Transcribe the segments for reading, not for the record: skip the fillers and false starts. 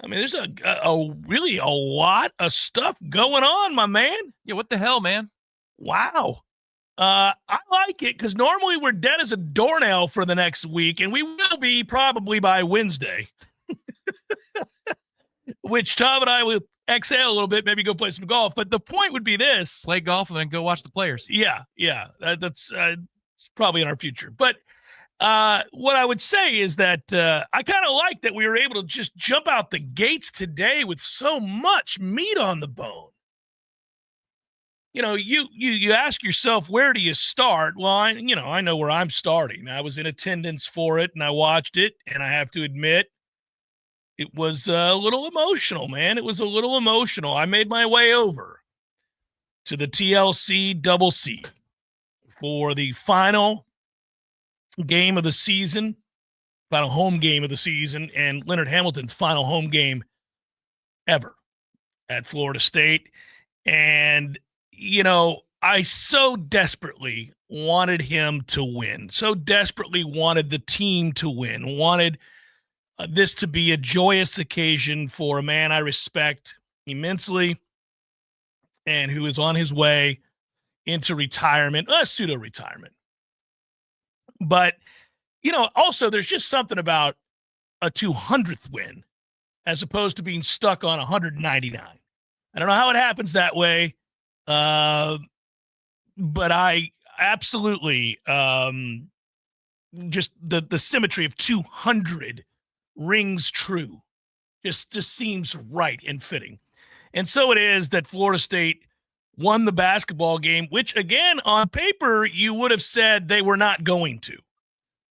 I mean, there's really a lot of stuff going on, my man. Yeah, what the hell, man? Wow. I like it because normally we're dead as a doornail for the next week, and we will be probably by Wednesday. Which Tom and I will exhale a little bit, maybe go play some golf. But the point would be this. Play golf and then go watch the players. Yeah. That's probably in our future. But what I would say is that I kind of like that we were able to just jump out the gates today with so much meat on the bone. You know, you ask yourself, where do you start? Well, I know where I'm starting. I was in attendance for it, and I watched it, and I have to admit, it was a little emotional, man. It was a little emotional. I made my way over to the TLC Double C for the final game of the season, final home game of the season, and Leonard Hamilton's final home game ever at Florida State. And, I so desperately wanted him to win, so desperately wanted the team to win, wanted this to be a joyous occasion for a man I respect immensely and who is on his way into retirement, pseudo-retirement. But, also there's just something about a 200th win as opposed to being stuck on 199. I don't know how it happens that way, but I absolutely just the symmetry of 200 rings true. Just seems right and fitting. And so it is that Florida State won the basketball game, which, again, on paper, you would have said they were not going to.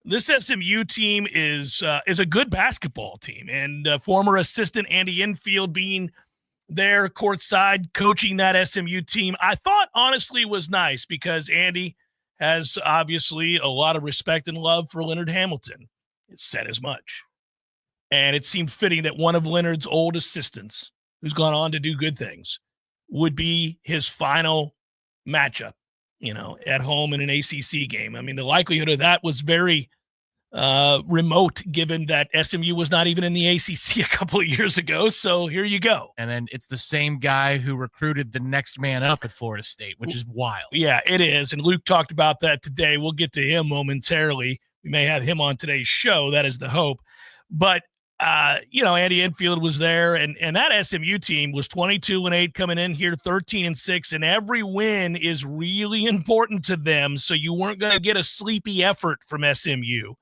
This SMU team is a good basketball team, and former assistant Andy Enfield being there courtside coaching that SMU team, I thought honestly was nice because Andy has obviously a lot of respect and love for Leonard Hamilton. It said as much. And it seemed fitting that one of Leonard's old assistants, who's gone on to do good things, would be his final matchup, at home in an ACC game. I mean, the likelihood of that was very remote, given that SMU was not even in the ACC a couple of years ago. So here you go. And then it's the same guy who recruited the next man up at Florida State, which is wild. Yeah, it is. And Luke talked about that today. We'll get to him momentarily. We may have him on today's show. That is the hope. But Andy Enfield was there, and that SMU team was 22-8 coming in here, 13-6, and every win is really important to them. So you weren't going to get a sleepy effort from SMU.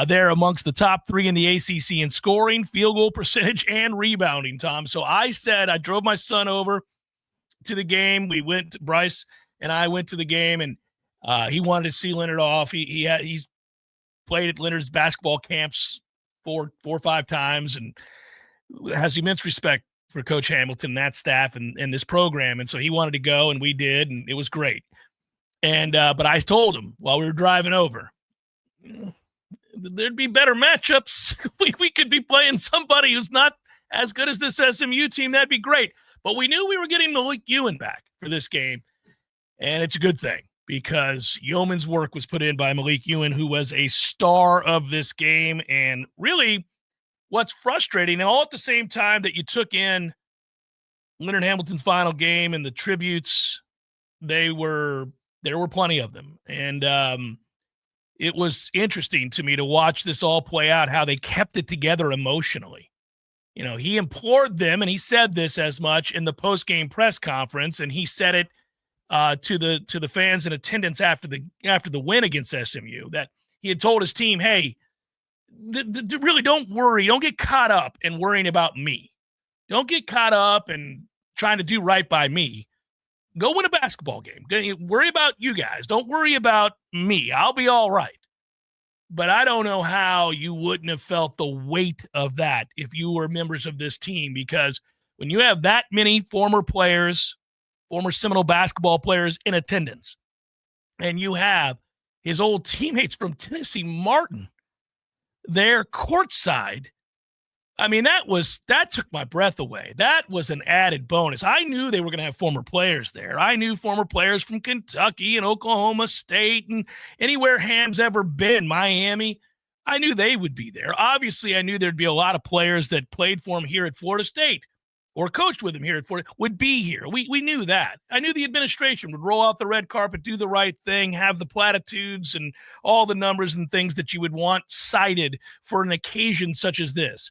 They're amongst the top three in the ACC in scoring, field goal percentage, and rebounding, Tom. So I drove my son over to the game. Bryce and I went to the game, and he wanted to see Leonard off. He's played at Leonard's basketball camps four or five times and has immense respect for Coach Hamilton and that staff and this program. And so he wanted to go, and we did, and it was great. And but I told him while we were driving over, there'd be better matchups. we could be playing somebody who's not as good as this SMU team. That'd be great. But we knew we were getting Malik Ewan back for this game, and it's a good thing, because yeoman's work was put in by Malik Ewan, who was a star of this game. And really what's frustrating, and all at the same time that you took in Leonard Hamilton's final game and the tributes, there were plenty of them. And it was interesting to me to watch this all play out, how they kept it together emotionally. He implored them, and he said this as much in the post-game press conference, and he said it to the fans in attendance after the win against SMU, that he had told his team, hey, really don't worry. Don't get caught up in worrying about me. Don't get caught up in trying to do right by me. Go win a basketball game. Worry about you guys. Don't worry about me. I'll be all right. But I don't know how you wouldn't have felt the weight of that if you were members of this team, because when you have that many former Seminole basketball players in attendance, and you have his old teammates from Tennessee Martin there courtside, I mean, that took my breath away. That was an added bonus. I knew they were going to have former players there. I knew former players from Kentucky and Oklahoma State and anywhere Ham's ever been, Miami. I knew they would be there. Obviously, I knew there'd be a lot of players that played for him here at Florida State or coached with him here at Florida would be here. We knew that. I knew the administration would roll out the red carpet, do the right thing, have the platitudes and all the numbers and things that you would want cited for an occasion such as this.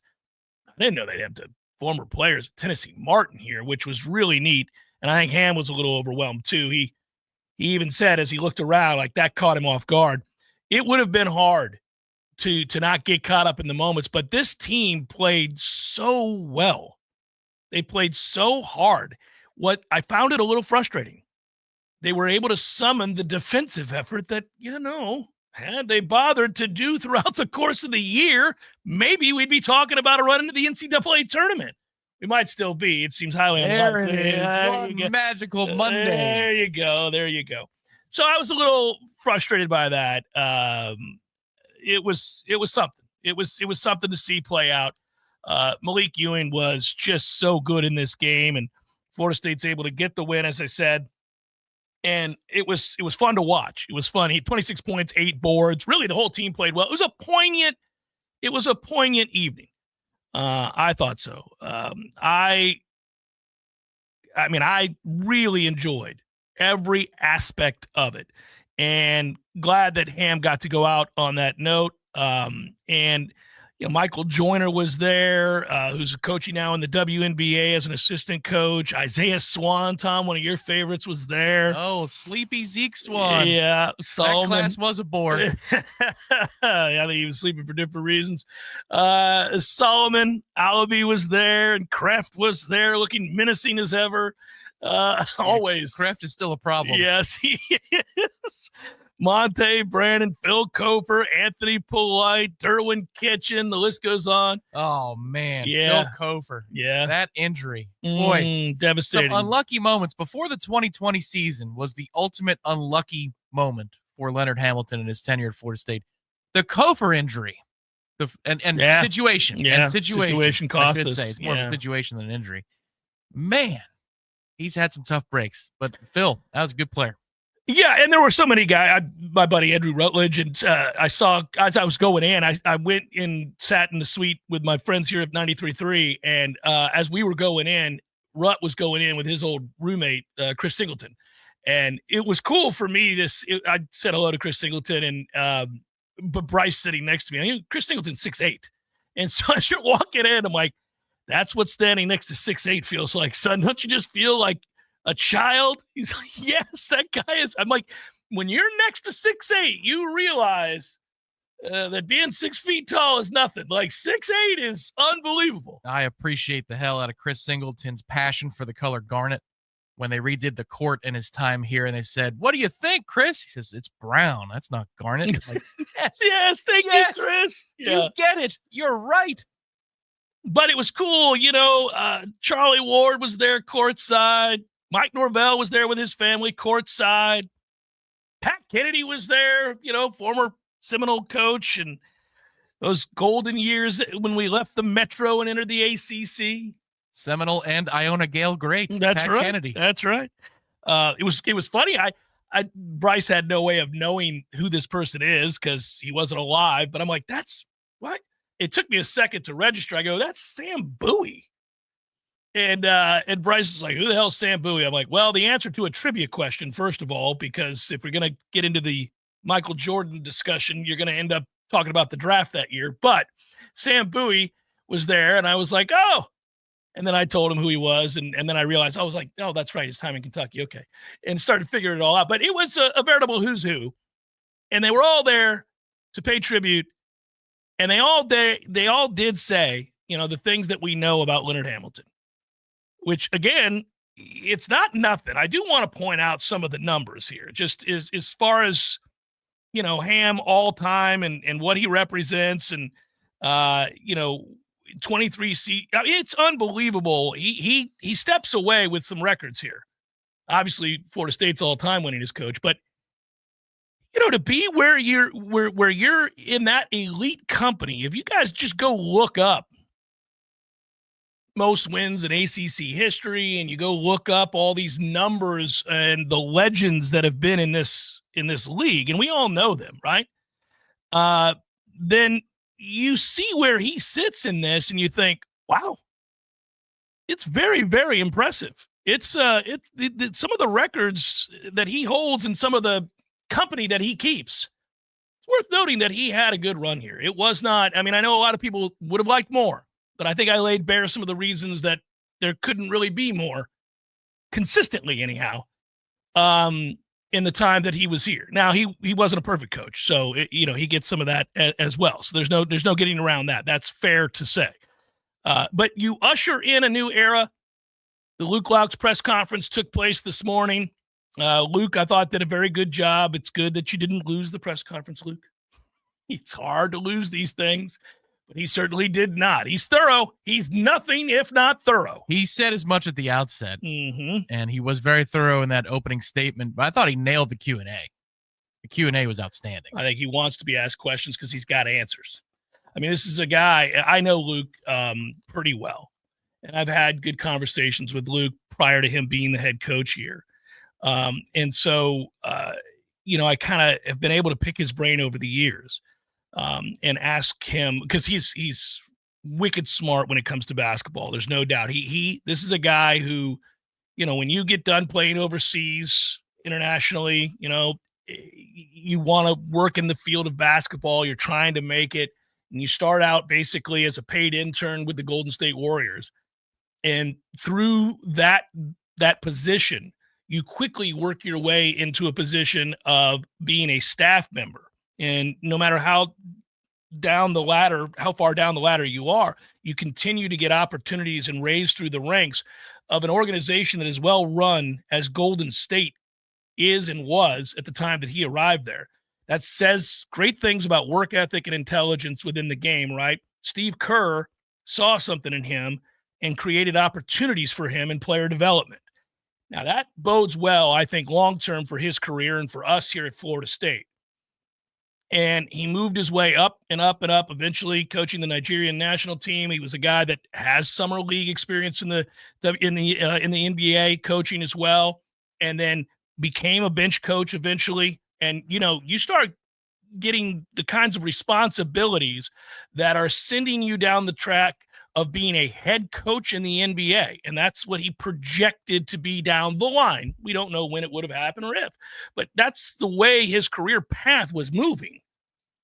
I didn't know they'd have the former players, Tennessee Martin here, which was really neat. And I think Ham was a little overwhelmed too. He even said as he looked around, like that caught him off guard. It would have been hard to not get caught up in the moments, but this team played so well. They played so hard. What I found it a little frustrating. They were able to summon the defensive effort that, had they bothered to do throughout the course of the year, maybe we'd be talking about a run into the NCAA tournament. We might still be. It seems highly unlikely. There it is. Magical Monday. There you go. So I was a little frustrated by that. It was something. It was something to see play out. Malik Ewing was just so good in this game, and Florida State's able to get the win, as I said. And it was fun to watch. It was fun. He had 26 points, 8 boards. Really, the whole team played well. It was a poignant evening. I thought so. I really enjoyed every aspect of it, and glad that Ham got to go out on that note. And Michael Joyner was there, who's coaching now in the WNBA as an assistant coach. Isaiah Swan, Tom, one of your favorites, was there. Oh, sleepy Zeke Swan. Yeah, Solomon. That class was aboard. I think he was sleeping for different reasons. Solomon Alabi was there, and Kraft was there, looking menacing as ever. Always. Kraft is still a problem. Yes, he is. Monte, Brandon, Phil Kofer, Anthony Polite, Derwin Kitchen, the list goes on. Oh, man. Yeah. Phil Kofer. Yeah. That injury. Boy. Devastating. Some unlucky moments. Before the 2020 season was the ultimate unlucky moment for Leonard Hamilton in his tenure at Florida State. The Kofer injury. Situation. Yeah. And situation cost I should us. say. It's more of a situation than an injury. Man, he's had some tough breaks. But Phil, that was a good player. Yeah, and there were so many guys. My buddy Andrew Rutledge, and I saw as I was going in, I went and sat in the suite with my friends here at 93.3, and as we were going in, Rutt was going in with his old roommate, Chris Singleton, and it was cool for me. I said hello to Chris Singleton, and but Bryce sitting next to me. I mean, Chris Singleton's 6'8", and so as you're walking in, I'm like, that's what standing next to 6'8" feels like, son. Don't you just feel like a child? He's like, yes, that guy is. I'm like, when you're next to 6'8", you realize that being 6 feet tall is nothing. Like 6'8" is unbelievable. I appreciate the hell out of Chris Singleton's passion for the color garnet when they redid the court in his time here, and they said, "What do you think, Chris?" He says, "It's brown. That's not garnet." I'm like, yes, thank you, Chris. Yeah. You get it. You're right. But it was cool, Charlie Ward was there courtside. Mike Norvell was there with his family courtside. Pat Kennedy was there, former Seminole coach, and those golden years when we left the Metro and entered the ACC. Seminole and Iona Gale great. That's Pat right. Kennedy. That's right. It was funny. Bryce had no way of knowing who this person is because he wasn't alive. But I'm like, that's what? It took me a second to register. I go, that's Sam Bowie. And Bryce is like, who the hell is Sam Bowie? I'm like, well, the answer to a trivia question, first of all, because if we're going to get into the Michael Jordan discussion, you're going to end up talking about the draft that year. But Sam Bowie was there, and I was like, oh. And then I told him who he was, and then I realized, I was like, oh, that's right, his time in Kentucky. Okay. And started figuring it all out. But it was a veritable who's who. And they were all there to pay tribute. And they all did say, the things that we know about Leonard Hamilton. Which, again, it's not nothing. I do want to point out some of the numbers here, just as far as, Ham all time and what he represents and, 23 seat. I mean, it's unbelievable. He steps away with some records here. Obviously, Florida State's all time winning his coach, but to be where you're in that elite company, if you guys just go look up most wins in ACC history, and you go look up all these numbers and the legends that have been in this league, and we all know them, right? then you see where he sits in this and you think, wow, it's very, very impressive. It's some of the records that he holds and some of the company that he keeps. It's worth noting that he had a good run here. It was not, I mean, I know a lot of people would have liked more, but I think I laid bare some of the reasons that there couldn't really be more consistently anyhow in the time that he was here. Now, he wasn't a perfect coach, so he gets some of that as well. So there's no getting around that. That's fair to say. But you usher in a new era. The Loucks press conference took place this morning. Luke, I thought, did a very good job. It's good that you didn't lose the press conference, Luke. It's hard to lose these things, but he certainly did not. He's thorough. He's nothing if not thorough. He said as much at the outset, and he was very thorough in that opening statement, but I thought he nailed the Q&A. The Q&A was outstanding. I think he wants to be asked questions because he's got answers. I mean, this is a guy, I know Luke pretty well, and I've had good conversations with Luke prior to him being the head coach here. And so, I kind of have been able to pick his brain over the years and ask him, because he's wicked smart when it comes to basketball. There's no doubt. This is a guy who, when you get done playing overseas internationally, you want to work in the field of basketball. You're trying to make it. And you start out basically as a paid intern with the Golden State Warriors. And through that position, you quickly work your way into a position of being a staff member. And no matter how far down the ladder you are, you continue to get opportunities and raise through the ranks of an organization that is well run as Golden State is and was at the time that he arrived there. That says great things about work ethic and intelligence within the game, right? Steve Kerr saw something in him and created opportunities for him in player development. Now, that bodes well, I think, long-term for his career and for us here at Florida State. And he moved his way up and up and up, eventually coaching the Nigerian national team. He was a guy that has summer league experience in the NBA coaching as well, and then became a bench coach eventually. And, you start getting the kinds of responsibilities that are sending you down the track of being a head coach in the NBA. And that's what he projected to be down the line. We don't know when it would have happened or if, but that's the way his career path was moving.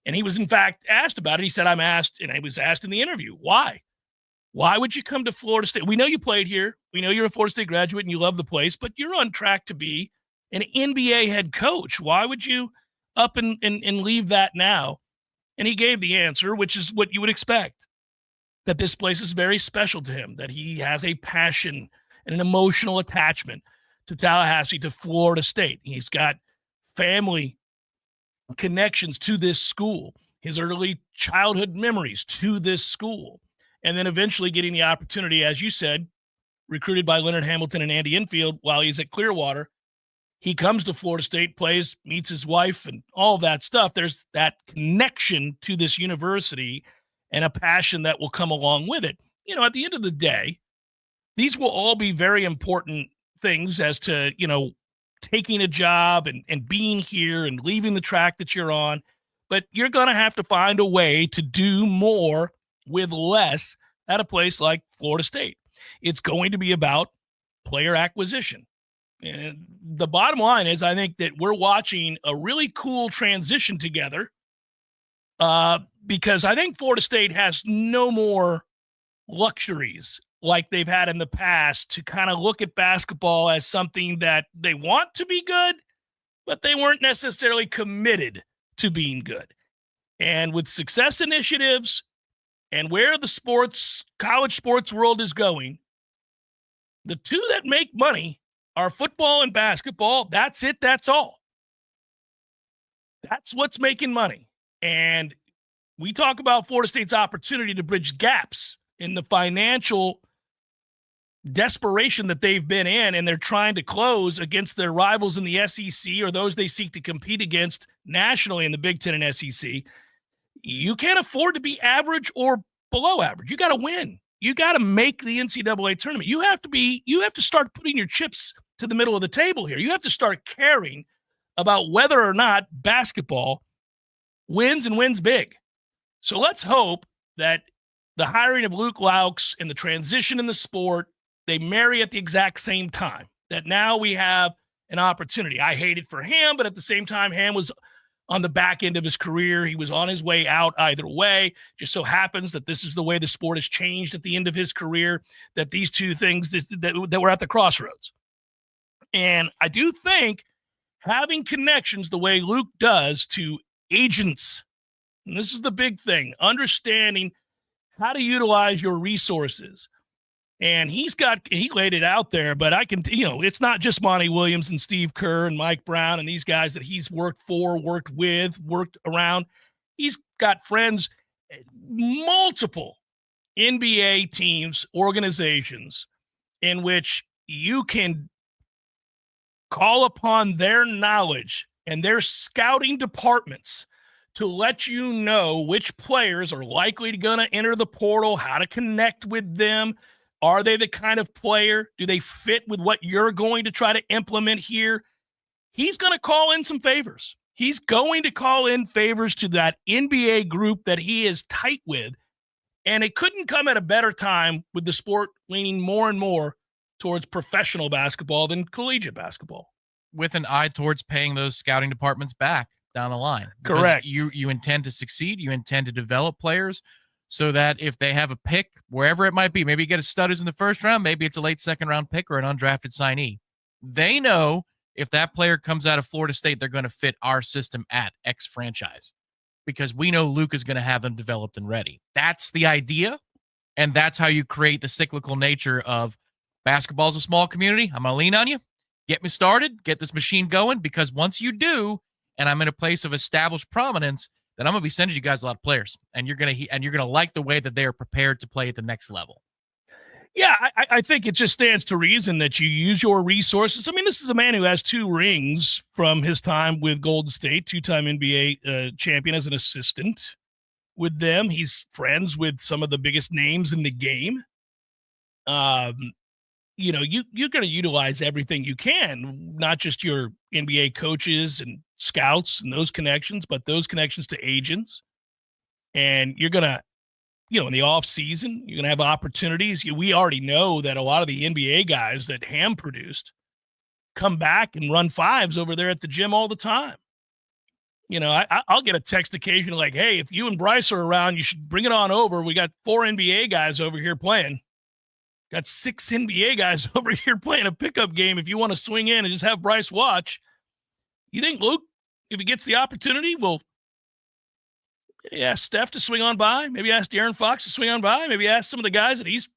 And he was, in fact, asked about it. He said, I was asked in the interview, why? Why would you come to Florida State? We know you played here. We know you're a Florida State graduate and you love the place, but you're on track to be an NBA head coach. Why would you up and leave that now? And he gave the answer, which is what you would expect, that this place is very special to him, that he has a passion and an emotional attachment to Tallahassee, to Florida State. He's got family connections to this school, his early childhood memories to this school, and then eventually getting the opportunity, as you said, recruited by Leonard Hamilton and Andy Enfield while he's at Clearwater. He comes to Florida State, plays, meets his wife, and all that stuff. There's that connection to this university and a passion that will come along with it. At the end of the day, these will all be very important things as to, taking a job and being here and leaving the track that you're on. But you're going to have to find a way to do more with less at a place like Florida State. It's going to be about player acquisition. And the bottom line is, I think that we're watching a really cool transition together because I think Florida State has no more luxuries like they've had in the past to kind of look at basketball as something that they want to be good, but they weren't necessarily committed to being good. And with success initiatives and where the college sports world is going, the two that make money are football and basketball. That's it. That's all. That's what's making money. And we talk about Florida State's opportunity to bridge gaps in the financial desperation that they've been in, and they're trying to close against their rivals in the SEC or those they seek to compete against nationally in the Big Ten and SEC. You can't afford to be average or below average. You got to win. You got to make the NCAA tournament. You have to start putting your chips to the middle of the table here. You have to start caring about whether or not basketball wins and wins big. So let's hope that the hiring of Luke Loucks and the transition in the sport, they marry at the exact same time, that now we have an opportunity. I hate it for Ham, but at the same time, Ham was on the back end of his career. He was on his way out either way. Just so happens that this is the way the sport has changed at the end of his career, that these two things that were at the crossroads. And I do think having connections the way Luke does to agents, and this is the big thing, understanding how to utilize your resources. And he laid it out there, but I can, it's not just Monty Williams and Steve Kerr and Mike Brown and these guys that he's worked for, worked with, worked around. He's got friends, multiple NBA teams, organizations in which you can call upon their knowledge and their scouting departments to let you know which players are likely going to enter the portal, how to connect with them. Are they the kind of player? Do they fit with what you're going to try to implement here? He's going to call in some favors. He's going to call in favors to that NBA group that he is tight with. And it couldn't come at a better time with the sport leaning more and more towards professional basketball than collegiate basketball. With an eye towards paying those scouting departments back down the line. Correct. You intend to succeed. You intend to develop players so that if they have a pick, wherever it might be, maybe you get a studders in the first round, maybe it's a late second round pick or an undrafted signee. They know if that player comes out of Florida State, they're going to fit our system at X franchise because we know Luke is going to have them developed and ready. That's the idea, and that's how you create the cyclical nature of basketball's a small community. I'm going to lean on you. Get me started. Get this machine going, because once you do, and I'm in a place of established prominence, then I'm going to be sending you guys a lot of players, and you're going to like the way that they are prepared to play at the next level. Yeah, I think it just stands to reason that you use your resources. I mean, this is a man who has 2 rings from his time with Golden State, 2-time NBA champion as an assistant with them. He's friends with some of the biggest names in the game. You're going to utilize everything you can, not just your NBA coaches and scouts and those connections, but those connections to agents. And you're going to, in the off season, you're going to have opportunities. We already know that a lot of the NBA guys that Ham produced come back and run 5s over there at the gym all the time. I'll get a text occasionally like, hey, if you and Bryce are around, you should bring it on over. We got 4 NBA guys over here playing. Got 6 NBA guys over here playing a pickup game. If you want to swing in and just have Bryce watch, you think Luke, if he gets the opportunity, will ask Steph to swing on by? Maybe ask De'Aaron Fox to swing on by? Maybe ask some of the guys that he's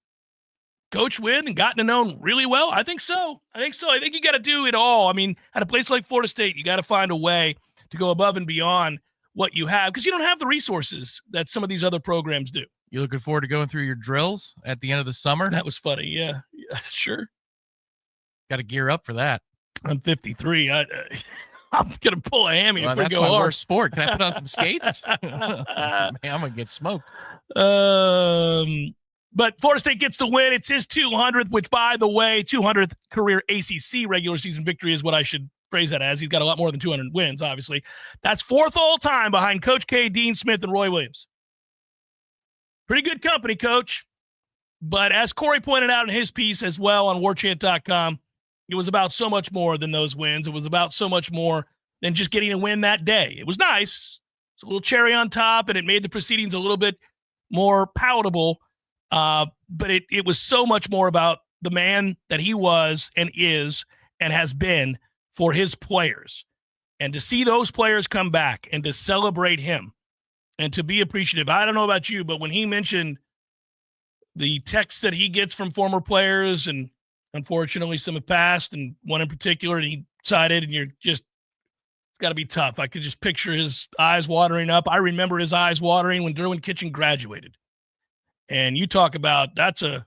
coached with and gotten to know really well? I think so. I think you got to do it all. I mean, at a place like Florida State, you got to find a way to go above and beyond what you have because you don't have the resources that some of these other programs do. You looking forward to going through your drills at the end of the summer? That was funny. Yeah sure. Got to gear up for that. I'm 53. I'm going to pull a hammy if we that's go my hard. worst sport. Can I put on some skates? Man, I'm going to get smoked. But Florida State gets the win. It's his 200th, which, by the way, 200th career ACC regular season victory is what I should phrase that as. He's got a lot more than 200 wins, obviously. That's 4th all time behind Coach K, Dean Smith, and Roy Williams. Pretty good company, Coach. But as Corey pointed out in his piece as well on warchant.com, it was about so much more than those wins. It was about so much more than just getting a win that day. It was nice. It's a little cherry on top, and it made the proceedings a little bit more palatable. But it was so much more about the man that he was and is and has been for his players. And to see those players come back and to celebrate him and to be appreciative. I don't know about you, but when he mentioned the texts that he gets from former players, and unfortunately some have passed, and one in particular, and he cited, and it's got to be tough. I could just picture his eyes watering up. I remember his eyes watering when Derwin Kitchen graduated. And you talk about that's a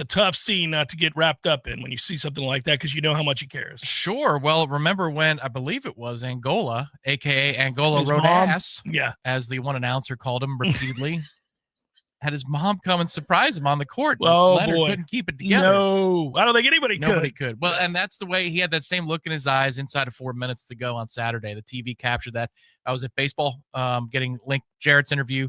tough scene not to get wrapped up in when you see something like that, because you know how much he cares. Sure. Well, remember when I believe it was Angola, a.k.a. Angola Rodas, yeah, as the one announcer called him repeatedly, had his mom come and surprise him on the court. Oh, Leonard boy. couldn't keep it together. No, I don't think Nobody could. Well, and that's the way he had that same look in his eyes inside of 4 minutes to go on Saturday. The TV captured that. I was at baseball getting Link Jarrett's interview,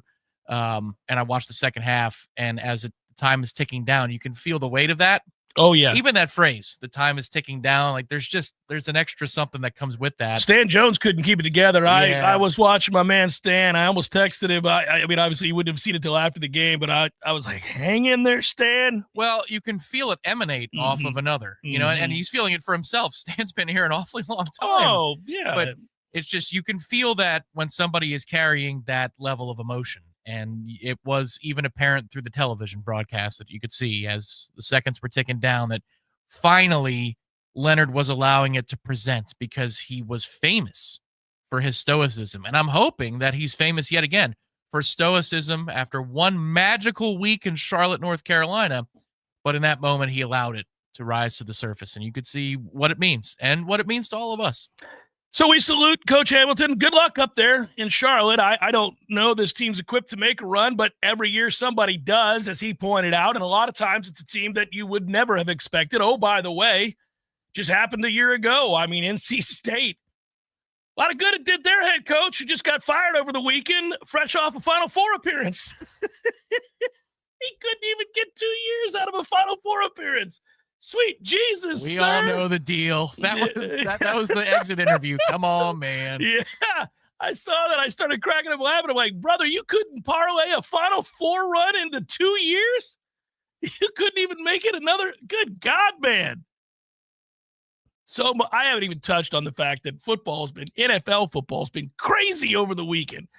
and I watched the second half. And as the time is ticking down, you can feel the weight of that. Oh, yeah. Even that phrase, the time is ticking down, like there's an extra something that comes with that. Stan Jones couldn't keep it together. Yeah. I was watching my man Stan. I almost texted him. I mean, obviously, he wouldn't have seen it till after the game, but I was like, hang in there, Stan. Well, you can feel it emanate off of another, you know, and he's feeling it for himself. Stan's been here an awfully long time. Oh, yeah. But it's just you can feel that when somebody is carrying that level of emotion. And it was even apparent through the television broadcast that you could see as the seconds were ticking down that finally Leonard was allowing it to present because he was famous for his stoicism. And I'm hoping that he's famous yet again for stoicism after one magical week in Charlotte, North Carolina. But in that moment, he allowed it to rise to the surface. And you could see what it means and what it means to all of us. So we salute Coach Hamilton. Good luck up there in Charlotte. I don't know this team's equipped to make a run, but every year somebody does, as he pointed out. And a lot of times it's a team that you would never have expected. Oh, by the way, just happened a year ago. I mean, NC State. A lot of good it did their head coach who just got fired over the weekend, fresh off a Final Four appearance. He couldn't even get 2 years out of a Final Four appearance. Sweet Jesus, we sir. all know the deal. That was the exit interview. Come on, man. Yeah, I saw that. I started cracking up laughing. I'm like, brother, you couldn't parlay a Final Four run into 2 years? You couldn't even make it another? Good God, man. So I haven't even touched on the fact that NFL football's been crazy over the weekend.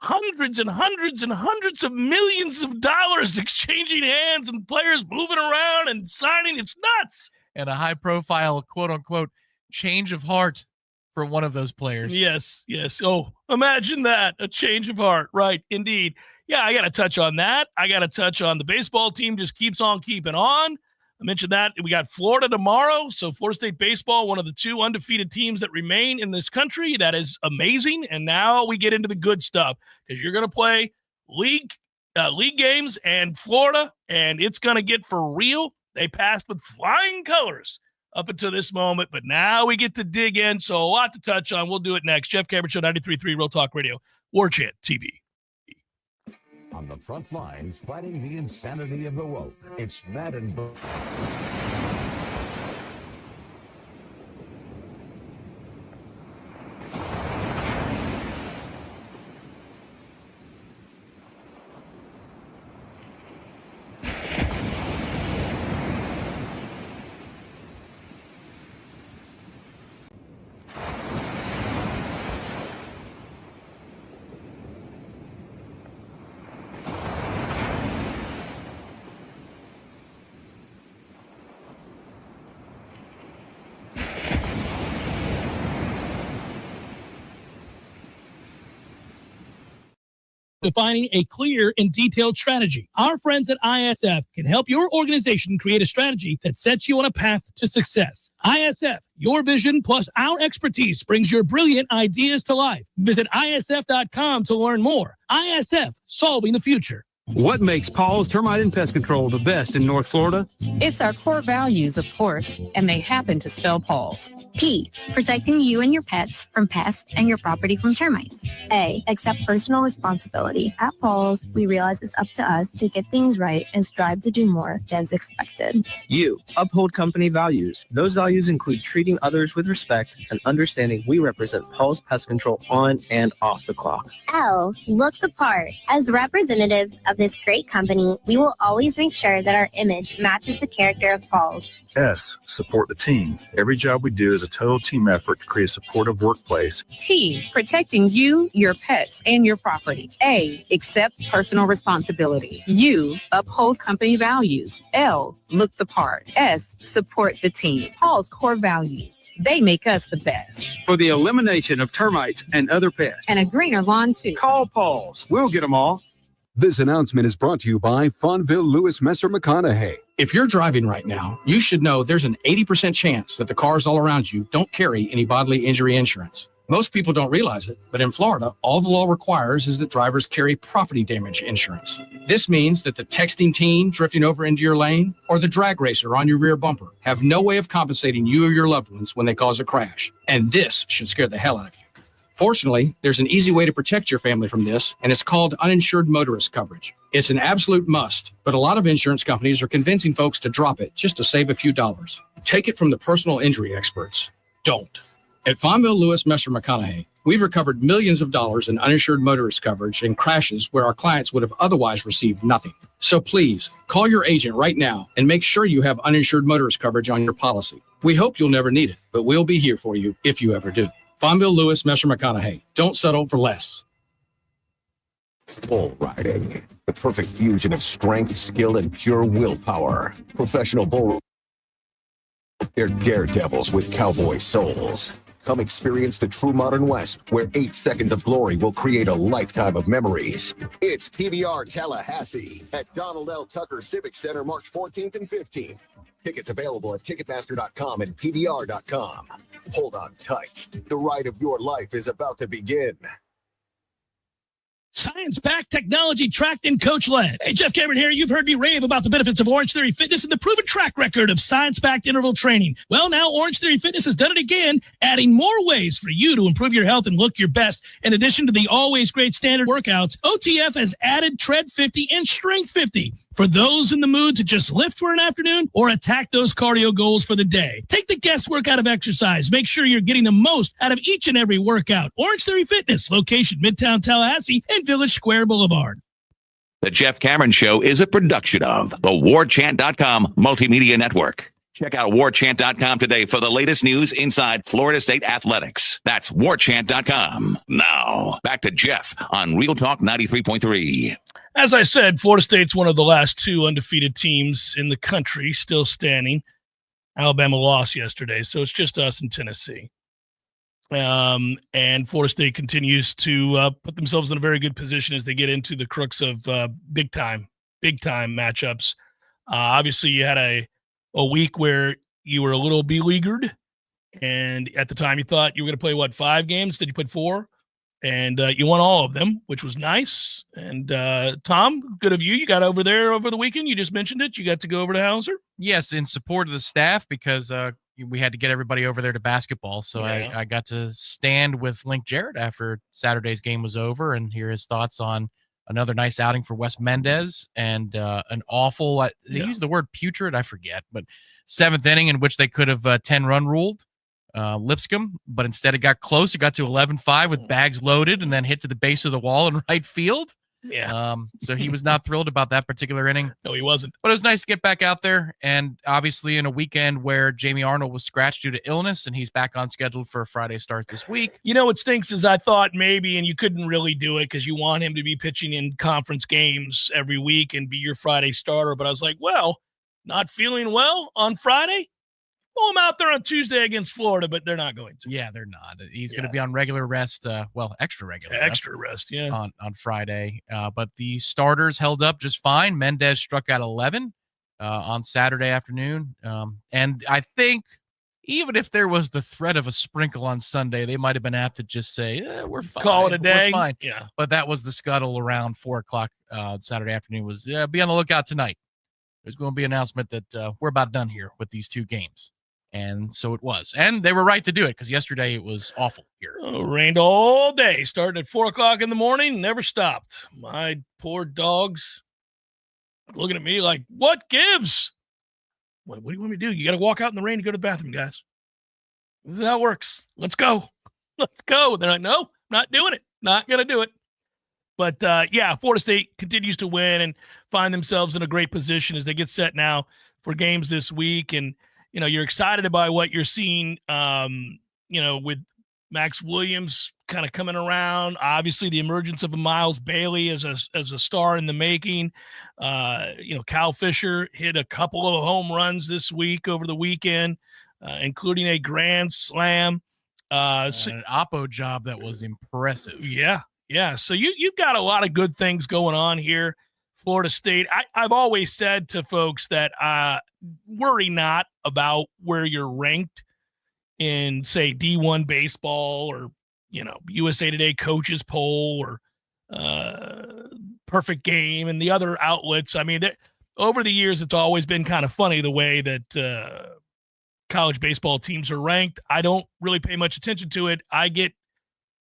Hundreds and hundreds and hundreds of millions of dollars exchanging hands and players moving around and signing. It's nuts. And a high-profile, quote-unquote, change of heart for one of those players. Yes. Oh, imagine that. A change of heart. Right, indeed. Yeah, I got to touch on that. I got to touch on the baseball team just keeps on keeping on. I mentioned that. We got Florida tomorrow. So Florida State baseball, one of the 2 undefeated teams that remain in this country. That is amazing. And now we get into the good stuff because you're going to play league games and Florida, and it's going to get for real. They passed with flying colors up until this moment, but now we get to dig in. So a lot to touch on. We'll do it next. Jeff Cameron Show, 93.3 Real Talk Radio, Warchant TV. On the front lines, fighting the insanity of the woke, it's Matt and Bo. Defining a clear and detailed strategy. Our friends at ISF can help your organization create a strategy that sets you on a path to success. ISF, your vision plus our expertise brings your brilliant ideas to life. Visit ISF.com to learn more. ISF, solving the future. What makes Paul's Termite and Pest Control the best in North Florida? It's our core values, of course, and they happen to spell Paul's. P, protecting you and your pets from pests and your property from termites. A, accept personal responsibility. At Paul's, we realize it's up to us to get things right and strive to do more than's expected. U, uphold company values. Those values include treating others with respect and understanding we represent Paul's Pest Control on and off the clock. L, look the part. As representative of this great company, we will always make sure that our image matches the character of Paul's. S, support the team. Every job we do is a total team effort to create a supportive workplace. P, protecting you, your pets, and your property. A, accept personal responsibility. U, uphold company values. L, look the part. S, support the team. Paul's core values. They make us the best. For the elimination of termites and other pests. And a greener lawn, too. Call Paul's. We'll get them all. This announcement is brought to you by Fonville Lewis Messer McConaughey. If you're driving right now, you should know there's an 80% chance that the cars all around you don't carry any bodily injury insurance. Most people don't realize it, but in Florida, all the law requires is that drivers carry property damage insurance. This means that the texting teen drifting over into your lane or the drag racer on your rear bumper have no way of compensating you or your loved ones when they cause a crash. And this should scare the hell out of you. Fortunately, there's an easy way to protect your family from this, and it's called uninsured motorist coverage. It's an absolute must, but a lot of insurance companies are convincing folks to drop it just to save a few dollars. Take it from the personal injury experts. Don't. At Fonville, Lewis, Messer, McConaughey, we've recovered millions of dollars in uninsured motorist coverage in crashes where our clients would have otherwise received nothing. So please, call your agent right now and make sure you have uninsured motorist coverage on your policy. We hope you'll never need it, but we'll be here for you if you ever do. Fonville, Lewis, Messer, McConaughey. Don't settle for less. Bull riding, the perfect fusion of strength, skill, and pure willpower. Professional bull. They're daredevils with cowboy souls. Come experience the true modern West, where 8 seconds of glory will create a lifetime of memories. It's PBR Tallahassee at Donald L. Tucker Civic Center, March 14th and 15th. Tickets available at Ticketmaster.com and PBR.com. Hold on tight. The ride of your life is about to begin. Science-backed, technology-tracked, and coach-led. Hey, Jeff Cameron here. You've heard me rave about the benefits of Orange Theory Fitness and the proven track record of science-backed interval training. Well, now Orange Theory Fitness has done it again, adding more ways for you to improve your health and look your best. In addition to the always great standard workouts, OTF has added Tread 50 and Strength 50 for those in the mood to just lift for an afternoon or attack those cardio goals for the day. Take the guesswork out of exercise. Make sure you're getting the most out of each and every workout. Orange Theory Fitness, location Midtown Tallahassee and Village Square Boulevard. The Jeff Cameron Show is a production of the Warchant.com Multimedia Network. Check out Warchant.com today for the latest news inside Florida State athletics. That's Warchant.com. Now, back to Jeff on Real Talk 93.3. As I said, Florida State's one of the last two undefeated teams in the country, still standing. Alabama lost yesterday, so it's just us and Tennessee. And Florida State continues to put themselves in a very good position as they get into the crux of big-time matchups. Obviously, you had a week where you were a little beleaguered, and at the time you thought you were going to play, 5 games? Did you put 4? And you won all of them, which was nice. And Tom, good of you. You got over there over the weekend. You just mentioned it. You got to go over to Hauser? Yes, in support of the staff because we had to get everybody over there to basketball. So Yeah. I got to stand with Link Jarrett after Saturday's game was over and hear his thoughts on another nice outing for Wes Mendez and an awful, they used the word putrid, I forget, but 7th inning in which they could have 10-run ruled Lipscomb, but instead it got close. It got to 11-5 with bags loaded and then hit to the base of the wall in right field. Yeah. So he was not thrilled about that particular inning. No, he wasn't. But it was nice to get back out there. And obviously in a weekend where Jamie Arnold was scratched due to illness and he's back on schedule for a Friday start this week. You know what stinks is I thought maybe, and you couldn't really do it because you want him to be pitching in conference games every week and be your Friday starter. But I was like, well, not feeling well on Friday? Well, I'm out there on Tuesday against Florida, but they're not going to. Yeah, they're not. He's going to be on regular rest, extra regular rest, yeah. On Friday. But the starters held up just fine. Mendez struck out 11 on Saturday afternoon. And I think even if there was the threat of a sprinkle on Sunday, they might have been apt to just say, we're fine. Call it a day. We're fine. Yeah. But that was the scuttle around 4 o'clock Saturday afternoon was, be on the lookout tonight. There's going to be an announcement that we're about done here with these 2 games. And so it was. And they were right to do it because yesterday it was awful here. Oh, rained all day, starting at 4 o'clock in the morning, never stopped. My poor dogs looking at me like, what gives? What do you want me to do? You got to walk out in the rain to go to the bathroom, guys. This is how it works. Let's go. Let's go. They're like, no, not doing it. Not going to do it. But, Florida State continues to win and find themselves in a great position as they get set now for games this week. And, you're excited about what you're seeing, with Max Williams kind of coming around. Obviously, the emergence of a Miles Bailey as a star in the making. Cal Fisher hit a couple of home runs this week over the weekend, including a grand slam. An oppo job that was impressive. Yeah. So you've got a lot of good things going on here. Florida State. I've always said to folks that worry not about where you're ranked in, say, D1 baseball or USA Today coaches poll or Perfect Game and the other outlets. I mean, over the years, it's always been kind of funny the way that college baseball teams are ranked. I don't really pay much attention to it.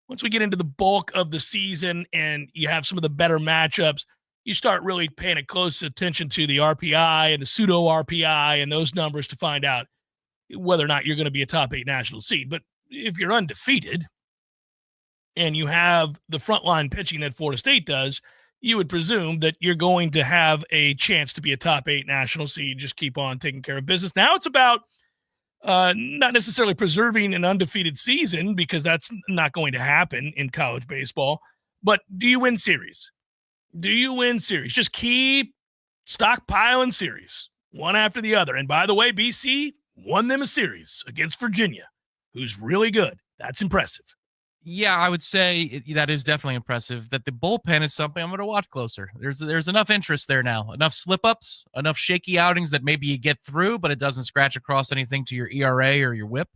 Once we get into the bulk of the season and you have some of the better matchups, you start really paying a close attention to the RPI and the pseudo RPI and those numbers to find out whether or not you're going to be a top 8 national seed. But if you're undefeated and you have the frontline pitching that Florida State does, you would presume that you're going to have a chance to be a top 8 national seed. Just keep on taking care of business. Now it's about not necessarily preserving an undefeated season, because that's not going to happen in college baseball, but do you win series? Just keep stockpiling series, one after the other. And by the way, BC won them a series against Virginia, who's really good. That's impressive. Yeah, I would say that is definitely impressive. That the bullpen is something I'm going to watch closer. There's enough interest there now, enough slip-ups, enough shaky outings that maybe you get through, but it doesn't scratch across anything to your ERA or your WHIP.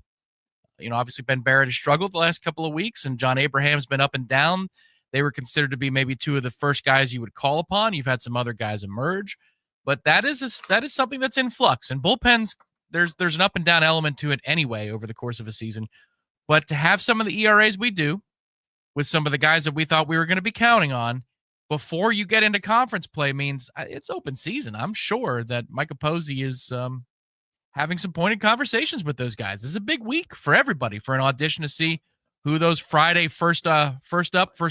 Obviously Ben Barrett has struggled the last couple of weeks, and John Abraham's been up and down. They were considered to be maybe two of the first guys you would call upon. You've had some other guys emerge, but that is something that's in flux. And bullpens, there's an up and down element to it anyway over the course of a season. But to have some of the ERAs we do with some of the guys that we thought we were going to be counting on before you get into conference play means it's open season. I'm sure that Micah Posey is having some pointed conversations with those guys. This is a big week for everybody for an audition to see who those Friday first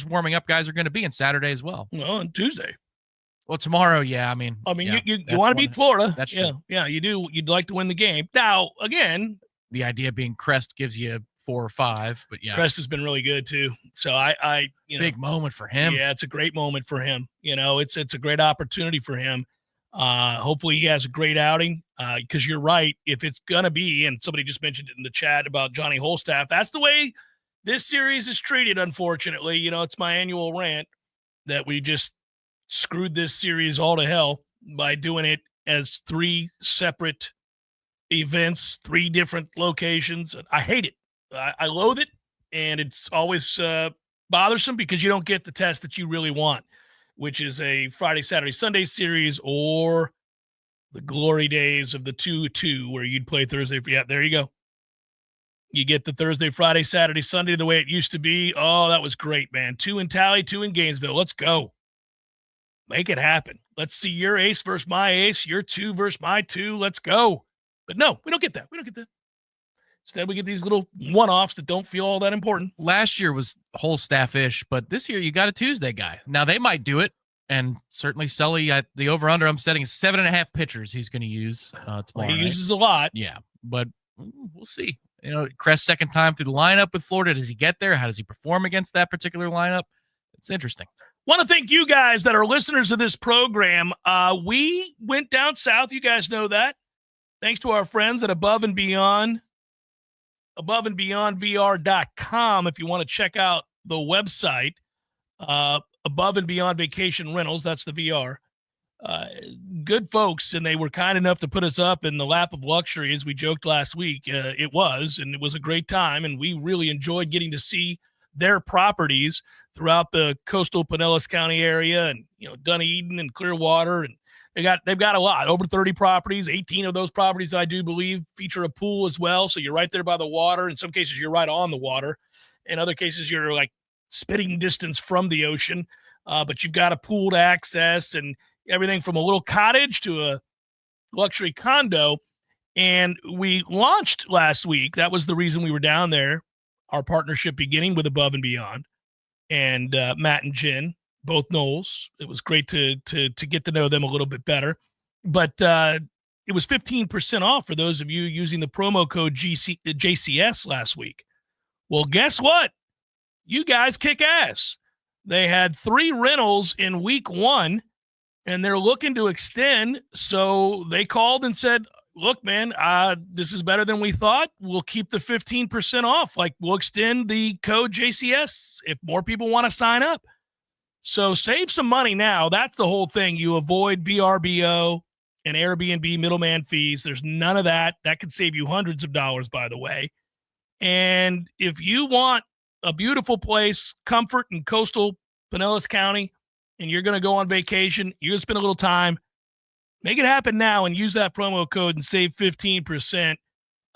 warming up guys are going to be, and Saturday as well. Well, and Tuesday. Well, tomorrow, yeah. You want to beat Florida. That's true. Yeah, you do. You'd like to win the game. Now, again, the idea being Crest gives you 4 or 5, but yeah, Crest has been really good too. So I big moment for him. Yeah, it's a great moment for him. It's a great opportunity for him. Hopefully he has a great outing, because you're right. If it's gonna be, and somebody just mentioned it in the chat about Johnny Holstaff, that's the way this series is treated. Unfortunately, it's my annual rant that we just screwed this series all to hell by doing it as 3 separate events, 3 different locations. I hate it. I loathe it, and it's always bothersome because you don't get the test that you really want, which is a Friday, Saturday, Sunday series, or the glory days of the 2-2 where you'd play Thursday. Yeah, there you go. You get the Thursday, Friday, Saturday, Sunday the way it used to be. Oh, that was great, man. 2 in Tally, 2 in Gainesville. Let's go. Make it happen. Let's see your ace versus my ace, your 2 versus my 2. Let's go. But no, we don't get that. Instead, we get these little one-offs that don't feel all that important. Last year was whole staff-ish, but this year you got a Tuesday guy. Now, they might do it, and certainly Sully, at the over-under I'm setting is 7.5 pitchers he's going to use tomorrow. Well, he uses a lot. Yeah, but we'll see. Crest's second time through the lineup with Florida. Does he get there? How does he perform against that particular lineup? It's interesting. Want to thank you guys that are listeners of this program. We went down south. You guys know that. Thanks to our friends at Above and Beyond VR.com. If you want to check out the website, Above and Beyond Vacation Rentals, that's the VR. Good folks, and they were kind enough to put us up in the lap of luxury, as we joked last week. It was a great time, and we really enjoyed getting to see their properties throughout the coastal Pinellas County area, and Dunedin and Clearwater, and they've got a lot, over 30 properties. 18 of those properties, I do believe, feature a pool as well. So you're right there by the water. In some cases, you're right on the water. In other cases, you're like spitting distance from the ocean. But you've got a pool to access, and everything from a little cottage to a luxury condo. And we launched last week. That was the reason we were down there. Our partnership beginning with Above and Beyond, and Matt and Jen, both Knowles. It was great to get to know them a little bit better. But it was 15% off for those of you using the promo code JCS last week. Well, guess what? You guys kick ass. They had 3 rentals in week 1, and they're looking to extend. So they called and said, look, man, this is better than we thought. We'll keep the 15% off. We'll extend the code JCS if more people want to sign up. So save some money now. That's the whole thing. You avoid VRBO and Airbnb middleman fees. There's none of that. That could save you hundreds of dollars, by the way. And if you want a beautiful place, comfort in coastal Pinellas County, and you're going to go on vacation, you're going to spend a little time, make it happen now and use that promo code and save 15%.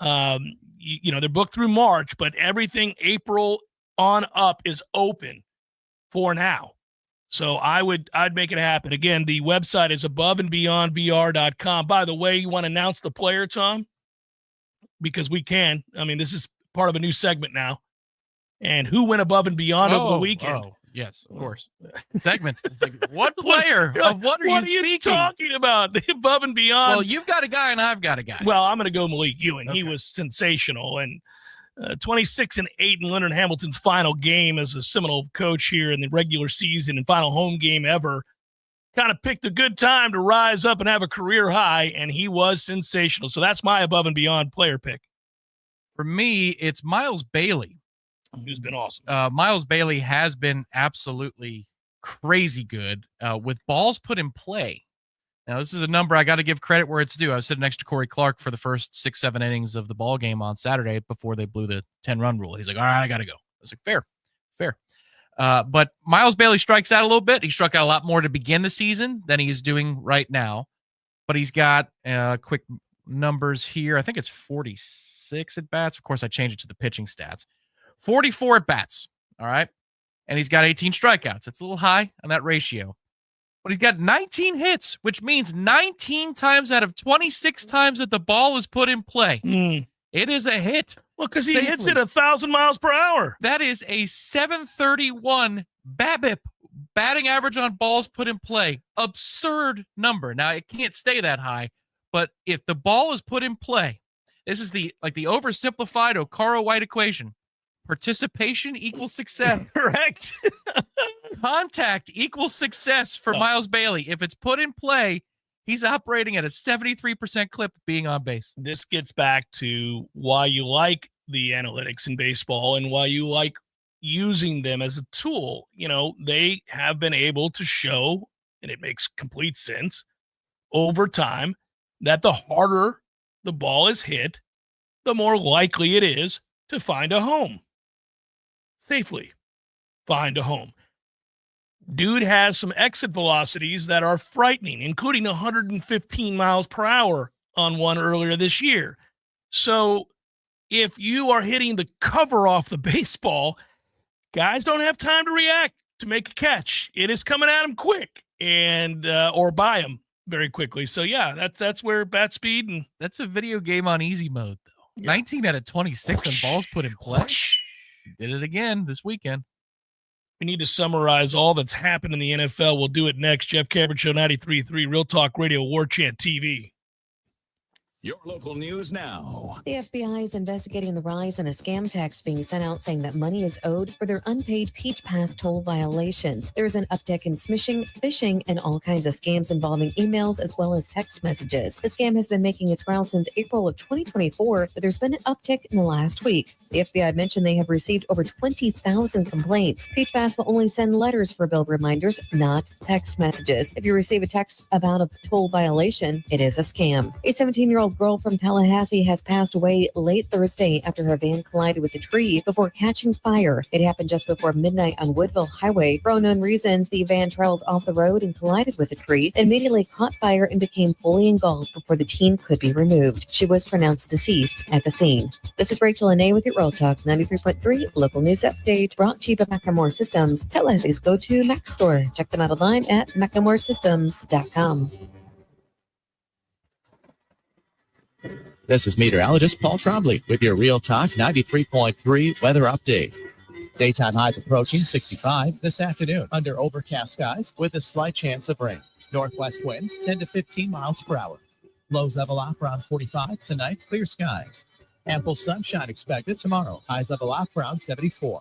They're booked through March, but everything April on up is open for now. So I'd make it happen. Again, the website is aboveandbeyondvr.com. By the way, you want to announce the player, Tom? Because we can. I mean, this is part of a new segment now. And who went above and beyond over the weekend? Oh, yes, of course. Segment. It's like, what player? What are you talking about? Above and beyond. Well, you've got a guy and I've got a guy. Well, I'm going to go Malik Ewan. Okay. He was sensational. And 26-8 in Leonard Hamilton's final game as a Seminole coach here in the regular season and final home game ever. Kind of picked a good time to rise up and have a career high, and he was sensational. So that's my above and beyond player pick. For me, it's Miles Bailey. Who's been awesome. Miles Bailey has been absolutely crazy good with balls put in play. Now, this is a number I got to give credit where it's due. I was sitting next to Corey Clark for the first 6-7 innings of the ball game on Saturday before they blew the 10-run rule. He's like, all right, I got to go. I was like, fair. But Miles Bailey strikes out a little bit. He struck out a lot more to begin the season than he's doing right now. But he's got quick numbers here. I think it's 46 at-bats. Of course, I changed it to the pitching stats. 44 at-bats, all right? And he's got 18 strikeouts. It's a little high on that ratio. But he's got 19 hits, which means 19 times out of 26 times that the ball is put in play. It is a hit. Well, because he hits it 1,000 miles per hour. That is a 731 BABIP, batting average on balls put in play. Absurd number. Now, it can't stay that high, but if the ball is put in play, this is the oversimplified O'Carroll-White equation. Participation equals success. Correct. Contact equals success for Miles Bailey. If it's put in play, he's operating at a 73% clip being on base. This gets back to why you like the analytics in baseball and why you like using them as a tool. You know, they have been able to show, and it makes complete sense, over time, that the harder the ball is hit, the more likely it is to find a home. Safely find a home. Dude has some exit velocities that are frightening, including 115 miles per hour on one earlier this year. So if you are hitting the cover off the baseball, guys don't have time to react to make a catch. It is coming at them quick and or by them very quickly. So yeah, that's where bat speed and that's a video game on easy mode though. Yeah. 19 out of 26 when balls put in play. Did it again this weekend. We need to summarize all that's happened in the NFL. We'll do it next. Jeff Cameron Show 93.3 Real Talk Radio, Warchant TV. Your local news now. The FBI is investigating the rise in a scam text being sent out saying that money is owed for their unpaid Peach Pass toll violations. There's an uptick in smishing, phishing, and all kinds of scams involving emails as well as text messages. The scam has been making its rounds since April of 2024, but there's been an uptick in the last week. The FBI mentioned they have received over 20,000 complaints. Peach Pass will only send letters for bill reminders, not text messages. If you receive a text about a toll violation, it is a scam. A 17-year-old girl from Tallahassee has passed away late Thursday after her van collided with a tree before catching fire. It happened just before midnight on Woodville Highway. For unknown reasons, the van traveled off the road and collided with a tree, immediately caught fire and became fully engulfed before the teen could be removed. She was pronounced deceased at the scene. This is Rachel Anay with your Real Talk 93.3 local news update, brought to you by Macklemore Systems, Tallahassee's go-to Mac store. Check them out online at MacklemoreSystems.com. This is meteorologist Paul Trombley with your Real Talk 93.3 weather update. Daytime highs approaching 65 this afternoon under overcast skies with a slight chance of rain. Northwest winds 10 to 15 miles per hour. Lows level off around 45 tonight, clear skies. Ample sunshine expected tomorrow. Highs level off around 74.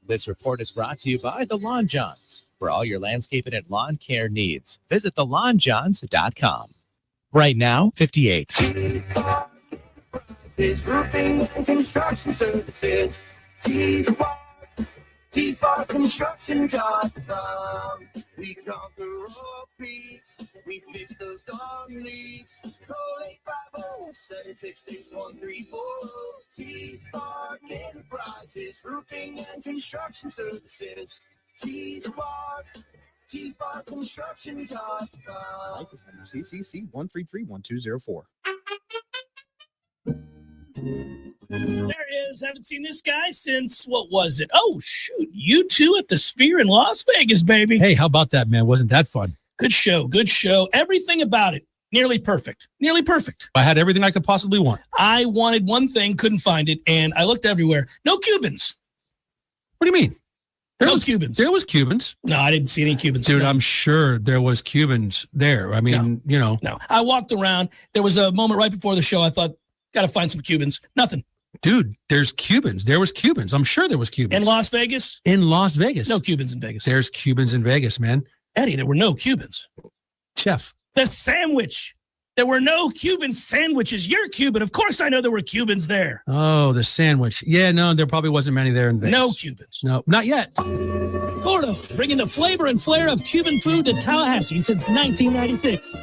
This report is brought to you by the Lawn Johns. For all your landscaping and lawn care needs, visit thelawnjohns.com. Right now, 58. Is roofing and construction services. T-Bar Construction.com. We conquer all peaks. We fix those dark leaks. Call 866-134. T-Spark Enterprises, roofing and construction services. T-Spark Construction.com. License number CCC 1331204. There is. Haven't seen this guy since, what was it? Oh, shoot. You two at the Sphere in Las Vegas, baby. Hey, how about that, man? Wasn't that fun? Good show. Good show. Everything about it. Nearly perfect. Nearly perfect. I had everything I could possibly want. I wanted one thing, couldn't find it, and I looked everywhere. No Cubans. What do you mean? No Cubans. There was Cubans. No, I didn't see any Cubans. Dude, No. I'm sure there was Cubans there. I mean, you know. No. I walked around. There was a moment right before the show. I thought, got to find some Cubans. Nothing. Dude, there's Cubans. There was Cubans. I'm sure there was Cubans. In Las Vegas? In Las Vegas. No Cubans in Vegas. There's Cubans in Vegas, man. Eddie, there were no Cubans. Chef. The sandwich. There were no Cuban sandwiches. You're Cuban. Of course I know there were Cubans there. Oh, the sandwich. Yeah, no, there probably wasn't many there in Vegas. No Cubans. No, not yet. Florida, bringing the flavor and flair of Cuban food to Tallahassee since 1996.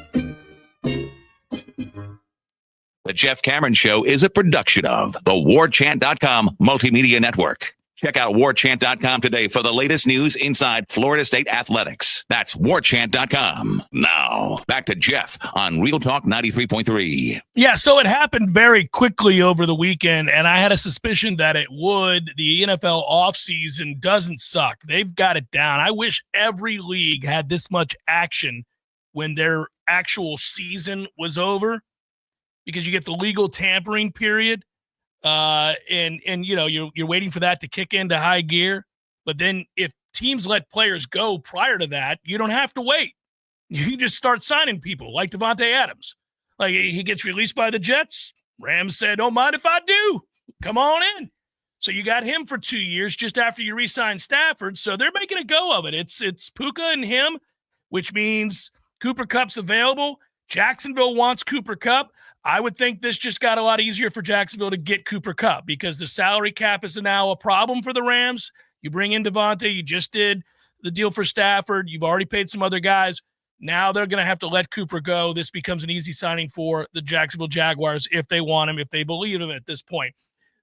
The Jeff Cameron Show is a production of the Warchant.com Multimedia Network. Check out Warchant.com today for the latest news inside Florida State athletics. That's Warchant.com. Now, back to Jeff on Real Talk 93.3. Yeah, so it happened very quickly over the weekend, and I had a suspicion that it would. The NFL offseason doesn't suck. They've got it down. I wish every league had this much action when their actual season was over, because you get the legal tampering period. And you know, you're waiting for that to kick into high gear. But then if teams let players go prior to that, you don't have to wait. You just start signing people like Davante Adams. Like, he gets released by the Jets. Rams said, don't mind if I do. Come on in. So you got him for 2 years just after you re-sign Stafford. So they're making a go of it. It's Puka and him, which means Cooper Kupp's available. Jacksonville wants Cooper Kupp. I would think this just got a lot easier for Jacksonville to get Cooper Kupp because the salary cap is now a problem for the Rams. You bring in Davante. You just did the deal for Stafford. You've already paid some other guys. Now they're going to have to let Cooper go. This becomes an easy signing for the Jacksonville Jaguars if they want him, if they believe him at this point.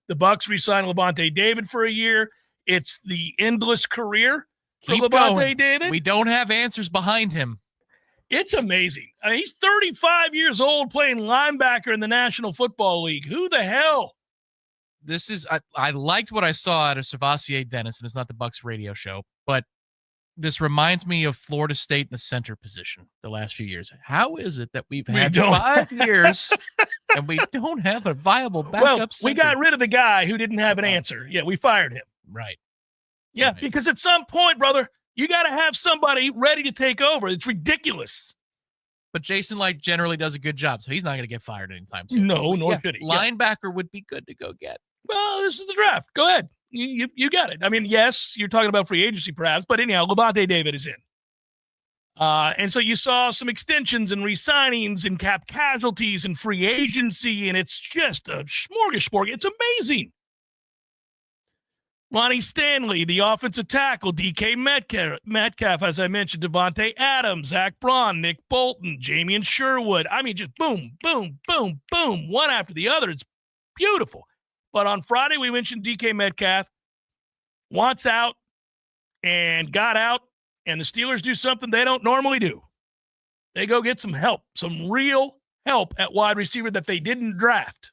The Bucs re-signed Levante David for a year. It's the endless career for Levante David. We don't have answers behind him. It's amazing. I mean, he's 35 years old playing linebacker in the National Football League. Who the hell? This is I liked what I saw out of Servassier Dennis, and it's not the Bucs radio show, but this reminds me of Florida State in the center position the last few years. How is it that we've had 5 years and we don't have a viable backup center? We got rid of the guy who didn't have an answer. Yeah, we fired him. Right. Yeah, right. Because at some point, brother, you got to have somebody ready to take over. It's ridiculous. But Jason Light generally does a good job, so he's not going to get fired anytime soon. No, nor should he. Linebacker would be good to go get. Well, this is the draft. Go ahead. You got it. I mean, yes, you're talking about free agency perhaps, but anyhow, Levante David is in. And so you saw some extensions and re-signings and cap casualties and free agency, and it's just a smorgasbord. It's amazing. Ronnie Stanley, the offensive tackle, DK Metcalf, as I mentioned, Davante Adams, Zach Braun, Nick Bolton, Jamian Sherwood. I mean, just boom, boom, boom, boom, one after the other. It's beautiful. But on Friday, we mentioned DK Metcalf wants out and got out, and the Steelers do something they don't normally do. They go get some help, some real help at wide receiver that they didn't draft.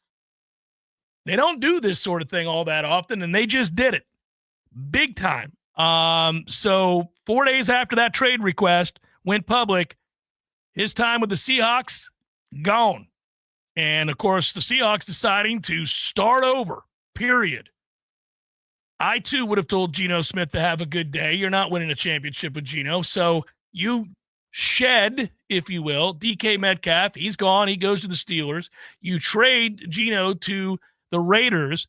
They don't do this sort of thing all that often, and they just did it big time. So 4 days after that trade request went public, his time with the Seahawks, gone. And, of course, the Seahawks deciding to start over, period. I, too, would have told Geno Smith to have a good day. You're not winning a championship with Geno. So you shed, if you will, DK Metcalf. He's gone. He goes to the Steelers. You trade Geno to the Raiders,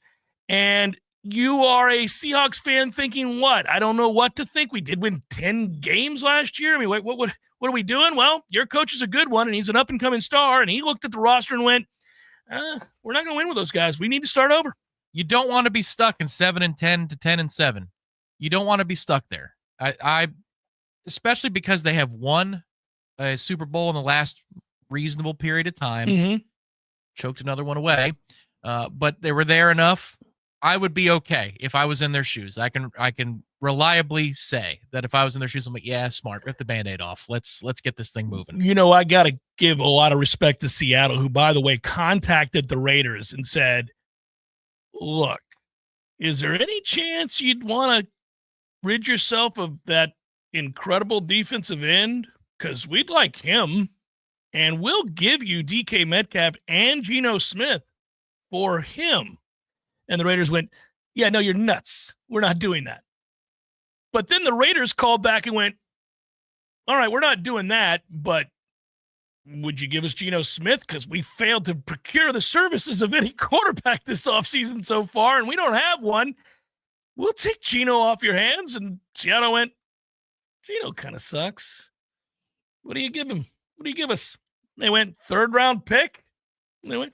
and you are a Seahawks fan thinking what? I don't know what to think. We did win 10 games last year. I mean, what are we doing? Well, your coach is a good one, and he's an up-and-coming star, and he looked at the roster and went, we're not going to win with those guys. We need to start over. You don't want to be stuck in 7-10 to 10-7. You don't want to be stuck there. I especially because they have won a Super Bowl in the last reasonable period of time. Mm-hmm. choked another one away. But they were there enough. I would be okay if I was in their shoes. I can reliably say that if I was in their shoes, I'm like, yeah, smart. Rip the Band-Aid off. Let's get this thing moving. You know, I got to give a lot of respect to Seattle, who, by the way, contacted the Raiders and said, look, is there any chance you'd want to rid yourself of that incredible defensive end? Because we'd like him, and we'll give you DK Metcalf and Geno Smith for him. And the Raiders went, yeah, no, you're nuts. We're not doing that. But then the Raiders called back and went, all right, we're not doing that, but would you give us Geno Smith? Because we failed to procure the services of any quarterback this offseason so far, and we don't have one. We'll take Geno off your hands. And Seattle went, Geno kind of sucks. What do you give him? What do you give us? They went 3rd-round pick. And they went,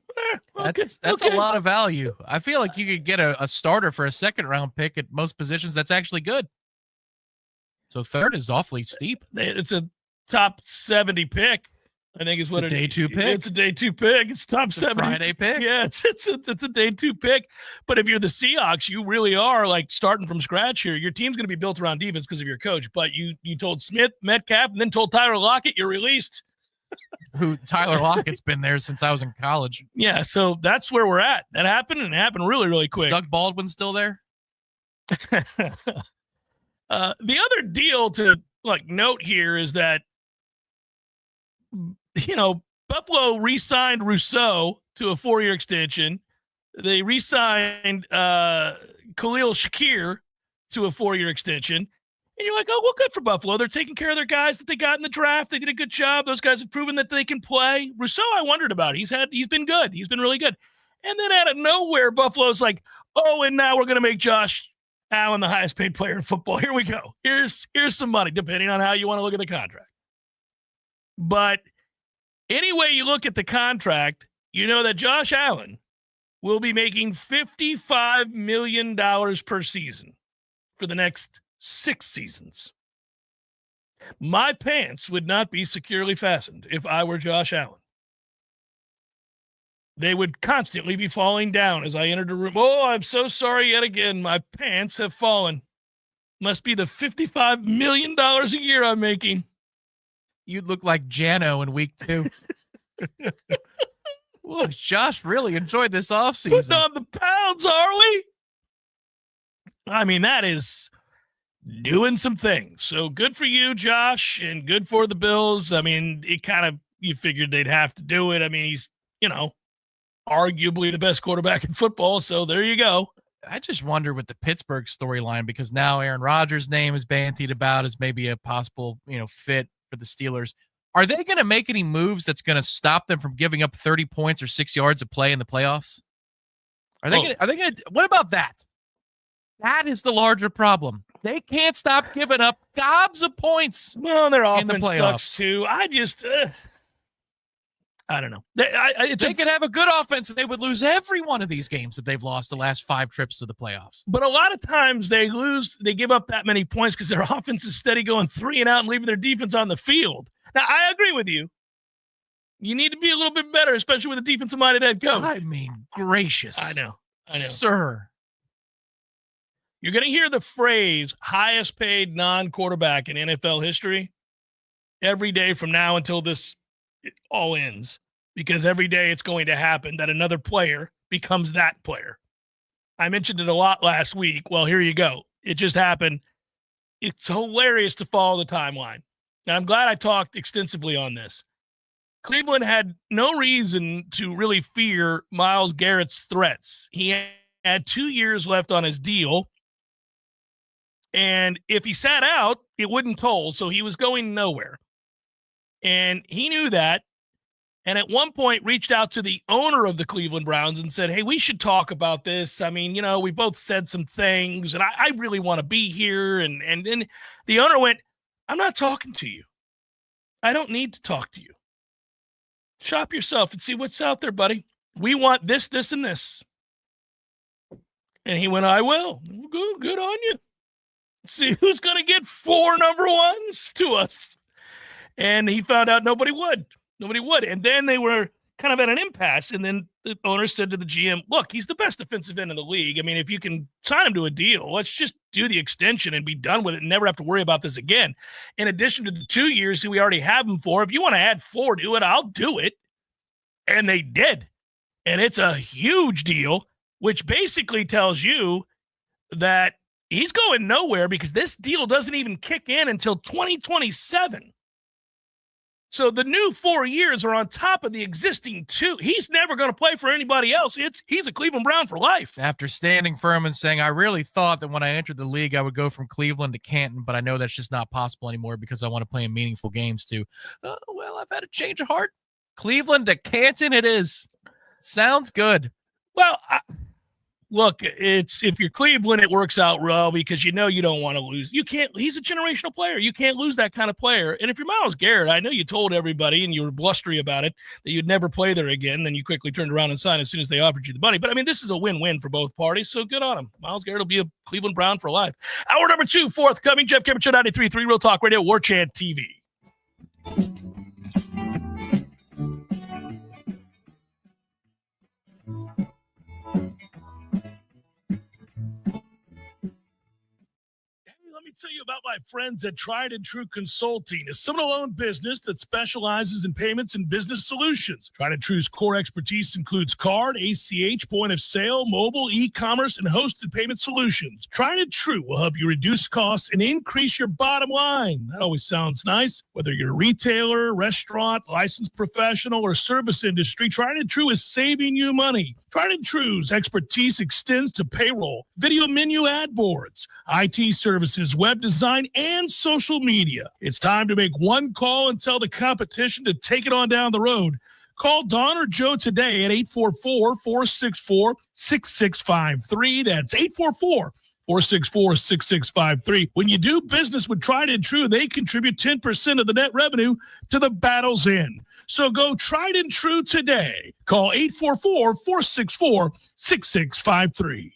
okay, that's okay. a lot of value. I feel like you could get a starter for a 2nd-round pick at most positions. That's actually good. So 3rd is awfully steep. It's a top 70 pick, I think is what it's a day 2 pick. It's a day 2 pick. It's top 70. Friday pick. Yeah, it's a day 2 pick. But if you're the Seahawks, you really are like starting from scratch here. Your team's going to be built around defense because of your coach. But you told Smith, Metcalf, and then told Tyler Lockett you're released. Who Tyler Lockett's been there since I was in college. Yeah, so that's where we're at. That happened, and it happened really, really quick. Is Doug Baldwin still there? The other deal to note here is that, Buffalo re-signed Rousseau to a 4-year extension. They re-signed Khalil Shakir to a 4-year extension. And you're like, oh, well, good for Buffalo. They're taking care of their guys that they got in the draft. They did a good job. Those guys have proven that they can play. Rousseau, I wondered about. He's been good. He's been really good. And then out of nowhere, Buffalo's like, oh, and now we're going to make Josh Allen the highest paid player in football. Here we go. Here's some money, depending on how you want to look at the contract. But any way you look at the contract, you know that Josh Allen will be making $55 million per season for the next 6 seasons. My pants would not be securely fastened if I were Josh Allen. They would constantly be falling down as I entered the room. Oh, I'm so sorry yet again. My pants have fallen. Must be the $55 million a year I'm making. You'd look like Jano in week 2. Look, Josh really enjoyed this offseason. Putting on the pounds, are we? I mean, that is doing some things. So good for you, Josh, and good for the Bills. I mean, you figured they'd have to do it. I mean, he's, arguably the best quarterback in football. So there you go. I just wonder with the Pittsburgh storyline, because now Aaron Rodgers' name is bandied about as maybe a possible, fit for the Steelers. Are they going to make any moves that's going to stop them from giving up 30 points or 6 yards of play in the playoffs? Are they going to, what about that? That is the larger problem. They can't stop giving up gobs of points. Well, their in the offense playoffs sucks too. I don't know. They could have a good offense and they would lose every one of these games that they've lost the last 5 trips to the playoffs. But a lot of times they give up that many points because their offense is steady going 3 and out and leaving their defense on the field. Now, I agree with you. You need to be a little bit better, especially with a defensive-minded head coach. I mean, gracious. I know. Sir. You're going to hear the phrase highest paid non-quarterback in NFL history every day from now until this all ends, because every day it's going to happen that another player becomes that player. I mentioned it a lot last week. Well, here you go. It just happened. It's hilarious to follow the timeline. And I'm glad I talked extensively on this. Cleveland had no reason to really fear Myles Garrett's threats. He had 2 years left on his deal. And if he sat out, it wouldn't toll. So he was going nowhere. And he knew that. And at one point reached out to the owner of the Cleveland Browns and said, hey, we should talk about this. I mean, we both said some things and I really want to be here. And then the owner went, I'm not talking to you. I don't need to talk to you. Shop yourself and see what's out there, buddy. We want this, this, and this. And he went, I will. Good on you. See who's going to get 4 number 1s to us. And he found out nobody would. Nobody would. And then they were kind of at an impasse. And then the owner said to the GM, look, he's the best defensive end in the league. I mean, if you can sign him to a deal, let's just do the extension and be done with it and never have to worry about this again. In addition to the 2 years that we already have him for, if you want to add 4 to it, I'll do it. And they did. And it's a huge deal, which basically tells you that he's going nowhere because this deal doesn't even kick in until 2027. So the new 4 years are on top of the existing 2. He's never going to play for anybody else. He's a Cleveland Brown for life. After standing firm and saying, I really thought that when I entered the league, I would go from Cleveland to Canton, but I know that's just not possible anymore because I want to play in meaningful games too. Well, I've had a change of heart. Cleveland to Canton it is. Sounds good. Well, look, if you're Cleveland, it works out well because you know you don't want to lose. You can't. He's a generational player. You can't lose that kind of player. And if you're Myles Garrett, I know you told everybody and you were blustery about it that you'd never play there again. Then you quickly turned around and signed as soon as they offered you the money. But, I mean, this is a win-win for both parties, so good on him. Myles Garrett will be a Cleveland Brown for life. Hour number 2, forthcoming. Jeff Cameron Show 93.3 Real Talk Radio, Warchant TV. Tell you about my friends at Tried and True Consulting, a Seminole-owned business that specializes in payments and business solutions. Tried and True's core expertise includes card, ACH, point of sale, mobile, e-commerce, and hosted payment solutions. Tried and True will help you reduce costs and increase your bottom line. That always sounds nice. Whether you're a retailer, restaurant, licensed professional, or service industry, Tried and True is saving you money. Tried and True's expertise extends to payroll, video menu ad boards, IT services, web design, and social media. It's time to make one call and tell the competition to take it on down the road. Call Don or Joe today at 844-464-6653. That's 844-464-6653. When you do business with Tried and True, they contribute 10% of the net revenue to the battle's end. So go Tried and True today. Call 844-464-6653.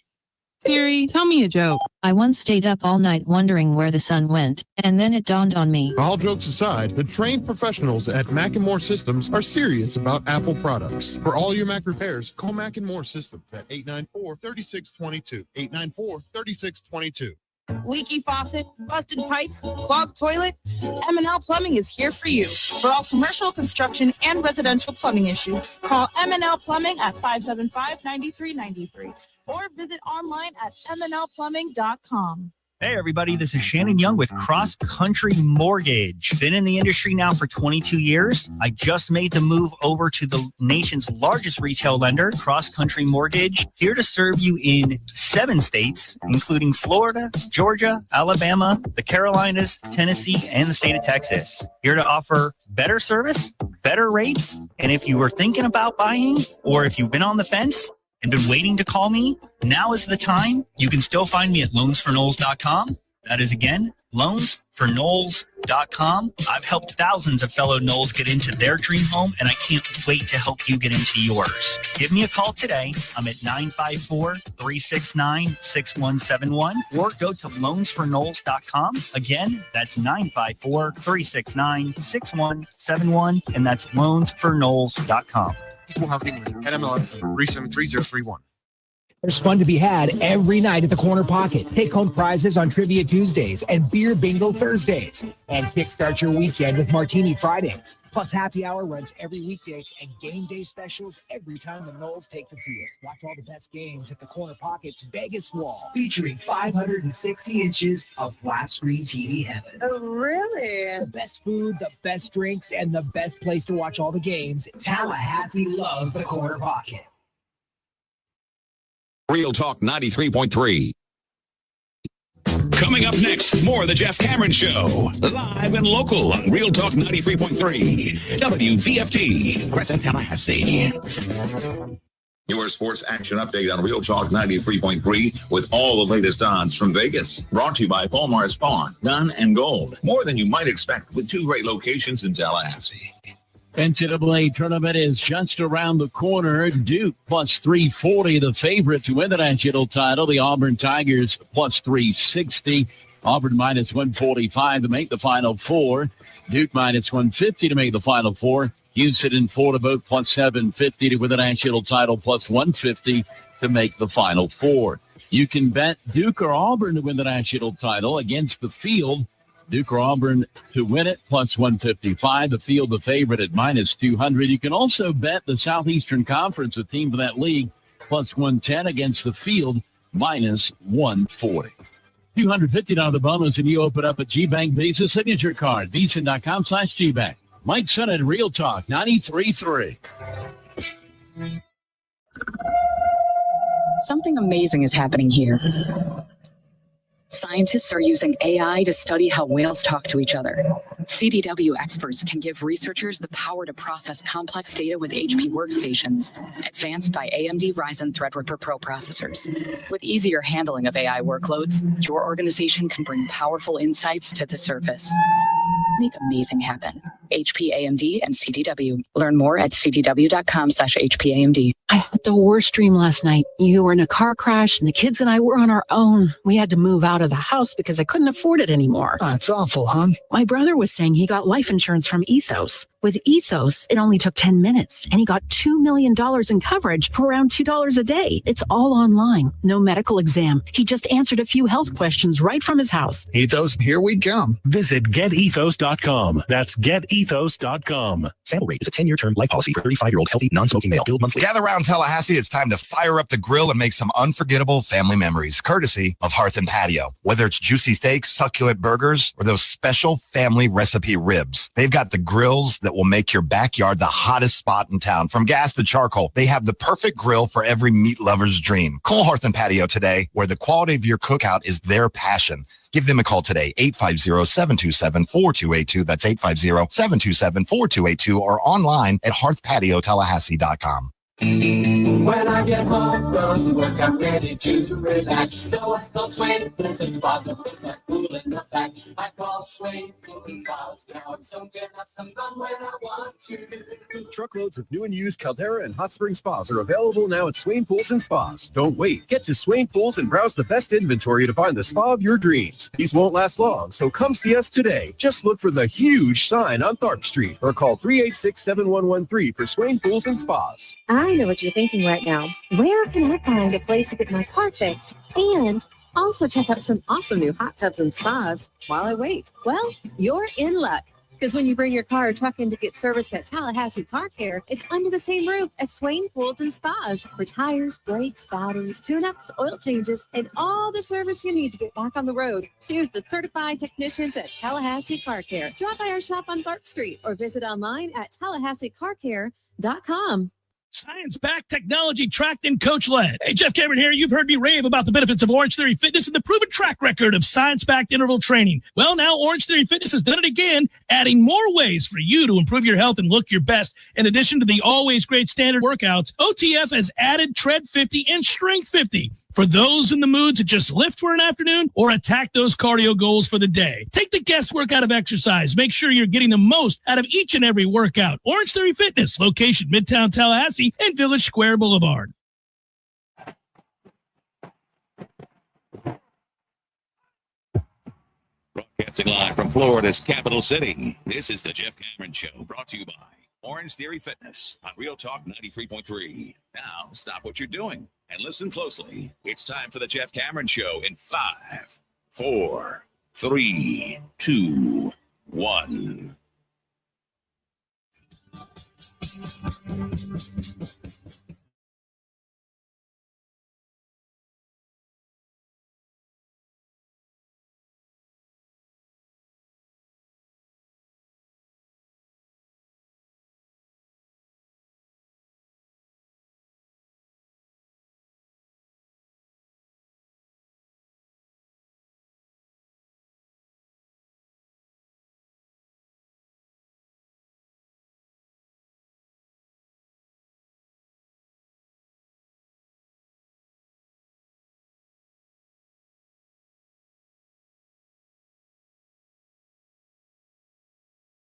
Siri, tell me a joke. I once stayed up all night wondering where the sun went, and then it dawned on me. All jokes aside, the trained professionals at Mac & More Systems are serious about Apple products. For all your Mac repairs, call Mac & More Systems at 894-3622. 894-3622. Leaky faucet, busted pipes, clogged toilet? M&L Plumbing is here for you. For all commercial, construction, and residential plumbing issues, call M&L Plumbing at 575-9393 or visit online at mnlplumbing.com. Hey everybody, this is Shannon Young with Cross Country Mortgage. Been in the industry now for 22 years. I just made the move over to the nation's largest retail lender, Cross Country Mortgage, here to serve you in 7 states, including Florida, Georgia, Alabama, the Carolinas, Tennessee, and the state of Texas. Here to offer better service, better rates, and if you were thinking about buying or if you've been on the fence and been waiting to call me, now is the time. You can still find me at loansforknowles.com. That is, again, loansforknowles.com. I've helped thousands of fellow Knowles get into their dream home, and I can't wait to help you get into yours. Give me a call today. I'm at 954-369-6171, or go to loansforknowles.com. Again, that's 954-369-6171, and that's loansforknowles.com. Equal Housing Lender, NMLS 373031. There's fun to be had every night at the Corner Pocket. Take-home prizes on Trivia Tuesdays and Beer Bingo Thursdays. And kickstart your weekend with Martini Fridays. Plus, happy hour runs every weekday and game day specials every time the Knowles take the field. Watch all the best games at the Corner Pocket's Vegas wall, featuring 560 inches of flat-screen TV heaven. Oh, really? The best food, the best drinks, and the best place to watch all the games. Tallahassee loves the Corner Pocket. Real Talk 93.3. Coming up next, more of the Jeff Cameron Show. Live and local on Real Talk 93.3. WVFT, Crescent, Tallahassee. Your sports action update on Real Talk 93.3 with all the latest odds from Vegas. Brought to you by Palmar's Pawn, Gun and Gold. More than you might expect with 2 great locations in Tallahassee. NCAA tournament is just around the corner. Duke plus 340, the favorite to win the national title. The Auburn Tigers plus 360. Auburn minus 145 to make the Final Four. Duke minus 150 to make the Final Four. Houston and Florida both plus 750 to win the national title, plus 150 to make the Final Four. You can bet Duke or Auburn to win the national title against the field. Duke or Auburn to win it, plus 155. The field, the favorite at minus 200. You can also bet the Southeastern Conference, a team for that league, plus 110 against the field, minus 140. $250 bonus, and you open up a GBank Visa signature card. Visa.com/GBank. Mike Sennett, Real Talk 93.3. Something amazing is happening here. Scientists are using AI to study how whales talk to each other. CDW experts can give researchers the power to process complex data with HP workstations, advanced by AMD Ryzen Threadripper Pro processors. With easier handling of AI workloads, your organization can bring powerful insights to the surface. Make amazing happen. HP, AMD, and CDW. Learn more at cdw.com/HPAMD. I had the worst dream last night. You were in a car crash and the kids and I were on our own. We had to move out of the house because I couldn't afford it anymore. That's awful, hon. My brother was saying he got life insurance from Ethos. With Ethos, it only took 10 minutes and he got $2 million in coverage for around $2 a day. It's all online. No medical exam. He just answered a few health questions right from his house. Ethos, here we come. Visit getethos.com. That's getethos.com. Sample rate is a 10-year term life policy for 35-year-old healthy, non-smoking male. Billed monthly. Gather around Tallahassee. It's time to fire up the grill and make some unforgettable family memories, courtesy of Hearth and Patio. Whether it's juicy steaks, succulent burgers, or those special family recipe ribs, they've got the grills that will make your backyard the hottest spot in town. From gas to charcoal, they have the perfect grill for every meat lover's dream. Call Hearth and Patio today, where the quality of your cookout is their passion. Give them a call today, 850-727-4282. That's 850-727-4282, or online at hearthpatiotallahassee.com. When I get home from work, I'm ready to relax. So I call Swain Pools and Spas to put that pool in the back. I call Swain Pools and Spas. Now I'm so good, have some fun when I want to. Truckloads of new and used Caldera and Hot Spring Spas are available now at Swain Pools and Spas. Don't wait. Get to Swain Pools and browse the best inventory to find the spa of your dreams. These won't last long, so come see us today. Just look for the huge sign on Tharp Street or call 386-7113 for Swain Pools and Spas. I know what you're thinking right now. Where can I find a place to get my car fixed and also check out some awesome new hot tubs and spas while I wait? Well, you're in luck. Because when you bring your car or truck in to get serviced at Tallahassee Car Care, it's under the same roof as Swain Pools and Spas for tires, brakes, batteries, tune-ups, oil changes, and all the service you need to get back on the road. Choose the certified technicians at Tallahassee Car Care. Drop by our shop on Tharp Street or visit online at TallahasseeCarCare.com. Science-backed, technology-tracked, and coach-led. Hey, Jeff Cameron here. You've heard me rave about the benefits of Orange Theory Fitness and the proven track record of science-backed interval training. Well, now Orange Theory Fitness has done it again, adding more ways for you to improve your health and look your best. In addition to the always great standard workouts, OTF has added Tread 50 and Strength 50 for those in the mood to just lift for an afternoon or attack those cardio goals for the day. Take the guesswork out of exercise. Make sure you're getting the most out of each and every workout. Orange Theory Fitness, location Midtown Tallahassee and Village Square Boulevard. Broadcasting live from Florida's capital city, this is the Jeff Cameron Show, brought to you by Orange Theory Fitness on Real Talk 93.3. Now, stop what you're doing and listen closely. It's time for the Jeff Cameron Show in 5, 4, 3, 2, 1.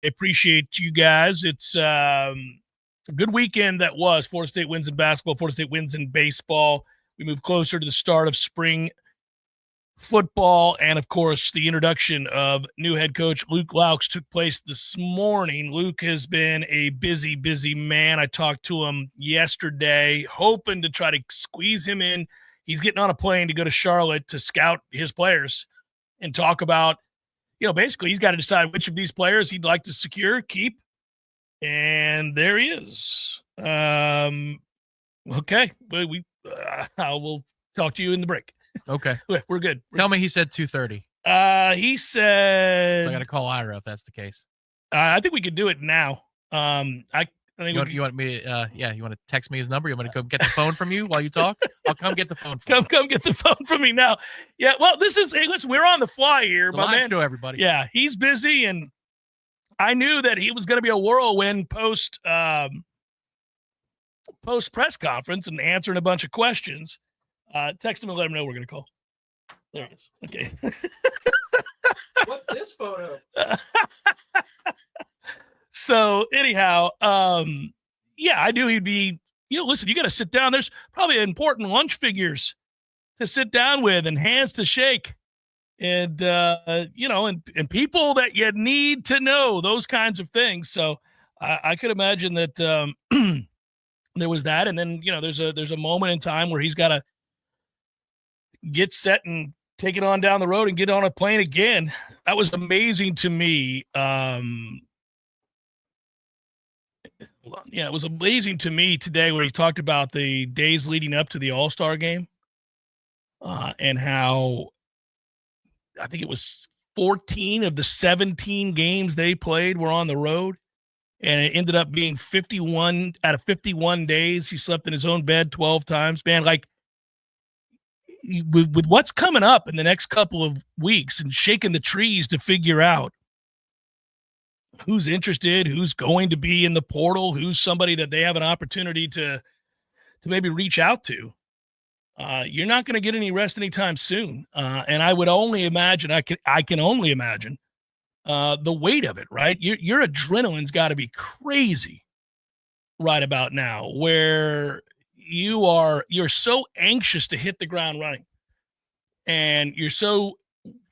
I appreciate you guys. It's a good weekend that was. Florida State wins in basketball. Florida State wins in baseball. We move closer to the start of spring football, and of course the introduction of new head coach Luke Loucks took place this morning. Luke has been a busy man. I talked to him yesterday, hoping to try to squeeze him in. He's getting on a plane to go to Charlotte to scout his players and talk about, basically he's got to decide which of these players he'd like to secure, keep, and there he is. Okay, I will talk to you in the break. Okay. We're good. Tell me he said 2:30. He said. So I got to call Ira if that's the case. I think we could do it now. I think you want me to, you want to text me his number? You want me to go get the phone from you while you talk? I'll come get the phone from you. Come get the phone from me now. Yeah, well, listen, we're on the fly here. My man, to everybody. Yeah, he's busy, and I knew that he was going to be a whirlwind post press conference and answering a bunch of questions. Text him and let him know we're going to call. There it is. Okay. What's this photo? So anyhow, I knew he'd be, listen, you got to sit down. There's probably important lunch figures to sit down with and hands to shake and, and people that you need to know, those kinds of things. So I could imagine that there was that. And then, there's a moment in time where he's got to get set and take it on down the road and get on a plane again. That was amazing to me. It was amazing to me today where he talked about the days leading up to the All-Star game and how I think it was 14 of the 17 games they played were on the road. And it ended up being 51 out of 51 days. He slept in his own bed 12 times. Man, with what's coming up in the next couple of weeks and shaking the trees to figure out who's interested, who's going to be in the portal, who's somebody that they have an opportunity to maybe reach out to, you're not going to get any rest anytime soon. And I would only imagine, I can only imagine the weight of it, right? Your adrenaline's got to be crazy right about now, where you're so anxious to hit the ground running, and you're so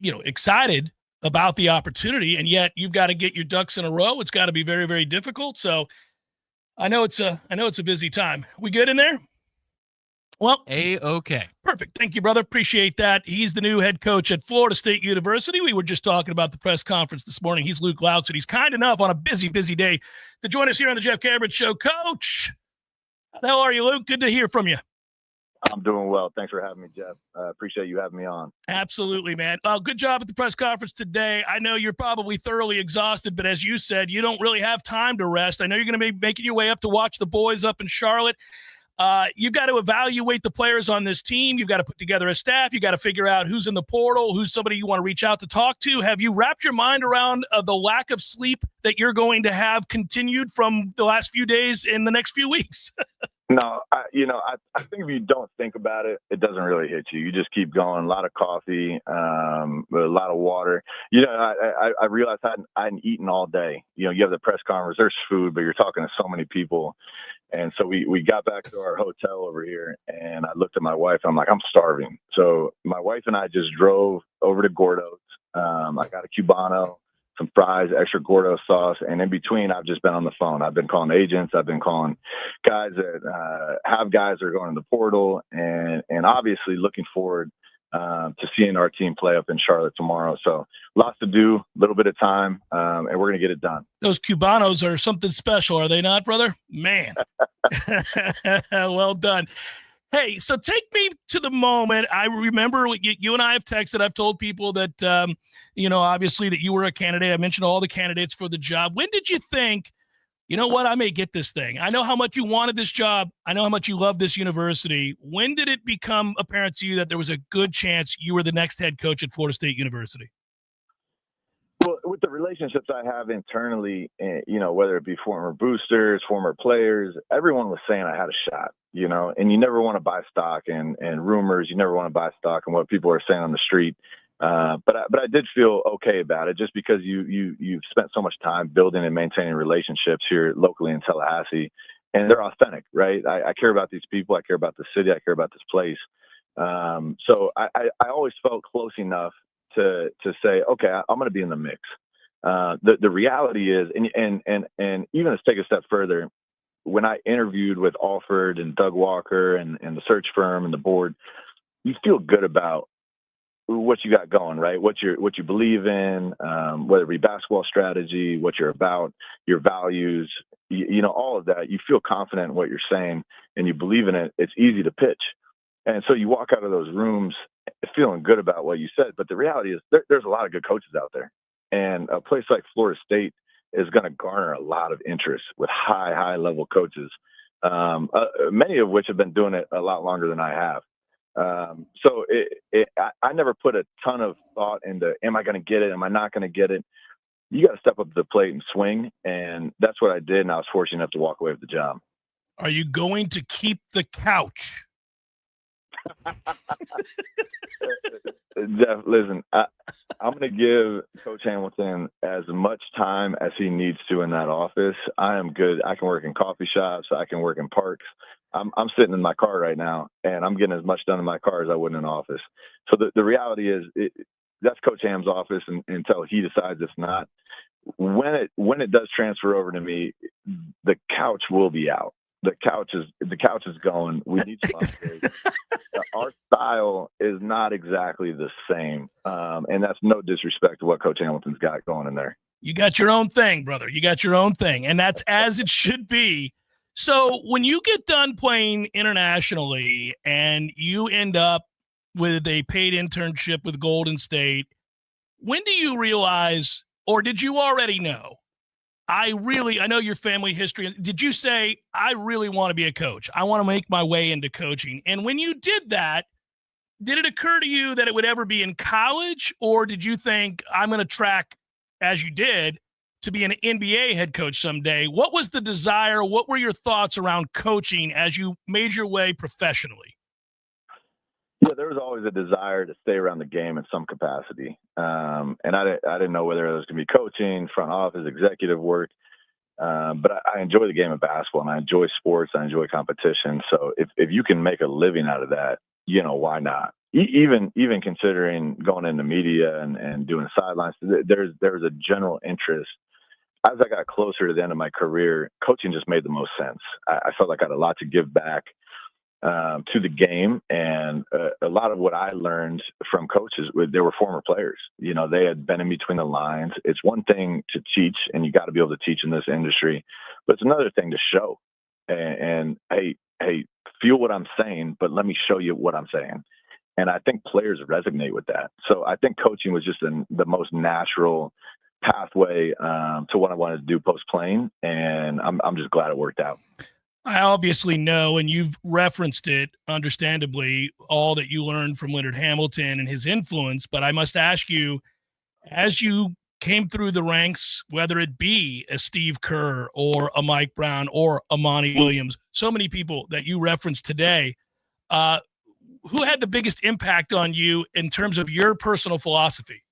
excited about the opportunity, and yet you've got to get your ducks in a row. It's got to be very, very difficult. So I know it's a busy time. We good in there? Well, okay. Perfect. Thank you, brother. Appreciate that. He's the new head coach at Florida State University. We were just talking about the press conference this morning. He's Luke Loucks, and he's kind enough on a busy day to join us here on the Jeff Cameron Show. Coach, how the hell are you, Luke? Good to hear from you. I'm doing well. Thanks for having me, Jeff. Appreciate you having me on. Absolutely, man. Good job at the press conference today. I know you're probably thoroughly exhausted, but as you said, you don't really have time to rest. I know you're going to be making your way up to watch the boys up in Charlotte. You've got to evaluate the players on this team. You've got to put together a staff. You've got to figure out who's in the portal, who's somebody you want to reach out to talk to. Have you wrapped your mind around the lack of sleep that you're going to have continued from the last few days in the next few weeks? No, I think if you don't think about it, it doesn't really hit you. You just keep going. A lot of coffee, a lot of water. I realized I hadn't eaten all day. You have the press conference, there's food, but you're talking to so many people. And so we got back to our hotel over here, and I looked at my wife, and I'm like, I'm starving. So my wife and I just drove over to Gordo's. I got a Cubano, some fries, extra Gordo sauce, and in between, I've just been on the phone. I've been calling agents. I've been calling guys that have guys that are going to the portal, and obviously looking forward to seeing our team play up in Charlotte tomorrow. So lots to do, a little bit of time, and we're going to get it done. Those Cubanos are something special, are they not, brother? Man. Well done. Hey, so take me to the moment. I remember you and I have texted. I've told people that, obviously that you were a candidate. I mentioned all the candidates for the job. When did you think, you know what, I may get this thing? I know how much you wanted this job. I know how much you love this university. When did it become apparent to you that there was a good chance you were the next head coach at Florida State University? Well, with the relationships I have internally, whether it be former boosters, former players, everyone was saying I had a shot, and you never want to buy stock and rumors. You never want to buy stock in what people are saying on the street. But I did feel okay about it just because you've spent so much time building and maintaining relationships here locally in Tallahassee, and they're authentic, right? I care about these people. I care about the city. I care about this place. So I always felt close enough to say, okay, I'm going to be in the mix. The reality is, and even let's take a step further. When I interviewed with Alford and Doug Walker and the search firm and the board, you feel good about what you got going, right? What you believe in, whether it be basketball strategy, what you're about, your values, you know, all of that. You feel confident in what you're saying and you believe in it. It's easy to pitch. And so you walk out of those rooms feeling good about what you said. But the reality is there's a lot of good coaches out there. And a place like Florida State is going to garner a lot of interest with high level coaches, many of which have been doing it a lot longer than I have. So I never put a ton of thought into, am I going to get it? Am I not going to get it? You got to step up to the plate and swing. And that's what I did. And I was fortunate enough to walk away with the job. Are you going to keep the couch? Jeff, listen, I'm going to give Coach Hamilton as much time as he needs to in that office. I am good. I can work in coffee shops. I can work in parks. I'm sitting in my car right now, and I'm getting as much done in my car as I would in an office. So the reality is that's Coach Ham's office until he decides it's not. When it does transfer over to me, the couch will be out. The couch is going. We need some upgrades. Our style is not exactly the same, and that's no disrespect to what Coach Hamilton's got going in there. You got your own thing, brother. You got your own thing, and that's as it should be. So when you get done playing internationally and you end up with a paid internship with Golden State, when do you realize, or did you already know, I know your family history. Did you say, I really want to be a coach? I want to make my way into coaching. And when you did that, did it occur to you that it would ever be in college? Or did you think, I'm going to track, as you did, to be an NBA head coach someday? What was the desire? What were your thoughts around coaching as you made your way professionally? Yeah, there was always a desire to stay around the game in some capacity. And I didn't know whether it was going to be coaching, front office, executive work. But I enjoy the game of basketball, and I enjoy sports. I enjoy competition. So if you can make a living out of that, you know, why not? Even considering going into media and doing sidelines, there's a general interest. As I got closer to the end of my career, coaching just made the most sense. I felt like I had a lot to give back to the game, and a lot of what I learned from coaches, they were former players. You know, they had been in between the lines. It's one thing to teach, and you got to be able to teach in this industry, but it's another thing to show. And hey, feel what I'm saying, but let me show you what I'm saying. And I think players resonate with that. So I think coaching was just the most natural pathway to what I wanted to do post playing, and I'm just glad it worked out. I obviously know, and you've referenced it, understandably, all that you learned from Leonard Hamilton and his influence. But I must ask you, as you came through the ranks, whether it be a Steve Kerr or a Mike Brown or a Monty Williams, so many people that you referenced today, who had the biggest impact on you in terms of your personal philosophy?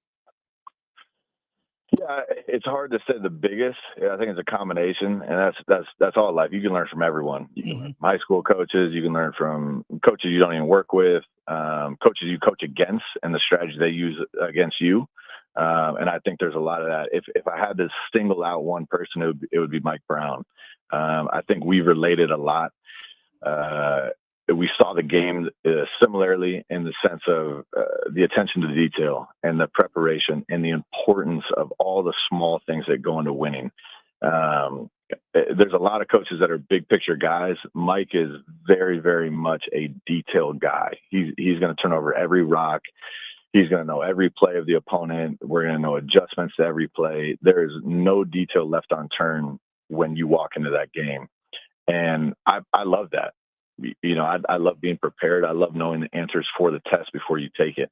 Yeah, it's hard to say the biggest. I think it's a combination, and that's all life. You can learn from everyone. You can learn from high school coaches. You can learn from coaches you don't even work with, coaches you coach against, and the strategy they use against you. And I think there's a lot of that. If I had to single out one person, it would be Mike Brown. I think we related a lot. We saw the game similarly in the sense of the attention to detail and the preparation and the importance of all the small things that go into winning. There's a lot of coaches that are big picture guys. Mike is very, very much a detailed guy. He's going to turn over every rock. He's going to know every play of the opponent. We're going to know adjustments to every play. There is no detail left unturned when you walk into that game. And I love that. You know, I love being prepared. I love knowing the answers for the test before you take it.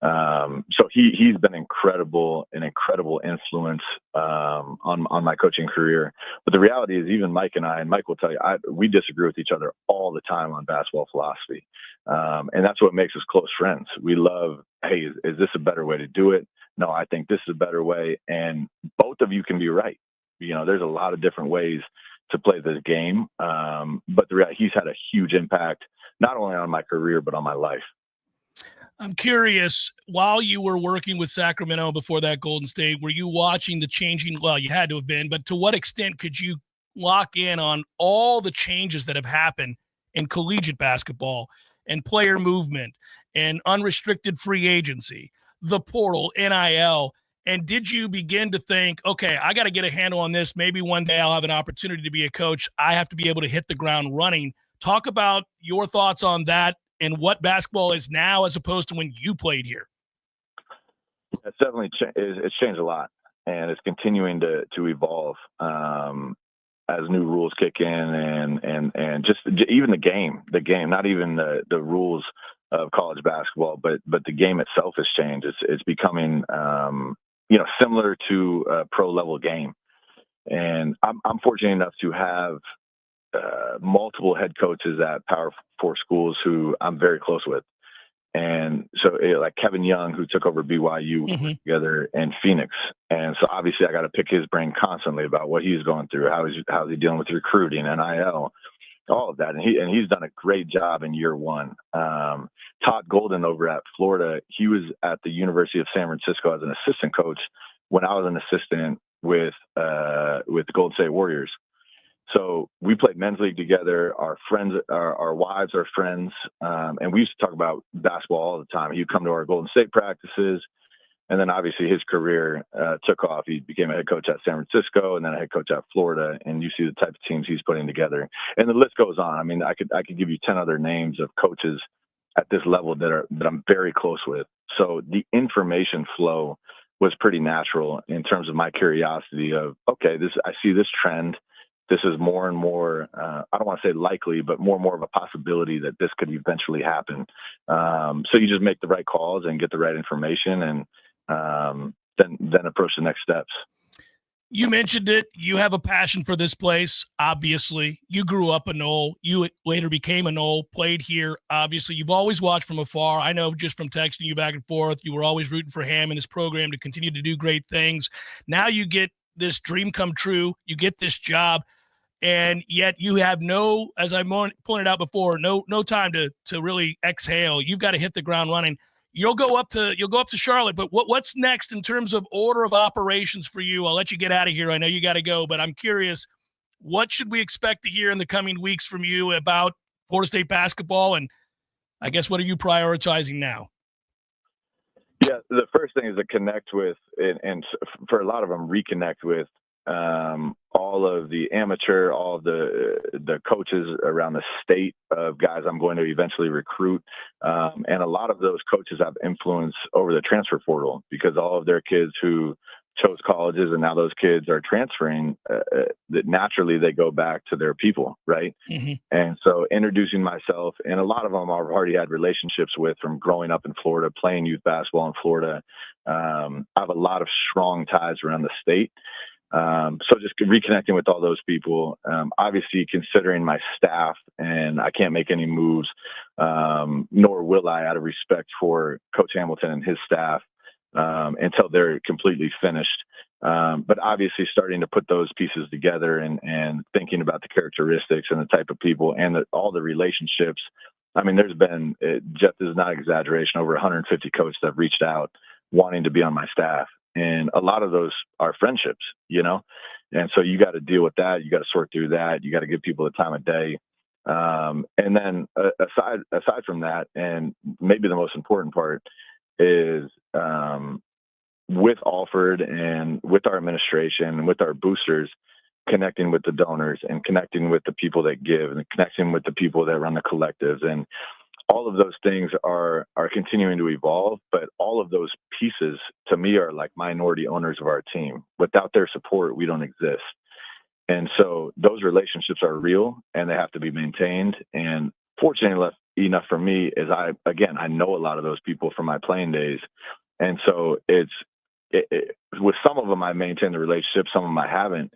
So he's been an incredible influence on my coaching career. But the reality is, even Mike and I, and Mike will tell you, we disagree with each other all the time on basketball philosophy. And that's what makes us close friends. We love, hey, is this a better way to do it? No, I think this is a better way. And both of you can be right. You know, there's a lot of different ways to play this game. But he's had a huge impact, not only on my career, but on my life. I'm curious, while you were working with Sacramento before that Golden State, were you watching the changing? Well, you had to have been, but to what extent could you lock in on all the changes that have happened in collegiate basketball and player movement and unrestricted free agency, the portal, NIL? And did you begin to think, okay, I got to get a handle on this. Maybe one day I'll have an opportunity to be a coach. I have to be able to hit the ground running. Talk about your thoughts on that and what basketball is now as opposed to when you played here. It's definitely it's changed a lot, and it's continuing to evolve as new rules kick in, and just even the game, not even the rules of college basketball, but the game itself has changed. It's becoming similar to a pro level game, and I'm fortunate enough to have multiple head coaches at Power 4 schools who I'm very close with. And so like Kevin Young, who took over BYU together in Phoenix. And so obviously I got to pick his brain constantly about what he's going through, how's he dealing with recruiting, NIL, all of that. And he's done a great job in year one. Todd Golden over at Florida, he was at the University of San Francisco as an assistant coach when I was an assistant with the Golden State Warriors. So we played men's league together. Our friends, our wives are friends. And we used to talk about basketball all the time. He'd come to our Golden State practices. And then obviously his career took off. He became a head coach at San Francisco and then a head coach at Florida. And you see the type of teams he's putting together. And the list goes on. I mean, I could give you 10 other names of coaches at this level that I'm very close with. So the information flow was pretty natural in terms of my curiosity of, okay, I see this trend. This is more and more, I don't want to say likely, but more and more of a possibility that this could eventually happen. So you just make the right calls and get the right information and then approach the next steps. You mentioned it. You have a passion for this place, obviously. You grew up a Knoll. You later became a Knoll, played here, obviously. You've always watched from afar. I know just from texting you back and forth, you were always rooting for Ham and this program to continue to do great things. Now you get this dream come true. You get this job. And yet you have no, as I pointed out before, no time to really exhale. You've got to hit the ground running. You'll go up to Charlotte, but what's next in terms of order of operations for you? I'll let you get out of here. I know you got to go, but I'm curious, what should we expect to hear in the coming weeks from you about Florida State basketball? And I guess, what are you prioritizing now? Yeah, the first thing is to connect with, and for a lot of them, reconnect with all of the amateur, all of the coaches around the state of guys I'm going to eventually recruit. And a lot of those coaches have influence over the transfer portal because all of their kids who chose colleges and now those kids are transferring, that naturally they go back to their people, right? Mm-hmm. And so introducing myself, and a lot of them I've already had relationships with from growing up in Florida, playing youth basketball in Florida. I have a lot of strong ties around the state. So just reconnecting with all those people, obviously considering my staff, and I can't make any moves, nor will I, out of respect for Coach Hamilton and his staff, until they're completely finished. But obviously starting to put those pieces together and thinking about the characteristics and the type of people and all the relationships. I mean, there's been, Jeff, this is not exaggeration, over 150 coaches that have reached out wanting to be on my staff. And a lot of those are friendships, and so you got to deal with that. You got to sort through that. You got to give people the time of day. And then aside from that, and maybe the most important part is with Alford and with our administration and with our boosters, connecting with the donors and connecting with the people that give and connecting with the people that run the collectives. And all of those things are continuing to evolve, but all of those pieces to me are like minority owners of our team. Without their support, we don't exist. And so those relationships are real and they have to be maintained. And fortunately enough for me is I know a lot of those people from my playing days. And so with some of them, I maintain the relationship, some of them I haven't,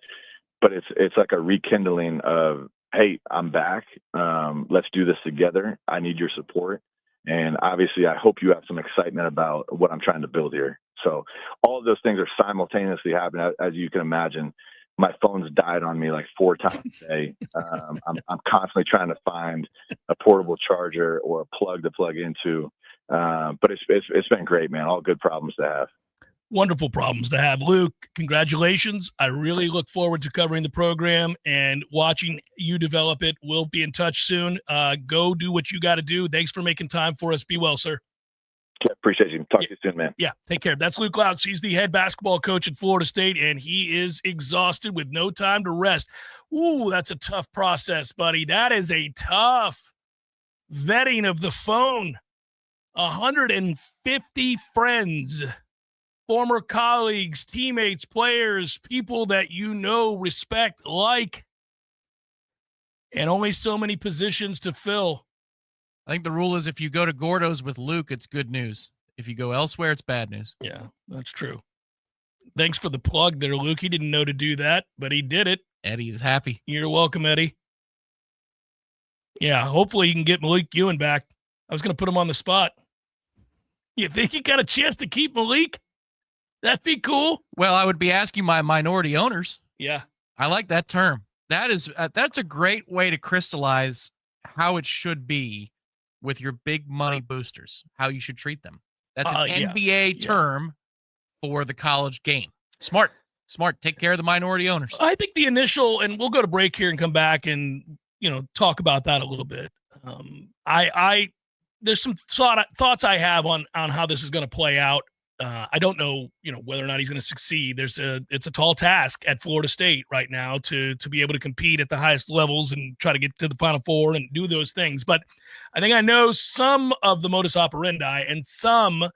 but it's like a rekindling of, hey, I'm back. Let's do this together. I need your support. And obviously, I hope you have some excitement about what I'm trying to build here. So all of those things are simultaneously happening. As you can imagine, my phone's died on me like 4 times a day. I'm constantly trying to find a portable charger or a plug to plug into. But it's been great, man. All good problems to have. Wonderful problems to have. Luke, congratulations. I really look forward to covering the program and watching you develop it. We'll be in touch soon. Go do what you got to do. Thanks for making time for us. Be well, sir. Yeah, appreciate you. Talk to you soon, man. Yeah, take care. That's Luke Loucks. He's the head basketball coach at Florida State, and he is exhausted with no time to rest. Ooh, that's a tough process, buddy. That is a tough vetting of the phone. 150 friends, former colleagues, teammates, players, people that you know, respect, like, and only so many positions to fill. I think the rule is if you go to Gordo's with Luke, it's good news. If you go elsewhere, it's bad news. Yeah, that's true. Thanks for the plug there, Luke. He didn't know to do that, but he did it. Eddie is happy. You're welcome, Eddie. Yeah, hopefully you can get Malik Ewan back. I was going to put him on the spot. You think you got a chance to keep Malik? That'd be cool. Well, I would be asking my minority owners. Yeah. I like that term. That's a great way to crystallize how it should be with your big money boosters, how you should treat them. That's an NBA term for the college game. Smart. Take care of the minority owners. I think the initial, and we'll go to break here and come back and, talk about that a little bit. There's some thoughts I have on how this is going to play out. I don't know, whether or not he's going to succeed. It's a tall task at Florida State right now to be able to compete at the highest levels and try to get to the Final Four and do those things. But I think I know some of the modus operandi and some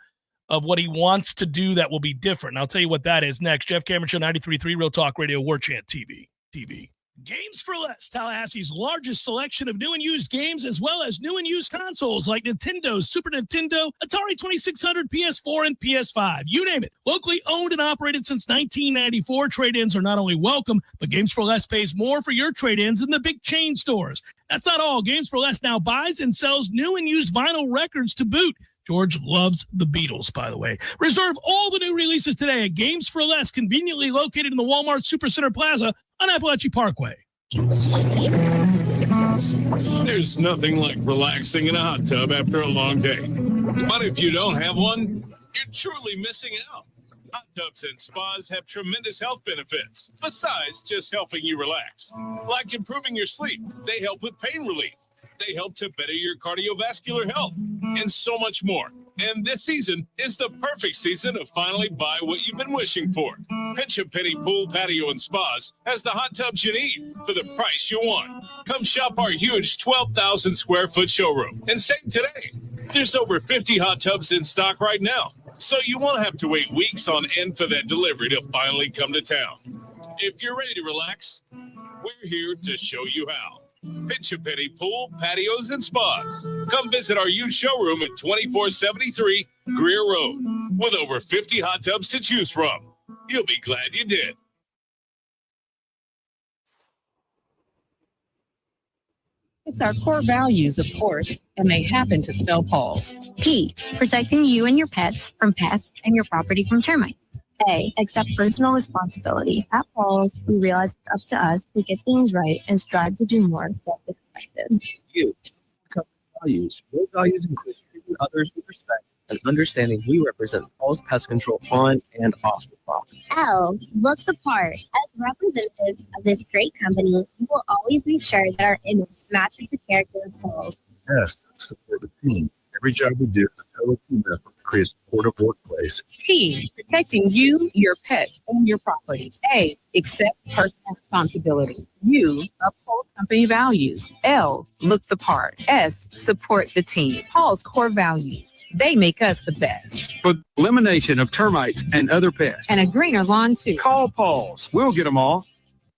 of what he wants to do that will be different. And I'll tell you what that is next. Jeff Cameron Show, 93.3 Real Talk Radio, Warchant TV. Games for Less, Tallahassee's largest selection of new and used games, as well as new and used consoles like Nintendo, Super Nintendo, Atari 2600, PS4, and PS5. You name it. Locally owned and operated since 1994, trade-ins are not only welcome, but Games for Less pays more for your trade-ins than the big chain stores. That's not all. Games for Less now buys and sells new and used vinyl records to boot. George loves the Beatles, by the way. Reserve all the new releases today at Games for Less, conveniently located in the Walmart Supercenter Plaza on Appalachian Parkway. There's nothing like relaxing in a hot tub after a long day. But if you don't have one, you're truly missing out. Hot tubs and spas have tremendous health benefits, besides just helping you relax. Like improving your sleep, they help with pain relief. They help to better your cardiovascular health, and so much more. And this season is the perfect season to finally buy what you've been wishing for. Pinch a Penny Pool, Patio, and Spas has the hot tubs you need for the price you want. Come shop our huge 12,000 square foot showroom and save today. There's over 50 hot tubs in stock right now, so you won't have to wait weeks on end for that delivery to finally come to town. If you're ready to relax, we're here to show you how. Pinch a Penny Pool, Patios, and Spas. Come visit our huge showroom at 2473 Greer Road with over 50 hot tubs to choose from. You'll be glad you did. It's our core values, of course, and they happen to spell Paul's. P, protecting you and your pets from pests and your property from termites. A, accept personal responsibility. At Paul's, we realize it's up to us to get things right and strive to do more than expected. U, values. Your values include treating others with respect and understanding we represent Paul's Pest Control on and off the property. L, look the part. As representatives of this great company, we will always make sure that our image matches the character of Paul's. S, support the team. Every job we do is a total team effort to create a supportive workplace. T, protecting you, your pets, and your property. A, accept personal responsibility. U, uphold company values. L, look the part. S, support the team. Paul's core values. They make us the best. For elimination of termites and other pests. And a greener lawn, too. Call Paul's. We'll get them all.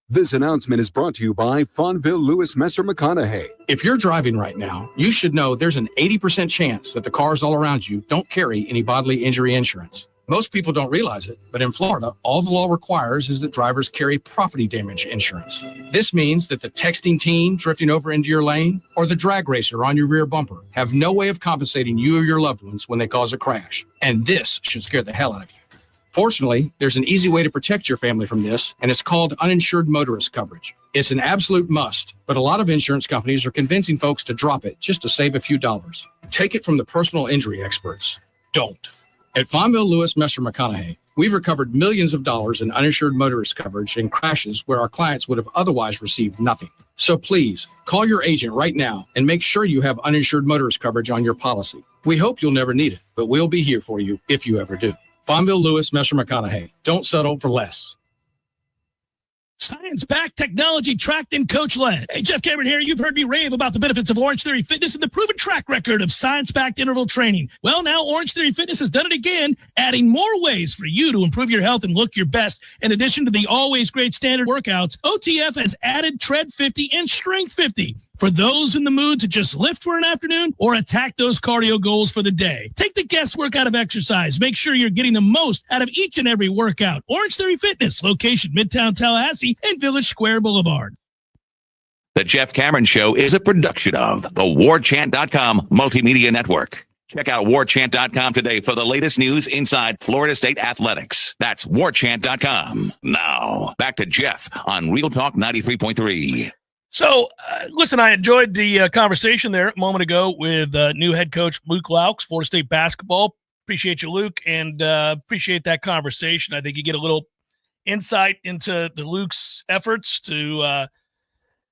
This announcement is brought to you by Fonville Lewis Messer McConaughey. If you're driving right now, you should know there's an 80% chance that the cars all around you don't carry any bodily injury insurance. Most people don't realize it, but in Florida, all the law requires is that drivers carry property damage insurance. This means that the texting teen drifting over into your lane or the drag racer on your rear bumper have no way of compensating you or your loved ones when they cause a crash. And this should scare the hell out of you. Fortunately, there's an easy way to protect your family from this, and it's called uninsured motorist coverage. It's an absolute must, but a lot of insurance companies are convincing folks to drop it just to save a few dollars. Take it from the personal injury experts. Don't. At Fonville, Lewis, Messer, McConaughey, we've recovered millions of dollars in uninsured motorist coverage in crashes where our clients would have otherwise received nothing. So please, call your agent right now and make sure you have uninsured motorist coverage on your policy. We hope you'll never need it, but we'll be here for you if you ever do. Fonville, Lewis, Messer, McConaughey. Don't settle for less. Science-backed, technology-tracked, and coach-led. Hey, Jeff Cameron here. You've heard me rave about the benefits of Orange Theory Fitness and the proven track record of science-backed interval training. Well, now Orange Theory Fitness has done it again, adding more ways for you to improve your health and look your best. In addition to the always great standard workouts, OTF has added Tread 50 and Strength 50 for those in the mood to just lift for an afternoon or attack those cardio goals for the day. Take the guesswork out of exercise. Make sure you're getting the most out of each and every workout. Orange Theory Fitness, location Midtown Tallahassee and Village Square Boulevard. The Jeff Cameron Show is a production of the Warchant.com Multimedia Network. Check out Warchant.com today for the latest news inside Florida State athletics. That's Warchant.com. Now, back to Jeff on Real Talk 93.3. So, listen, I enjoyed the conversation there a moment ago with new head coach Luke Loucks, Florida State basketball. Appreciate you, Luke, and appreciate that conversation. I think you get a little insight into the Luke's efforts to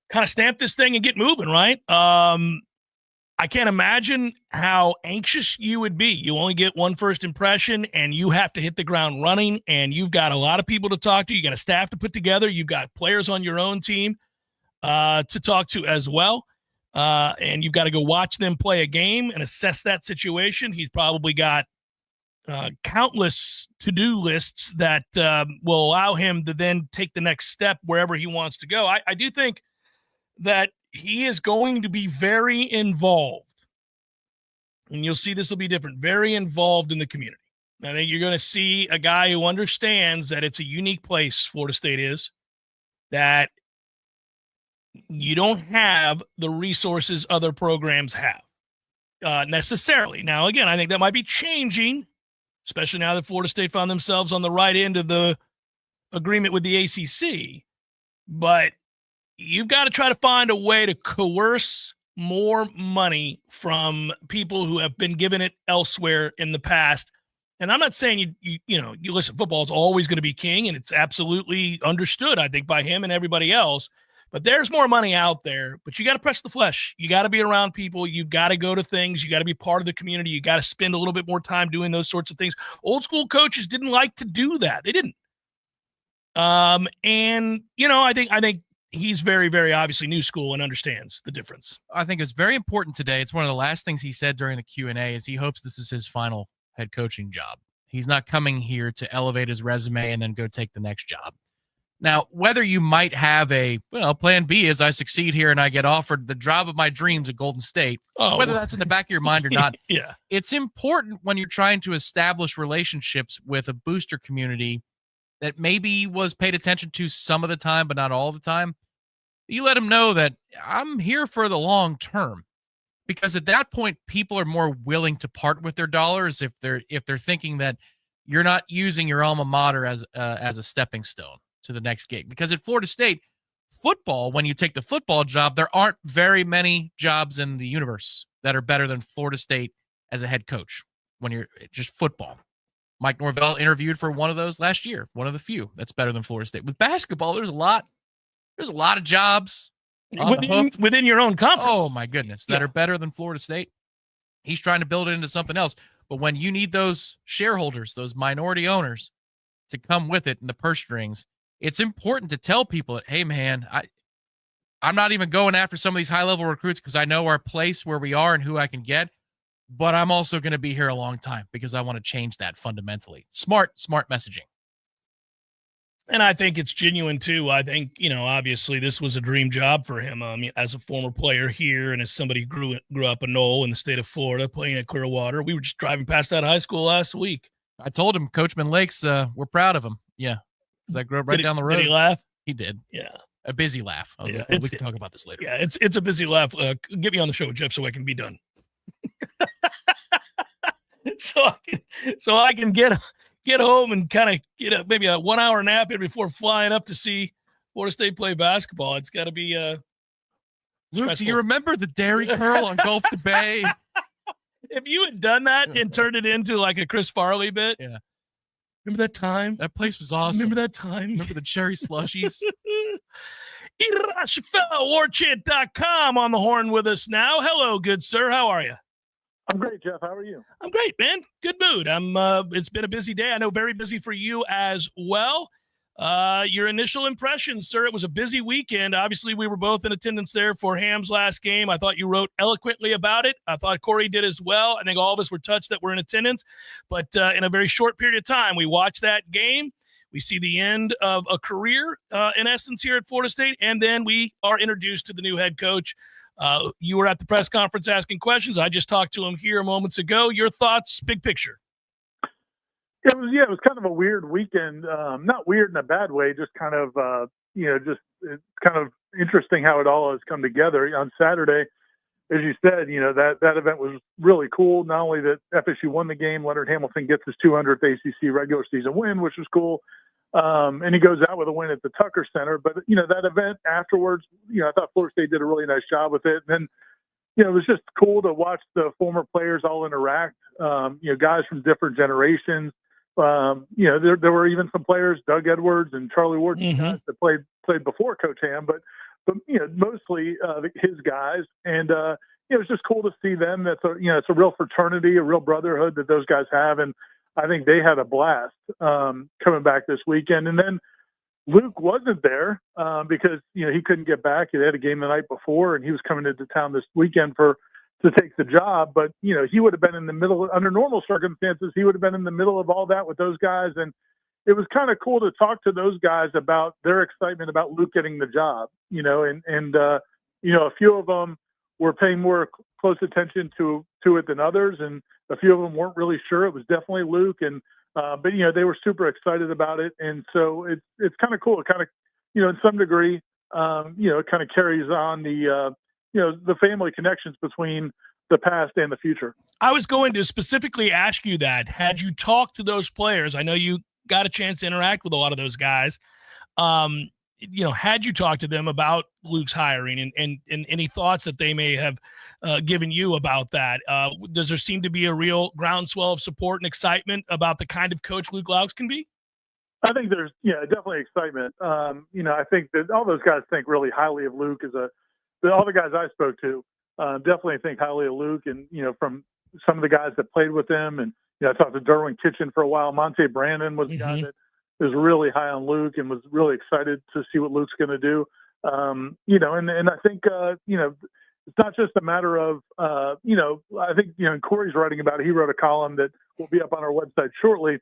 kind of stamp this thing and get moving, right? I can't imagine how anxious you would be. You only get one first impression, and you have to hit the ground running, and you've got a lot of people to talk to. You got a staff to put together. You've got players on your own team to talk to as well. And you've got to go watch them play a game and assess that situation. He's probably got countless to-do lists that will allow him to then take the next step wherever he wants to go. I do think that he is going to be very involved. And you'll see this will be different, very involved in the community. I think you're going to see a guy who understands that it's a unique place, Florida State is, that you don't have the resources other programs have necessarily. Now, again, I think that might be changing, especially now that Florida State found themselves on the right end of the agreement with the ACC. But you've got to try to find a way to coerce more money from people who have been given it elsewhere in the past. And I'm not saying you listen, football is always going to be king, and it's absolutely understood, I think, by him and everybody else. But there's more money out there, but you got to press the flesh. You got to be around people. You got to go to things. You got to be part of the community. You got to spend a little bit more time doing those sorts of things. Old school coaches didn't like to do that. They didn't. And I think he's very, very obviously new school and understands the difference. I think it's very important today. It's one of the last things he said during the Q&A is he hopes this is his final head coaching job. He's not coming here to elevate his resume and then go take the next job. Now, whether you might have a plan B is I succeed here and I get offered the job of my dreams at Golden State, whether that's in the back of your mind or not, yeah, it's important when you're trying to establish relationships with a booster community that maybe was paid attention to some of the time, but not all the time. You let them know that I'm here for the long term, because at that point, people are more willing to part with their dollars if they're thinking that you're not using your alma mater as a stepping stone to the next gig. Because at Florida State football, when you take the football job, there aren't very many jobs in the universe that are better than Florida State as a head coach when you're just football. Mike Norvell interviewed for one of those last year, one of the few that's better than Florida State. With basketball, there's a lot of jobs within your own conference. Oh my goodness, that are better than Florida State. He's trying to build it into something else. But when you need those shareholders, those minority owners to come with it in the purse strings, it's important to tell people that, hey, man, I'm not even going after some of these high-level recruits because I know our place where we are and who I can get, but I'm also going to be here a long time because I want to change that fundamentally. Smart messaging. And I think it's genuine, too. I think, obviously this was a dream job for him. I mean, as a former player here and as somebody who grew up a Knoll in the state of Florida playing at Clearwater, we were just driving past that high school last week. I told him, Coachman Lakes, we're proud of him. Yeah. Because I grew up right down the road. Did he laugh? He did. Yeah. A busy laugh. We can talk about this later. Yeah, it's a busy laugh. Get me on the show, Jeff, so I can be done. so I can get home and kind of get maybe a 1 hour nap in before flying up to see Florida State play basketball. It's got to be Luke, do you remember the Dairy Curl on Gulf to Bay? If you had done that and turned it into like a Chris Farley bit, Yeah. Remember that time? That place was awesome. Remember that time? Remember the cherry slushies? Ira Schoffel, Warchant.com on the horn with us now. Hello, good sir. How are you? I'm great, Jeff. How are you? I'm great, man. Good mood. It's been a busy day. I know very busy for you as well. Your initial impressions, sir. It was a busy weekend. Obviously, we were both in attendance there for Ham's last game. I thought you wrote eloquently about it. I thought Corey did as well. I think all of us were touched that we're in attendance. But in a very short period of time, we watched that game. We see the end of a career, in essence, here at Florida State, and then we are introduced to the new head coach. You were at the press conference asking questions. I just talked to him here moments ago. Your thoughts, big picture? It was kind of a weird weekend. Not weird in a bad way, just kind of, it's kind of interesting how it all has come together. On Saturday, as you said, that event was really cool. Not only that FSU won the game, Leonard Hamilton gets his 200th ACC regular season win, which was cool. And he goes out with a win at the Tucker Center. But, that event afterwards, I thought Florida State did a really nice job with it. And then, it was just cool to watch the former players all interact, guys from different generations. There were even some players, Doug Edwards and Charlie Warchant, guys that played before Coach Ham, but mostly his guys. And, it was just cool to see them. It's a real fraternity, a real brotherhood that those guys have. And I think they had a blast coming back this weekend. And then Luke wasn't there because, he couldn't get back. He had a game the night before, and he was coming into town this weekend to take the job. But, he would have been in the middle, under normal circumstances, he would have been in the middle of all that with those guys. And it was kind of cool to talk to those guys about their excitement about Luke getting the job, and a few of them were paying more close attention to it than others. And a few of them weren't really sure. It was definitely Luke. And, but they were super excited about it. And so it's kind of cool. It kind of, in some degree, it kind of carries on the family connections between the past and the future. I was going to specifically ask you that. Had you talked to those players, I know you got a chance to interact with a lot of those guys. Had you talked to them about Luke's hiring and any thoughts that they may have given you about that? Does there seem to be a real groundswell of support and excitement about the kind of coach Luke Loucks can be? I think there's, definitely excitement. I think that all those guys think really highly of Luke all the guys I spoke to definitely think highly of Luke, and, from some of the guys that played with him. And, I talked to Derwin Kitchen for a while. Monte Brandon was a guy that was really high on Luke and was really excited to see what Luke's going to do. And I think, it's not just a matter of, I think, and Corey's writing about it. He wrote a column that will be up on our website shortly.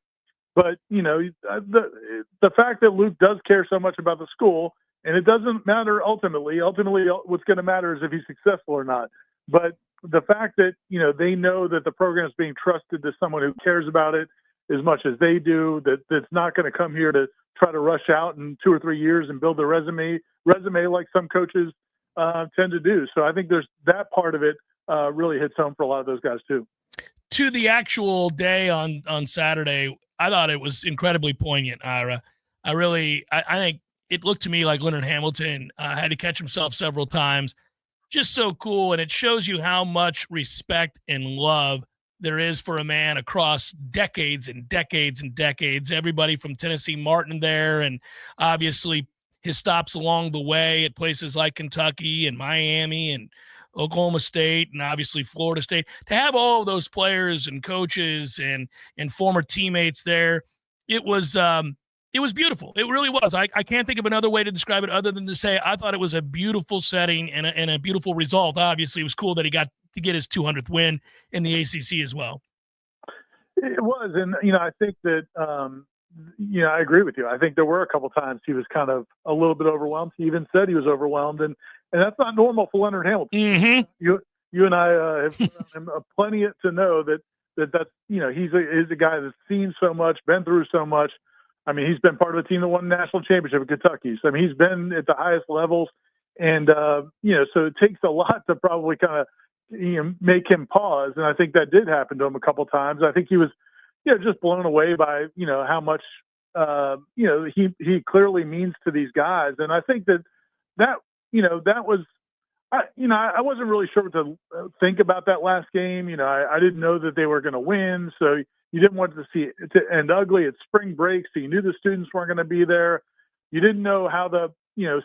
But, the fact that Luke does care so much about the school, and it doesn't matter ultimately what's going to matter is if he's successful or not. But the fact that, they know that the program is being trusted to someone who cares about it as much as they do, that's not going to come here to try to rush out in 2 or 3 years and build a resume like some coaches tend to do. So I think there's that part of it really hits home for a lot of those guys too. To the actual day on Saturday, I thought it was incredibly poignant, Ira. I think it looked to me like Leonard Hamilton had to catch himself several times. Just so cool, and it shows you how much respect and love there is for a man across decades and decades and decades. Everybody from Tennessee Martin there, and obviously his stops along the way at places like Kentucky and Miami and Oklahoma State and obviously Florida State. To have all of those players and coaches and former teammates there, it was beautiful. It really was. I can't think of another way to describe it other than to say I thought it was a beautiful setting and a beautiful result. Obviously, it was cool that he got to get his 200th win in the ACC as well. It was. And, I think that, I agree with you. I think there were a couple times he was kind of a little bit overwhelmed. He even said he was overwhelmed. And that's not normal for Leonard Hamilton. Mm-hmm. You and I have him plenty to know that's, he's a guy that's seen so much, been through so much. I mean, he's been part of a team that won the national championship in Kentucky. So, I mean, he's been at the highest levels. And, so it takes a lot to probably kind of, make him pause. And I think that did happen to him a couple times. I think he was, just blown away by, how much, he clearly means to these guys. And I think that was, I wasn't really sure what to think about that last game. I didn't know that they were going to win, so you didn't want to see it to end ugly. It's spring break, so you knew the students weren't going to be there. You didn't know how the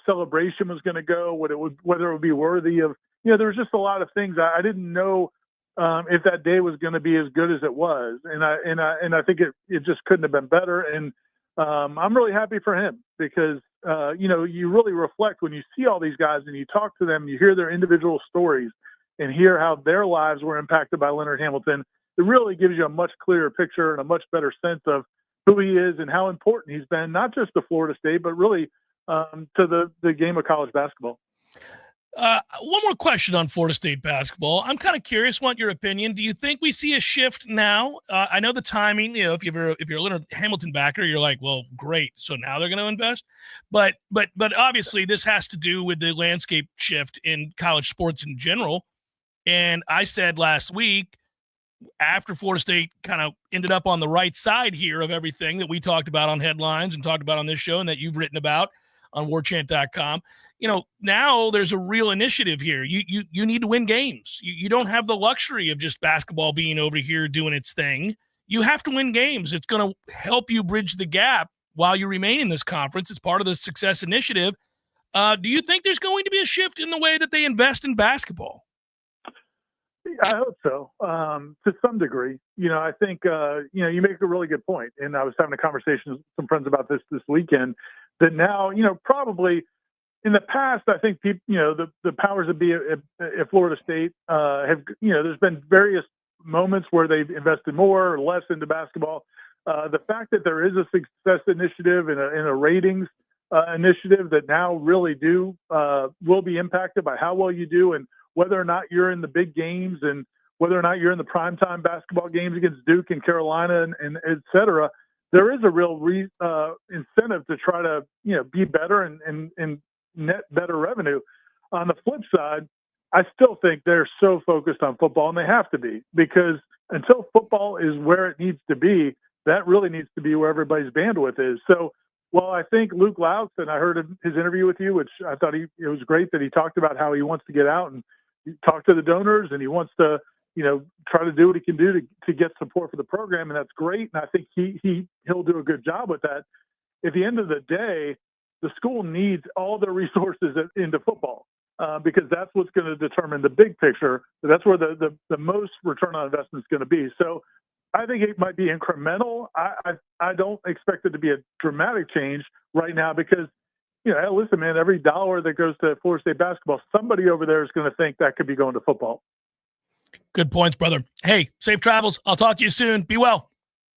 celebration was going to go, whether it would be worthy of. There was just a lot of things I didn't know if that day was going to be as good as it was, and I think it just couldn't have been better. And I'm really happy for him because you really reflect when you see all these guys and you talk to them, you hear their individual stories and hear how their lives were impacted by Leonard Hamilton. It really gives you a much clearer picture and a much better sense of who he is and how important he's been, not just to Florida State, but really to the game of college basketball. One more question on Florida State basketball. I'm kind of curious, want your opinion. Do you think we see a shift now? I know the timing, if you're a Leonard Hamilton backer, you're like, well, great. So now they're going to invest. But obviously this has to do with the landscape shift in college sports in general. And I said last week, after Florida State kind of ended up on the right side here of everything that we talked about on headlines and talked about on this show and that you've written about on warchant.com, now there's a real initiative here. You need to win games. You don't have the luxury of just basketball being over here doing its thing. You have to win games. It's going to help you bridge the gap while you remain in this conference. It's part of the success initiative. Do you think there's going to be a shift in the way that they invest in basketball? I hope so, to some degree. I think, you make a really good point. And I was having a conversation with some friends about this weekend, that now, probably in the past, I think people, the powers that be at Florida State have, there's been various moments where they've invested more or less into basketball. The fact that there is a success initiative and a ratings initiative that now really will be impacted by how well you do and whether or not you're in the big games and whether or not you're in the primetime basketball games against Duke and Carolina and et cetera, there is a real incentive to try to, be better and net better revenue. On the flip side, I still think they're so focused on football, and they have to be, because until football is where it needs to be, that really needs to be where everybody's bandwidth is. So, well, I think Luke Loucks, and I heard his interview with you, which I thought it was great that he talked about how he wants to get out and talk to the donors, and he wants to, try to do what he can do to get support for the program, and that's great. And I think he'll do a good job with that. At the end of the day, the school needs all their resources into football because that's what's going to determine the big picture. That's where the most return on investment is going to be. So I think it might be incremental. I don't expect it to be a dramatic change right now because, listen, man, every dollar that goes to Florida State basketball, somebody over there is going to think that could be going to football. Good points, brother. Hey, safe travels. I'll talk to you soon. Be well.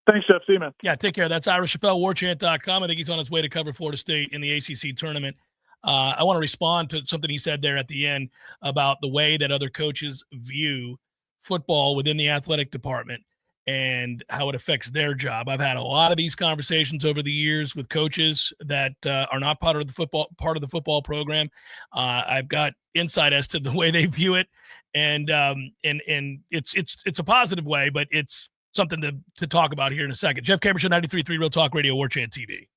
Thanks, Jeff. See you, man. Yeah, take care. That's Ira Schoffel, warchant.com. I think he's on his way to cover Florida State in the ACC tournament. I want to respond to something he said there at the end about the way that other coaches view football within the athletic department and how it affects their job. I've had a lot of these conversations over the years with coaches that are not part of the football program. I've got insight as to the way they view it, and it's a positive way, but it's something to talk about here in a second. Jeff Cameron Show, 93.3 Real Talk Radio, Warchant TV.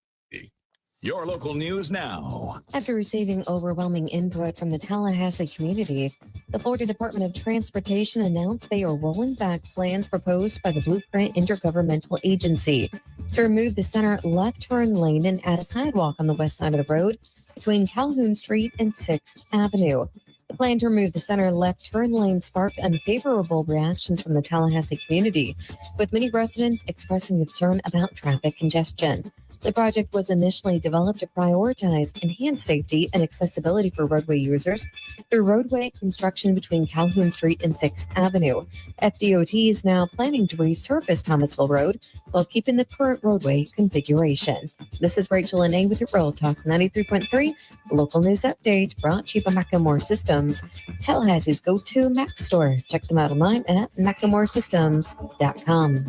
Your local news now. After receiving overwhelming input from the Tallahassee community, the Florida Department of Transportation announced they are rolling back plans proposed by the Blueprint Intergovernmental Agency to remove the center left turn lane and add a sidewalk on the west side of the road between Calhoun Street and 6th Avenue. The plan to remove the center left turn lane sparked unfavorable reactions from the Tallahassee community, with many residents expressing concern about traffic congestion. The project was initially developed to prioritize enhanced safety and accessibility for roadway users through roadway construction between Calhoun Street and 6th Avenue. FDOT is now planning to resurface Thomasville Road while keeping the current roadway configuration. This is Rachel Lene with your Real Talk 93.3 local news update brought to you by Macklemore Systems, Tallahassee's go-to Mac store. Check them out online at McLemoreSystems.com.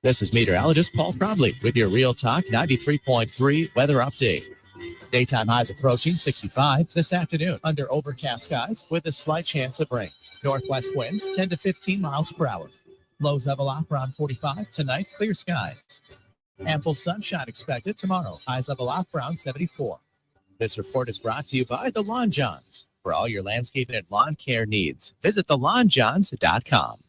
This is meteorologist Paul Probley with your Real Talk 93.3 weather update. Daytime highs approaching 65 this afternoon under overcast skies with a slight chance of rain. Northwest winds 10 to 15 miles per hour. Lows level off around 45 tonight, clear skies. Ample sunshine expected tomorrow. Highs level off around 74. This report is brought to you by the Lawn Johns. For all your landscaping and lawn care needs, visit thelawnjohns.com.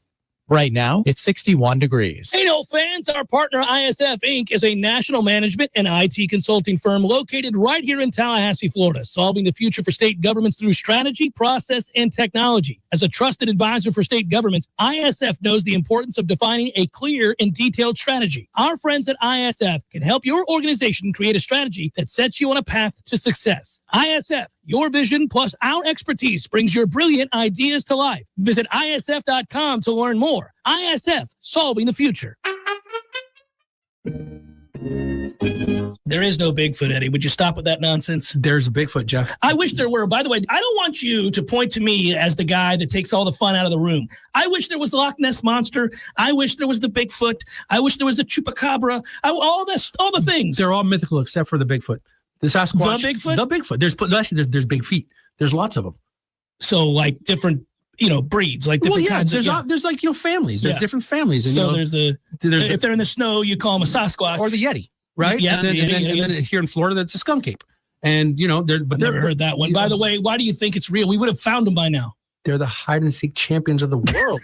Right now, it's 61 degrees. Hey, no fans, our partner ISF Inc. is a national management and IT consulting firm located right here in Tallahassee, Florida, solving the future for state governments through strategy, process, and technology. As a trusted advisor for state governments, ISF knows the importance of defining a clear and detailed strategy. Our friends at ISF can help your organization create a strategy that sets you on a path to success. ISF, your vision plus our expertise brings your brilliant ideas to life. Visit ISF.com to learn more. ISF, solving the future. There is no Bigfoot, Eddie. Would you stop with that nonsense? There's a Bigfoot, Jeff. I wish there were. By the way, I don't want you to point to me as the guy that takes all the fun out of the room. I wish there was the Loch Ness Monster. I wish there was the Bigfoot. I wish there was the Chupacabra. All the things. They're all mythical except for the Bigfoot. The Sasquatch. The Bigfoot? The Bigfoot. There's big feet. There's lots of them. So like different, breeds, like different kinds. There's like, families. There's different families. And, so if they're in the snow, you call them a Sasquatch. Or the Yeti, right? Yeah. And then here in Florida, that's a skunk ape. And, I've never heard that one. By the way, why do you think it's real? We would have found them by now. They're the hide and seek champions of the world.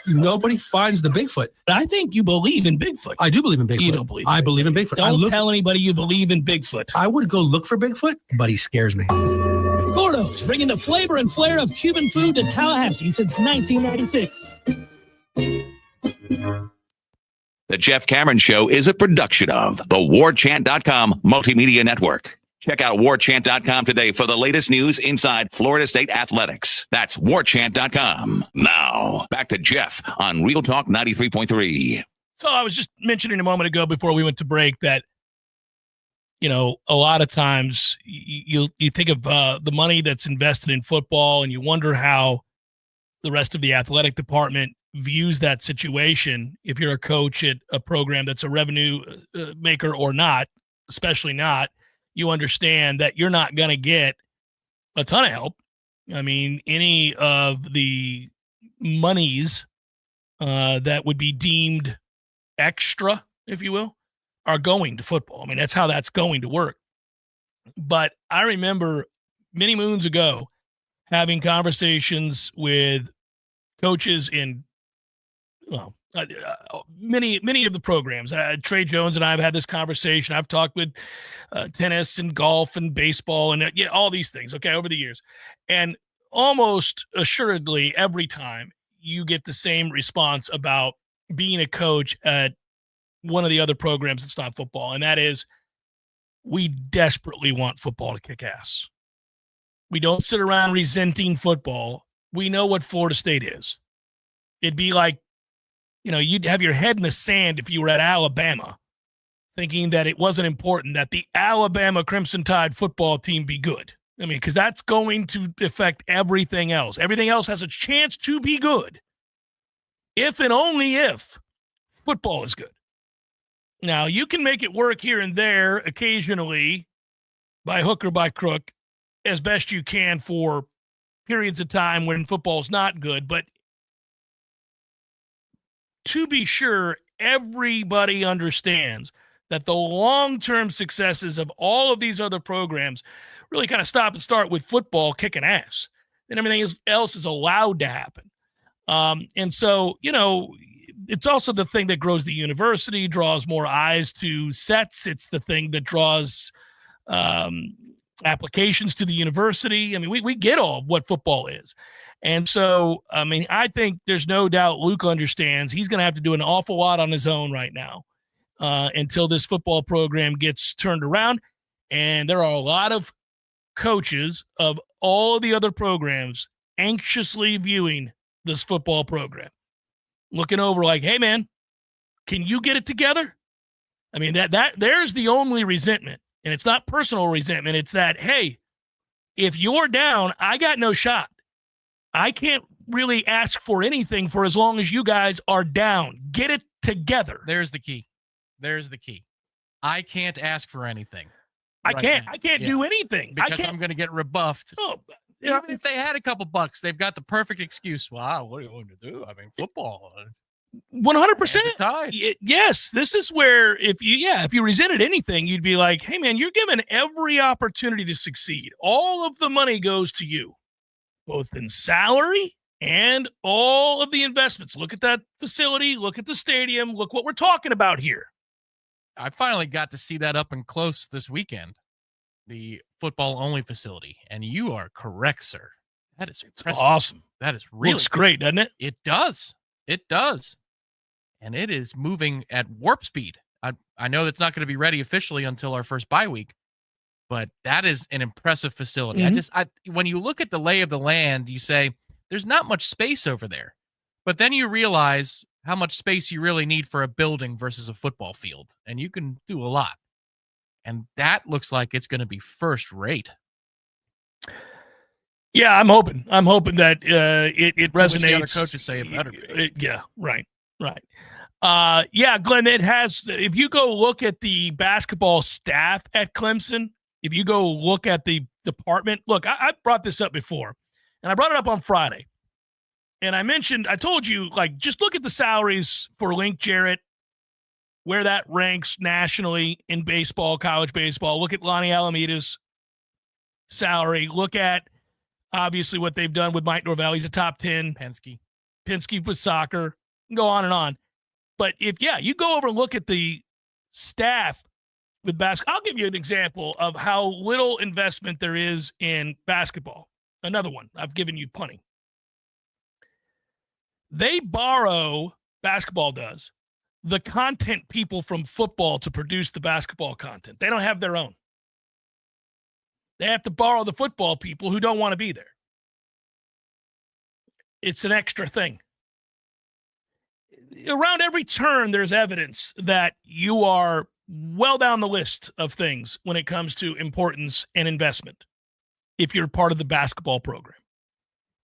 Nobody finds the Bigfoot. I think you believe in Bigfoot. I do believe in Bigfoot. You don't believe. I believe in Bigfoot. Don't tell anybody you believe in Bigfoot. I would go look for Bigfoot, but he scares me. Gordo's, bringing the flavor and flair of Cuban food to Tallahassee since 1996. The Jeff Cameron Show is a production of the Warchant.com Multimedia Network. Check out Warchant.com today for the latest news inside Florida State athletics. That's Warchant.com. Now, back to Jeff on Real Talk 93.3. So I was just mentioning a moment ago before we went to break that, a lot of times you think of the money that's invested in football and you wonder how the rest of the athletic department views that situation. If you're a coach at a program that's a revenue maker or not, especially not, you understand that you're not going to get a ton of help. I mean, any of the monies that would be deemed extra, if you will, are going to football. I mean, that's how that's going to work. But I remember many moons ago having conversations with coaches in, many of the programs. Trey Jones and I have had this conversation. I've talked with tennis and golf and baseball and all these things, over the years. And almost assuredly every time you get the same response about being a coach at one of the other programs that's not football, and that is we desperately want football to kick ass. We don't sit around resenting football. We know what Florida State is. It'd be like, you'd have your head in the sand if you were at Alabama thinking that it wasn't important that the Alabama Crimson Tide football team be good. I mean, because that's going to affect everything else. Everything else has a chance to be good if and only if football is good. Now, you can make it work here and there occasionally by hook or by crook as best you can for periods of time when football is not good, but to be sure, everybody understands that the long-term successes of all of these other programs really kind of stop and start with football kicking ass. And everything else is allowed to happen. And so, it's also the thing that grows the university, draws more eyes to sets. It's the thing that draws applications to the university. I mean, we get all of what football is. And so, I mean, I think there's no doubt Luke understands he's going to have to do an awful lot on his own right now until this football program gets turned around. And there are a lot of coaches of all the other programs anxiously viewing this football program, looking over like, hey, man, can you get it together? I mean, that there's the only resentment. And it's not personal resentment. It's that, hey, if you're down, I got no shot. I can't really ask for anything for as long as you guys are down. Get it together. There's the key. I can't ask for anything. I can't do anything. Because I'm going to get rebuffed. Oh, Even if they had a couple bucks, they've got the perfect excuse. Wow, what are you going to do? I mean, football. 100%. Yes, this is where if you resented anything, you'd be like, hey, man, you're given every opportunity to succeed. All of the money goes to you, both in salary and all of the investments. Look at that facility. Look at the stadium. Look what we're talking about here. I finally got to see that up and close this weekend, the football-only facility, and you are correct, sir. That is impressive. Awesome. That is really looks great, doesn't it? It does. It does. And it is moving at warp speed. I know that's not going to be ready officially until our first bye week, but that is an impressive facility. When you look at the lay of the land, you say there's not much space over there, but then you realize how much space you really need for a building versus a football field, and you can do a lot. And that looks like it's going to be first rate. Yeah, I'm hoping that it resonates. The other coaches say it better. Yeah, right. Yeah, Glenn, it has. If you go look at the basketball staff at Clemson, if you go look at the department, look, I brought this up before, and I brought it up on Friday. And I told you, like, just look at the salaries for Link Jarrett, where that ranks nationally in baseball, college baseball. Look at Lonnie Alameda's salary. Look at, obviously, what they've done with Mike Norvell. He's a top 10. Penske with soccer. Go on and on. But if you go over and look at the staff with basketball, I'll give you an example of how little investment there is in basketball. Another one. I've given you plenty. They borrow, basketball does, the content people from football to produce the basketball content. They don't have their own. They have to borrow the football people who don't want to be there. It's an extra thing. Around every turn, there's evidence that you are well down the list of things when it comes to importance and investment if you're part of the basketball program.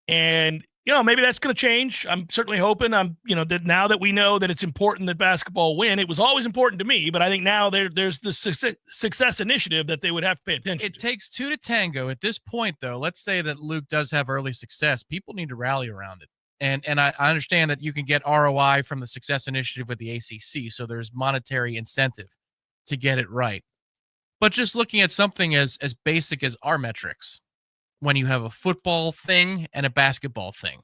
And, maybe that's going to change. I'm certainly hoping that now that we know that it's important that basketball win, it was always important to me, but I think now there's the success initiative that they would have to pay attention to. It takes two to tango. At this point, though, let's say that Luke does have early success. People need to rally around it. And I understand that you can get ROI from the success initiative with the ACC, so there's monetary incentive to get it right. But just looking at something as basic as our metrics, when you have a football thing and a basketball thing,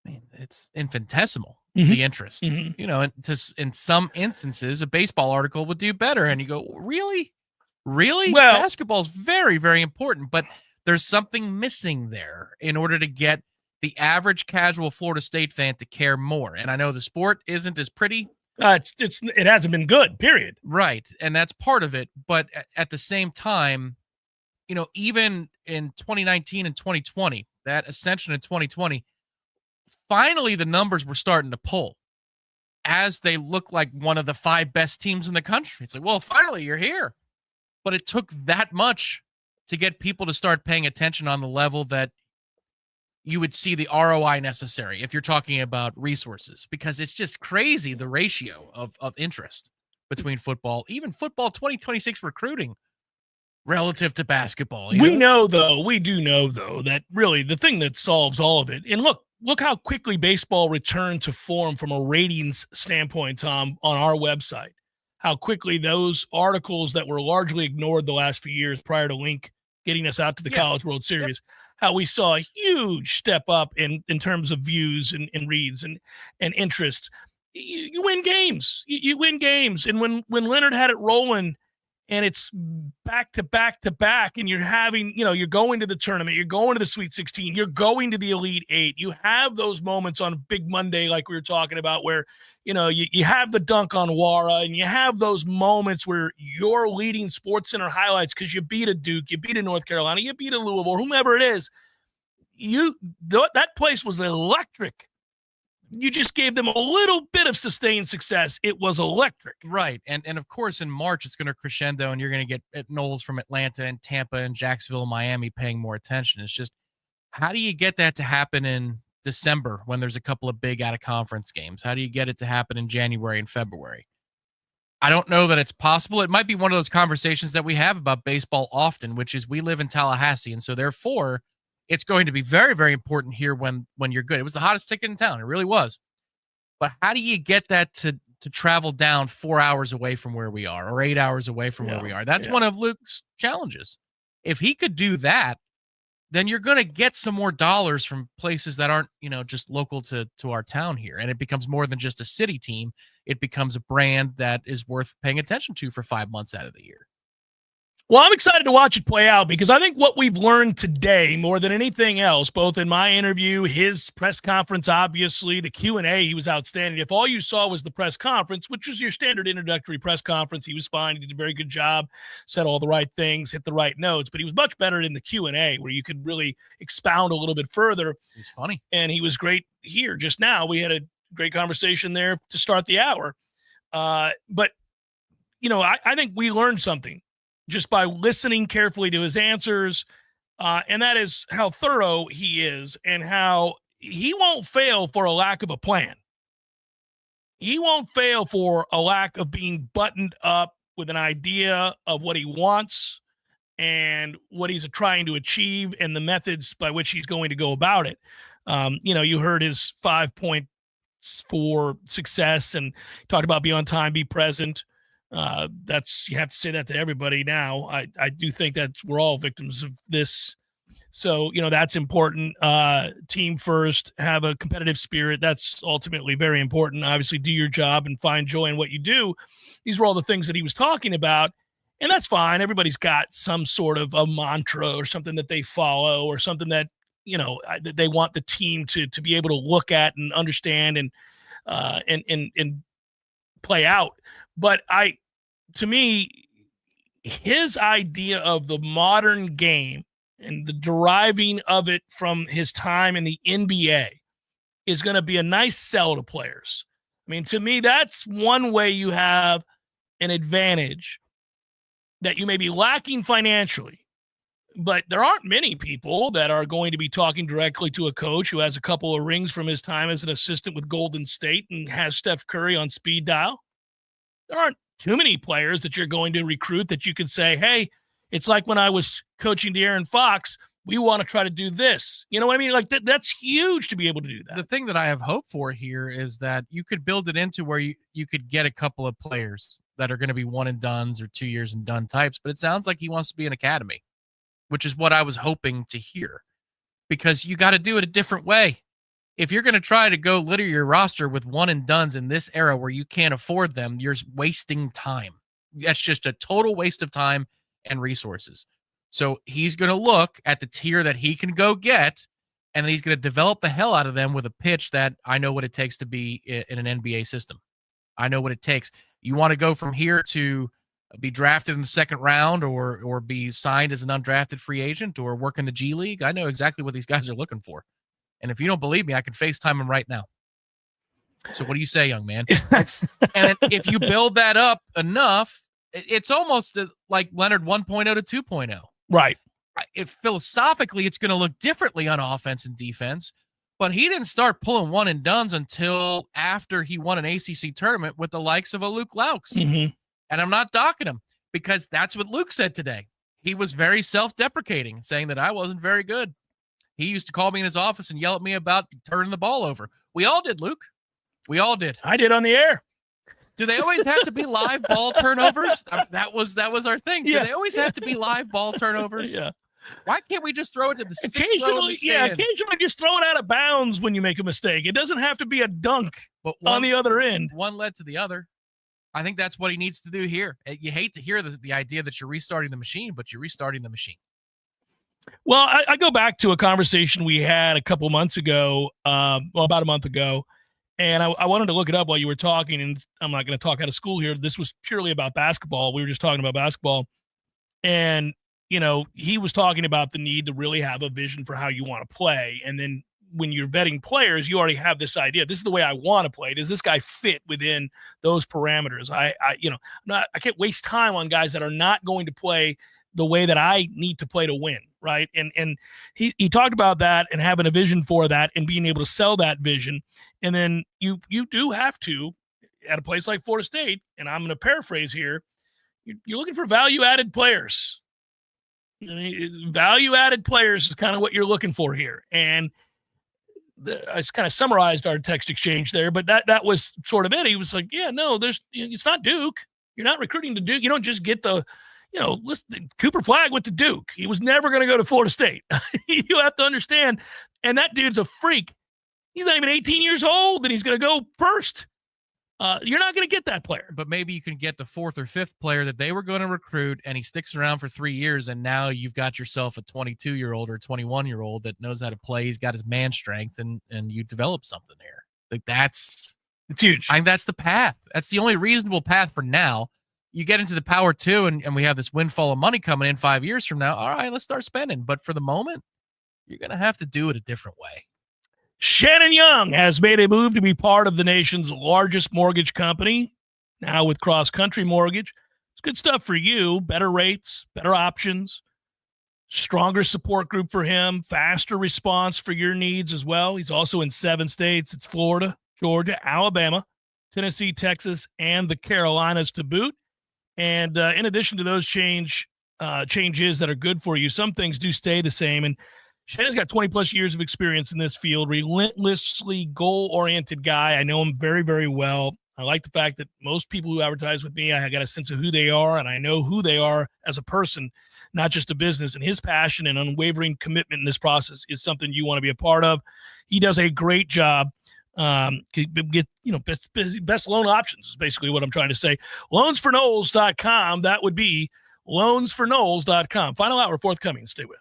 man, it's infinitesimal, the interest. And in some instances, a baseball article would do better. And you go, really? Well, basketball is very, very important, but there's something missing there in order to get the average casual Florida State fan to care more. And I know the sport isn't as pretty. It hasn't been good, period. Right. And that's part of it. But at the same time, even in 2019 and 2020, that ascension in 2020, finally the numbers were starting to pull as they look like one of the 5 best teams in the country. It's like, well, finally you're here. But it took that much to get people to start paying attention on the level that you would see the ROI necessary if you're talking about resources, because it's just crazy, the ratio of interest between football, even football 2026 recruiting relative to basketball. We do know, though, that really the thing that solves all of it, and look how quickly baseball returned to form from a ratings standpoint, Tom, on our website, how quickly those articles that were largely ignored the last few years prior to Link getting us out to the College World Series, how we saw a huge step up in terms of views and reads and interest. You win games. You win games. And when Leonard had it rolling and it's back to back to back, and you're having, you're going to the tournament, you're going to the Sweet 16, you're going to the Elite 8, you have those moments on Big Monday, like we were talking about, where, you have the dunk on Wara, and you have those moments where you're leading SportsCenter highlights because you beat a Duke, you beat a North Carolina, you beat a Louisville, whomever it is. That place was electric. You just gave them a little bit of sustained success. It was electric. Right. And of course, in March, it's going to crescendo, and you're going to get Knowles from Atlanta and Tampa and Jacksonville and Miami paying more attention. It's just, how do you get that to happen in December when there's a couple of big out-of-conference games? How do you get it to happen in January and February? I don't know that it's possible. It might be one of those conversations that we have about baseball often, which is we live in Tallahassee, and so therefore it's going to be very, very important here when you're good. It was the hottest ticket in town. It really was. But how do you get that to travel down 4 hours away from where we are or 8 hours away from where we are? That's one of Luke's challenges. If he could do that, then you're going to get some more dollars from places that aren't, just local to our town here. And it becomes more than just a city team. It becomes a brand that is worth paying attention to for 5 months out of the year. Well, I'm excited to watch it play out because I think what we've learned today, more than anything else, both in my interview, his press conference, obviously, the Q&A, he was outstanding. If all you saw was the press conference, which was your standard introductory press conference, he was fine. He did a very good job, said all the right things, hit the right notes. But he was much better in the Q&A where you could really expound a little bit further. He's funny. And he was great here just now. We had a great conversation there to start the hour. But, I think we learned something just by listening carefully to his answers, and that is how thorough he is and how he won't fail for a lack of a plan. He won't fail for a lack of being buttoned up with an idea of what he wants and what he's trying to achieve and the methods by which he's going to go about it. You heard his 5 points for success and talked about be on time, be present. You have to say that to everybody now. I do think that we're all victims of this. So, that's important. Team first, have a competitive spirit. That's ultimately very important. Obviously, do your job and find joy in what you do. These were all the things that he was talking about, and that's fine. Everybody's got some sort of a mantra or something that they follow or something that, that they want the team to be able to look at and understand and play out. But to me, his idea of the modern game and the deriving of it from his time in the NBA is going to be a nice sell to players. I mean, to me, that's one way you have an advantage that you may be lacking financially, but there aren't many people that are going to be talking directly to a coach who has a couple of rings from his time as an assistant with Golden State and has Steph Curry on speed dial. There aren't too many players that you're going to recruit that you can say, hey, it's like when I was coaching De'Aaron Fox, we want to try to do this. You know what I mean? Like that's huge to be able to do that. The thing that I have hope for here is that you could build it into where you could get a couple of players that are going to be one and dones or 2 years and done types, but it sounds like he wants to be an academy, which is what I was hoping to hear, because you got to do it a different way. If you're going to try to go litter your roster with one and dones in this era where you can't afford them, you're wasting time. That's just a total waste of time and resources. So he's going to look at the tier that he can go get, and then he's going to develop the hell out of them with a pitch that I know what it takes to be in an NBA system. I know what it takes. You want to go from here to be drafted in the second round or be signed as an undrafted free agent or work in the G League. I know exactly what these guys are looking for. And if you don't believe me, I can FaceTime him right now. So what do you say, young man? And if you build that up enough, it's almost like Leonard 1.0 to 2.0. Right. Philosophically, it's going to look differently on offense and defense, but he didn't start pulling one and dones until after he won an ACC tournament with the likes of a Loucks. Mm-hmm. And I'm not docking him because that's what Luke said today. He was very self-deprecating, saying that I wasn't very good. He used to call me in his office and yell at me about turning the ball over. We all did, Luke. We all did. I did on the air. Do they always have to be live ball turnovers? That was our thing. Do Yeah. they always have to be live ball turnovers? Yeah. Why can't we just throw it to the Occasionally just throw it out of bounds when you make a mistake. It doesn't have to be a dunk on the other end. One led to the other. I think that's what he needs to do here. You hate to hear the idea that you're restarting the machine, but you're restarting the machine. Well, I go back to a conversation we had a couple months ago, about a month ago, and I wanted to look it up while you were talking, and I'm not going to talk out of school here. This was purely about basketball. We were just talking about basketball, and, he was talking about the need to really have a vision for how you want to play, and then when you're vetting players, you already have this idea. This is the way I want to play. Does this guy fit within those parameters? I can't waste time on guys that are not going to play the way that I need to play to win, right? And he talked about that and having a vision for that and being able to sell that vision. And then you do have to, at a place like Florida State, and I'm going to paraphrase here, you're looking for value-added players. I mean, value-added players is kind of what you're looking for here. And I kind of summarized our text exchange there, but that was sort of it. He was like, yeah, no, it's not Duke. You're not recruiting to Duke. You don't just get listen, Cooper Flagg went to Duke. He was never going to go to Florida State. You have to understand. And that dude's a freak. He's not even 18 years old, and he's going to go first. You're not going to get that player. But maybe you can get the fourth or fifth player that they were going to recruit, and he sticks around for 3 years, and now you've got yourself a 22-year-old or 21-year-old that knows how to play. He's got his man strength, and you develop something there. Like, it's huge. I mean, that's the path. That's the only reasonable path for now. You get into the Power 2, and we have this windfall of money coming in 5 years from now. All right, let's start spending. But for the moment, you're going to have to do it a different way. Shannon Young has made a move to be part of the nation's largest mortgage company, now with Cross Country Mortgage. It's good stuff for you. Better rates, better options, stronger support group for him, faster response for your needs as well. He's also in 7 states. It's Florida, Georgia, Alabama, Tennessee, Texas, and the Carolinas to boot. And in addition to those changes that are good for you, some things do stay the same. And Shannon's got 20-plus years of experience in this field, relentlessly goal-oriented guy. I know him very, very well. I like the fact that most people who advertise with me, I got a sense of who they are, and I know who they are as a person, not just a business. And his passion and unwavering commitment in this process is something you want to be a part of. He does a great job. Get best loan options is basically what I'm trying to say. Loansforknowles.com. That would be loansforknowles.com. Final hour forthcoming. Stay with.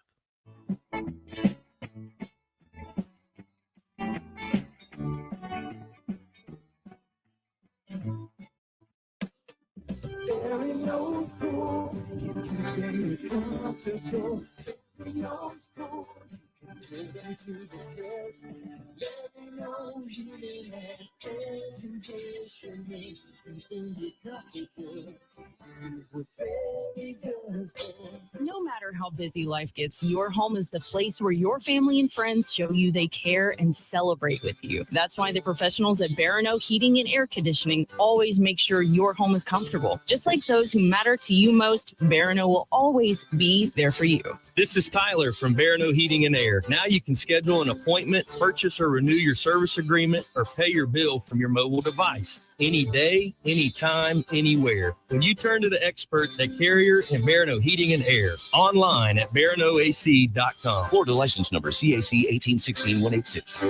No matter how busy life gets, your home is the place where your family and friends show you they care and celebrate with you. That's why the professionals at Barano Heating and Air Conditioning always make sure your home is comfortable. Just like those who matter to you most, Barano will always be there for you. This is Tyler from Barano Heating and Air. Now you can schedule an appointment, purchase or renew your service agreement, or pay your bill from your mobile device. Any day, anytime, anywhere. When you turn to the experts at Carrier and Barano Heating and Air, online at baranoac.com. Florida license number CAC 186-186.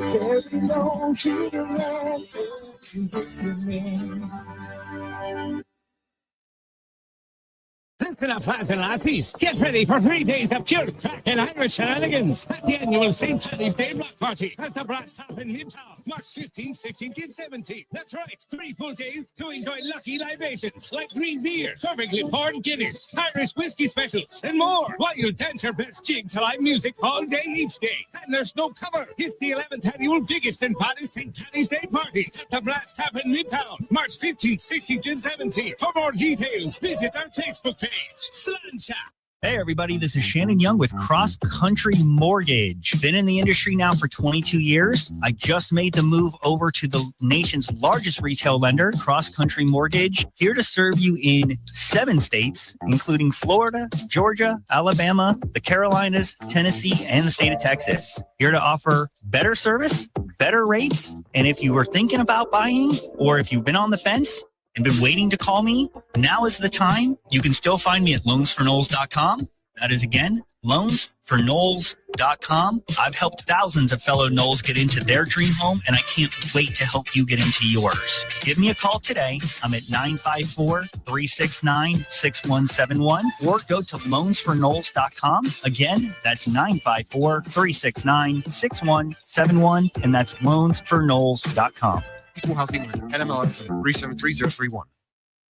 Listen up, lads and lasses. Get ready for 3 days of pure crack and Irish shenanigans at the annual St. Paddy's Day Block Party at the Brass Top in Midtown, March 15th, 16th, and 17th. That's right, 3 full days to enjoy lucky libations like green beer, perfectly poured Guinness, Irish whiskey specials, and more. While you dance your best jig to live music all day each day. And there's no cover. It's the 11th annual biggest and baddest St. Paddy's Day Party at the Brass Top in Midtown, March 15th, 16th, and 17th. For more details, visit our Facebook page. Slancha. Hey everybody, this is Shannon Young with Cross Country Mortgage. Been in the industry now for 22 years. I just made the move over to the nation's largest retail lender, Cross Country Mortgage, here to serve you in 7 states, including Florida, Georgia, Alabama, the Carolinas, Tennessee, and the state of Texas. Here to offer better service, better rates, and if you were thinking about buying or if you've been on the fence and been waiting to call me, now is the time. You can still find me at loansforknowles.com. That is, again, loansforknowles.com. I've helped thousands of fellow Knowles get into their dream home, and I can't wait to help you get into yours. Give me a call today. I'm at 954-369-6171, or go to loansforknowles.com. Again, that's 954-369-6171, and that's loansforknowles.com. Equal housing NMLS 373031.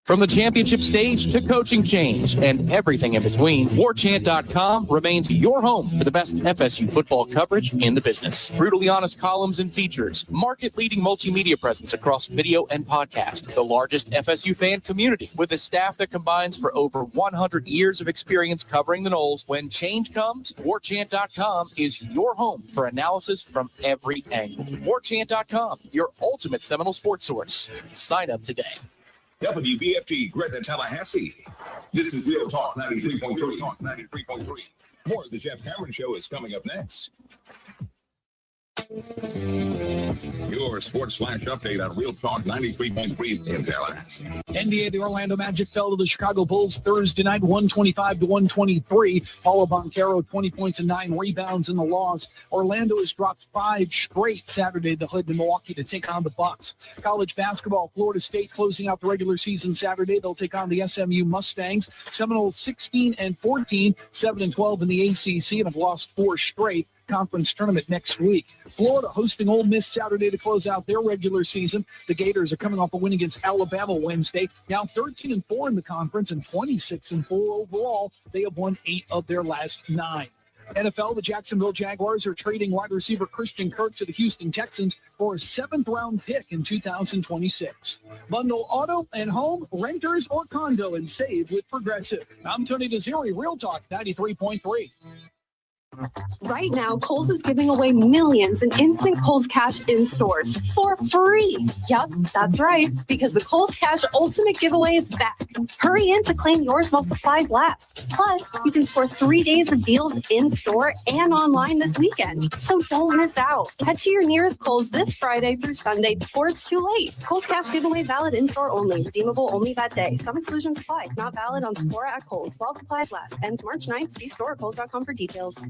From the championship stage to coaching change and everything in between, Warchant.com remains your home for the best FSU football coverage in the business. Brutally honest columns and features, market-leading multimedia presence across video and podcast, the largest FSU fan community with a staff that combines for over 100 years of experience covering the Knowles. When change comes, Warchant.com is your home for analysis from every angle. Warchant.com, your ultimate Seminole sports source. Sign up today. WVFT Gretna, Tallahassee. This is Real Talk 93.3. More of the Jeff Cameron Show is coming up next. Your Sports Flash update on Real Talk 93.3 in Tallahassee. NBA, the Orlando Magic fell to the Chicago Bulls Thursday night, 125-123. Paulo Banchero, 20 points and 9 rebounds in the loss. Orlando has dropped 5 straight Saturday. They'll head to Milwaukee to take on the Bucks. College basketball, Florida State closing out the regular season Saturday. They'll take on the SMU Mustangs. Seminoles 16-14, 7-12 in the ACC, and have lost 4 straight. Conference tournament next week. Florida hosting Ole Miss Saturday to close out their regular season. The Gators are coming off a win against Alabama Wednesday. Now 13-4 in the conference and 26-4 overall. They have won 8 of their last 9. NFL, the Jacksonville Jaguars are trading wide receiver Christian Kirk to the Houston Texans for a 7th-round pick in 2026. Bundle auto and home, renters, or condo and save with Progressive. I'm Tony Desiri, Real Talk 93.3. Right now, Kohl's is giving away millions in instant Kohl's Cash in stores for free. Yep, that's right, because the Kohl's Cash Ultimate Giveaway is back. Hurry in to claim yours while supplies last. Plus, you can score 3 days of deals in store and online this weekend. So don't miss out. Head to your nearest Kohl's this Friday through Sunday before it's too late. Kohl's Cash Giveaway valid in store only. Redeemable only that day. Some exclusions apply. Not valid on Sephora at Kohl's while supplies last. Ends March 9th. See store at Kohl's.com for details.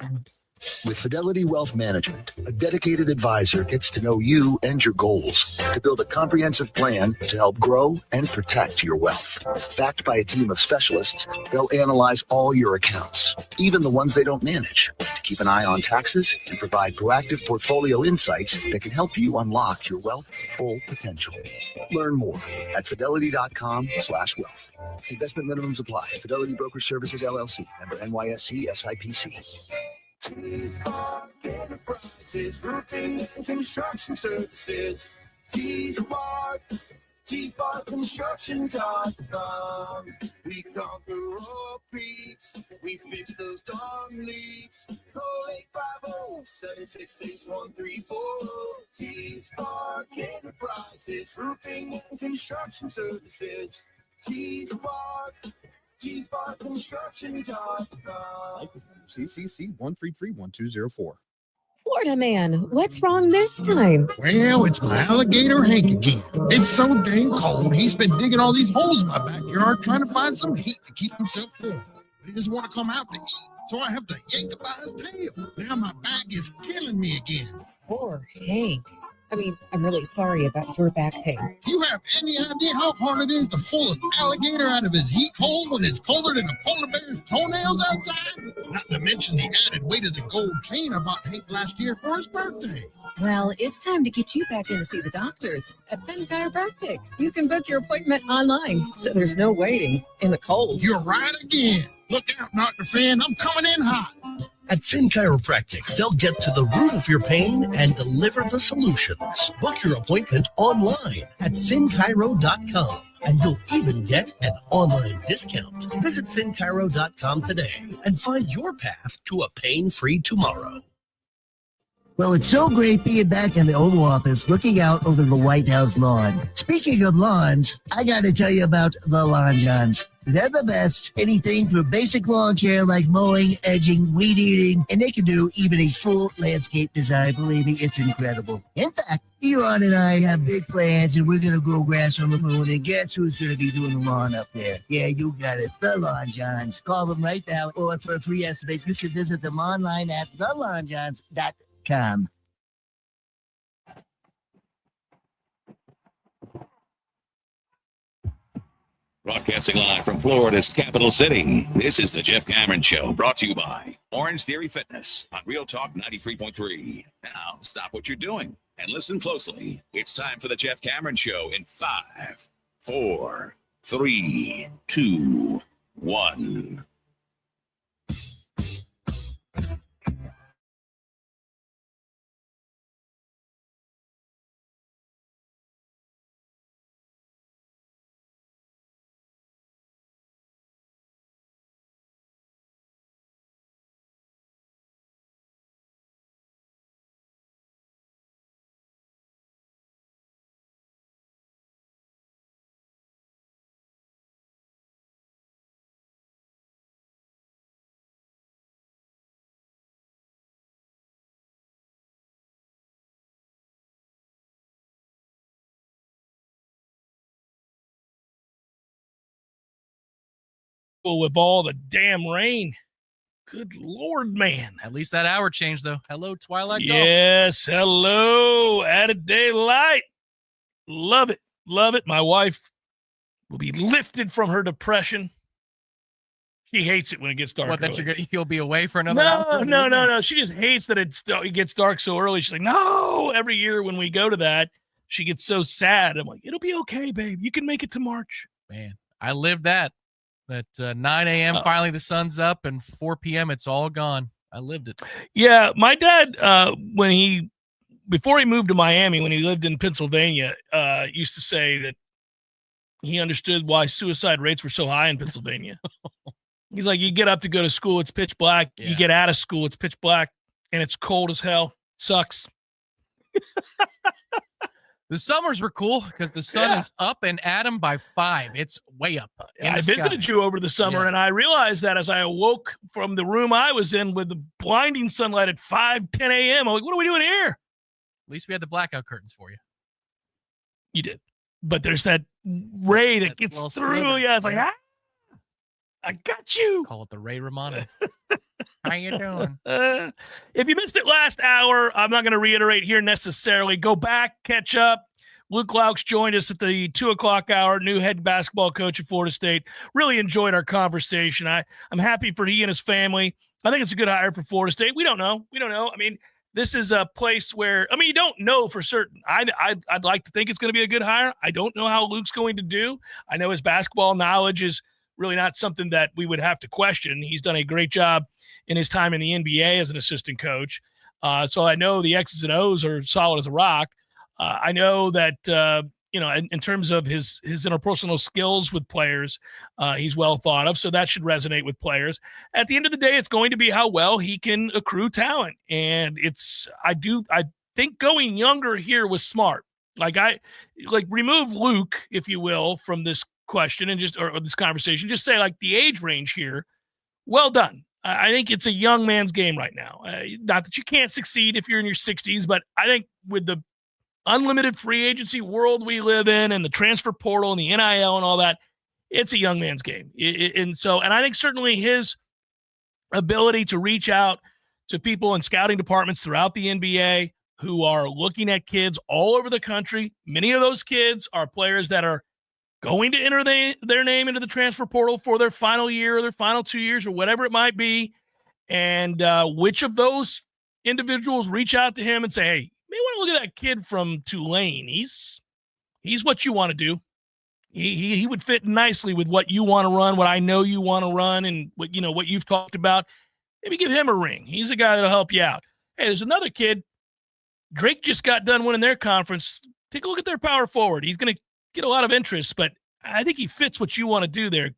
With Fidelity Wealth Management, a dedicated advisor gets to know you and your goals to build a comprehensive plan to help grow and protect your wealth. Backed by a team of specialists, they'll analyze all your accounts, even the ones they don't manage, to keep an eye on taxes and provide proactive portfolio insights that can help you unlock your wealth's full potential. Learn more at fidelity.com/wealth. Investment minimums apply. Fidelity Broker Services, LLC, member NYSE, SIPC. Enterprises, roofing and construction services. Construction.com. We conquer all peaks. We fix those darn leaks. Call 850-766-134. T-Spark Enterprises, roofing and construction services. T-Spark. Construction.com. CCC 1331204. Florida man, what's wrong this time? Well, it's my alligator Hank again. It's so dang cold, he's been digging all these holes in my backyard trying to find some heat to keep himself warm. He doesn't want to come out to eat, so I have to yank him by his tail. Now my back is killing me again. Poor Hank. I'm really sorry about your back pain. You have any idea how hard it is to pull an alligator out of his heat hole when it's colder than a polar bear's toenails outside? Not to mention the added weight of the gold chain I bought Hank last year for his birthday. Well, it's time to get you back in to see the doctors at Finn Chiropractic. You can book your appointment online, so there's no waiting in the cold. You're right again. Look out, Dr. Finn. I'm coming in hot. At Finn Chiropractic, they'll get to the root of your pain and deliver the solutions. Book your appointment online at finchiro.com, and you'll even get an online discount. Visit finchiro.com today and find your path to a pain-free tomorrow. Well, it's so great being back in the Oval Office looking out over the White House lawn. Speaking of lawns, I got to tell you about the Lawn Johns. They're the best. Anything from basic lawn care like mowing, edging, weed eating, and they can do even a full landscape design. Believe me, it's incredible. In fact, Elon and I have big plans, and we're going to grow grass on the moon, and guess who's going to be doing the lawn up there? Yeah, you got it. The Lawn Johns. Call them right now, or for a free estimate, you can visit them online at thelawnjohns.com. Broadcasting live from Florida's capital city, this is the Jeff Cameron Show, brought to you by Orange Theory Fitness on Real Talk 93.3. Now, stop what you're doing and listen closely. It's time for the Jeff Cameron Show in 5, 4, 3, 2, 1. with all the damn rain. Good Lord, man. At least that hour changed, though. Hello, Twilight Golf. Yes, hello, added daylight. Love it, love it. My wife will be lifted from her depression. She hates it when it gets dark. What, that you'll be away for another No, hour? no. She just hates that it gets dark so early. She's like, no. Every year when we go to that, she gets so sad. I'm like, it'll be okay, babe. You can make it to March. Man, I lived that. At 9 a.m., finally the sun's up, and 4 p.m., it's all gone. I lived it. Yeah, my dad, before he moved to Miami, when he lived in Pennsylvania, used to say that he understood why suicide rates were so high in Pennsylvania. He's like, you get up to go to school, it's pitch black. Yeah. You get out of school, it's pitch black, and it's cold as hell. Sucks. The summers were cool because the sun is up and at him by 5. It's way up. I visited you over the summer, and I realized that as I awoke from the room I was in with the blinding sunlight at 10 a.m., I'm like, what are we doing here? At least we had the blackout curtains for you. You did. But there's that ray that gets through. Sliver. Yeah, it's like, I got you. Call it the Ray Romano. How you doing? If you missed it last hour, I'm not going to reiterate here necessarily. Go back, catch up. Luke Loucks joined us at the 2 o'clock hour, new head basketball coach at Florida State. Really enjoyed our conversation. I'm happy for he and his family. I think it's a good hire for Florida State. We don't know. I mean, this is a place where, you don't know for certain. I'd like to think it's going to be a good hire. I don't know how Luke's going to do. I know his basketball knowledge is really not something that we would have to question. He's done a great job in his time in the NBA as an assistant coach. So I know the X's and O's are solid as a rock. I know that, in terms of his interpersonal skills with players, he's well thought of. So that should resonate with players. At the end of the day, it's going to be how well he can accrue talent. And I think going younger here was smart. Remove Luke, if you will, from this question and or this conversation, just say the age range here. Well done. I think it's a young man's game right now. Not that you can't succeed if you're in your 60s, but I think with the unlimited free agency world we live in and the transfer portal and the NIL and all that, it's a young man's game. And I think certainly his ability to reach out to people in scouting departments throughout the NBA who are looking at kids all over the country. Many of those kids are players that are going to enter their name into the transfer portal for their final year or their final 2 years or whatever it might be. And which of those individuals reach out to him and say, hey, you may want to look at that kid from Tulane. He's what you want to do. He would fit nicely with what you want to run, what I know you want to run, and what you've talked about. Maybe give him a ring. He's a guy that'll help you out. Hey, there's another kid. Drake just got done winning their conference. Take a look at their power forward. He's going to get a lot of interest, but I think he fits what you want to do there.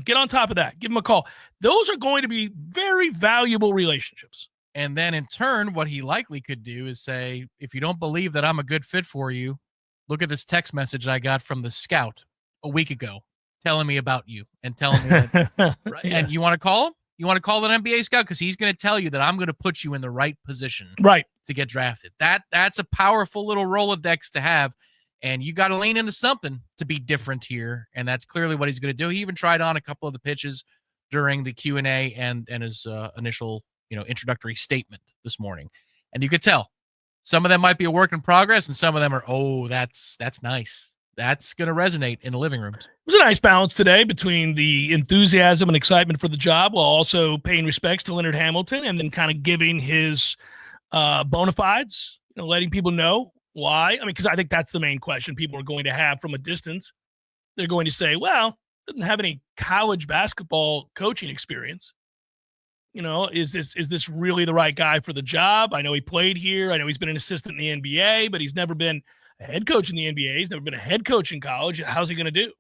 Get on top of that. Give him a call. Those are going to be very valuable relationships. And then in turn, what he likely could do is say, if you don't believe that I'm a good fit for you, look at this text message I got from the scout a week ago telling me about you and telling me that, right? Yeah. And you want to call him? You want to call an NBA scout? Because he's going to tell you that I'm going to put you in the right position to get drafted. That's a powerful little Rolodex to have. And you got to lean into something to be different here. And that's clearly what he's going to do. He even tried on a couple of the pitches during the Q&A and his initial, introductory statement this morning. And you could tell some of them might be a work in progress and some of them are, that's nice. That's going to resonate in the living rooms. It was a nice balance today between the enthusiasm and excitement for the job while also paying respects to Leonard Hamilton and then kind of giving his bona fides, letting people know why. Because I think that's the main question people are going to have from a distance. They're going to say, well, doesn't have any college basketball coaching experience. Is this really the right guy for the job? I know he played here. I know he's been an assistant in the NBA, but he's never been a head coach in the NBA. He's never been a head coach in college. How's he going to do?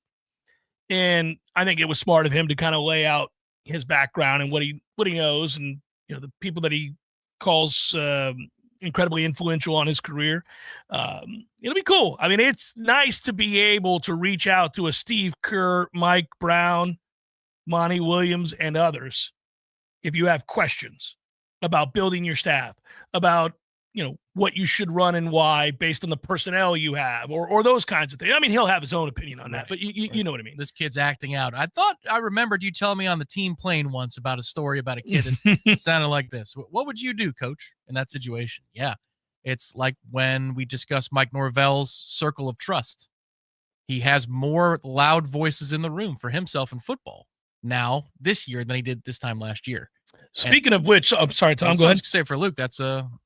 And I think it was smart of him to kind of lay out his background and what he knows and, the people that he calls incredibly influential on his career. It'll be cool. It's nice to be able to reach out to a Steve Kerr, Mike Brown, Monty Williams, and others if you have questions about building your staff, about what you should run and why based on the personnel you have or those kinds of things. I mean, he'll have his own opinion on that, but you know what I mean. This kid's acting out. I remembered you telling me on the team plane once about a story about a kid that sounded like this. What would you do, coach, in that situation? Yeah. It's like when we discussed Mike Norvell's circle of trust. He has more loud voices in the room for himself in football now this year than he did this time last year. Speaking of which, I'm sorry, Tom, go ahead. I was say for Luke, that's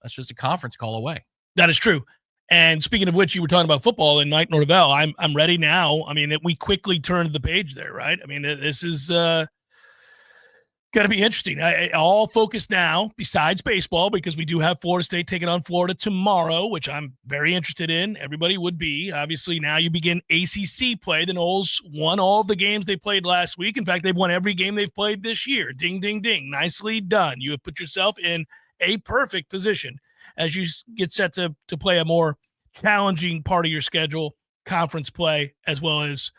just a conference call away. That is true. And speaking of which, you were talking about football and Mike Norvell. I'm ready now. I mean, we quickly turned the page there, right? I mean, this is going to be interesting. All focus now, besides baseball, because we do have Florida State taking on Florida tomorrow, which I'm very interested in. Everybody would be. Obviously, now you begin ACC play. The Noles won all of the games they played last week. In fact, they've won every game they've played this year. Ding, ding, ding. Nicely done. You have put yourself in a perfect position as you get set to play a more challenging part of your schedule, conference play, as well as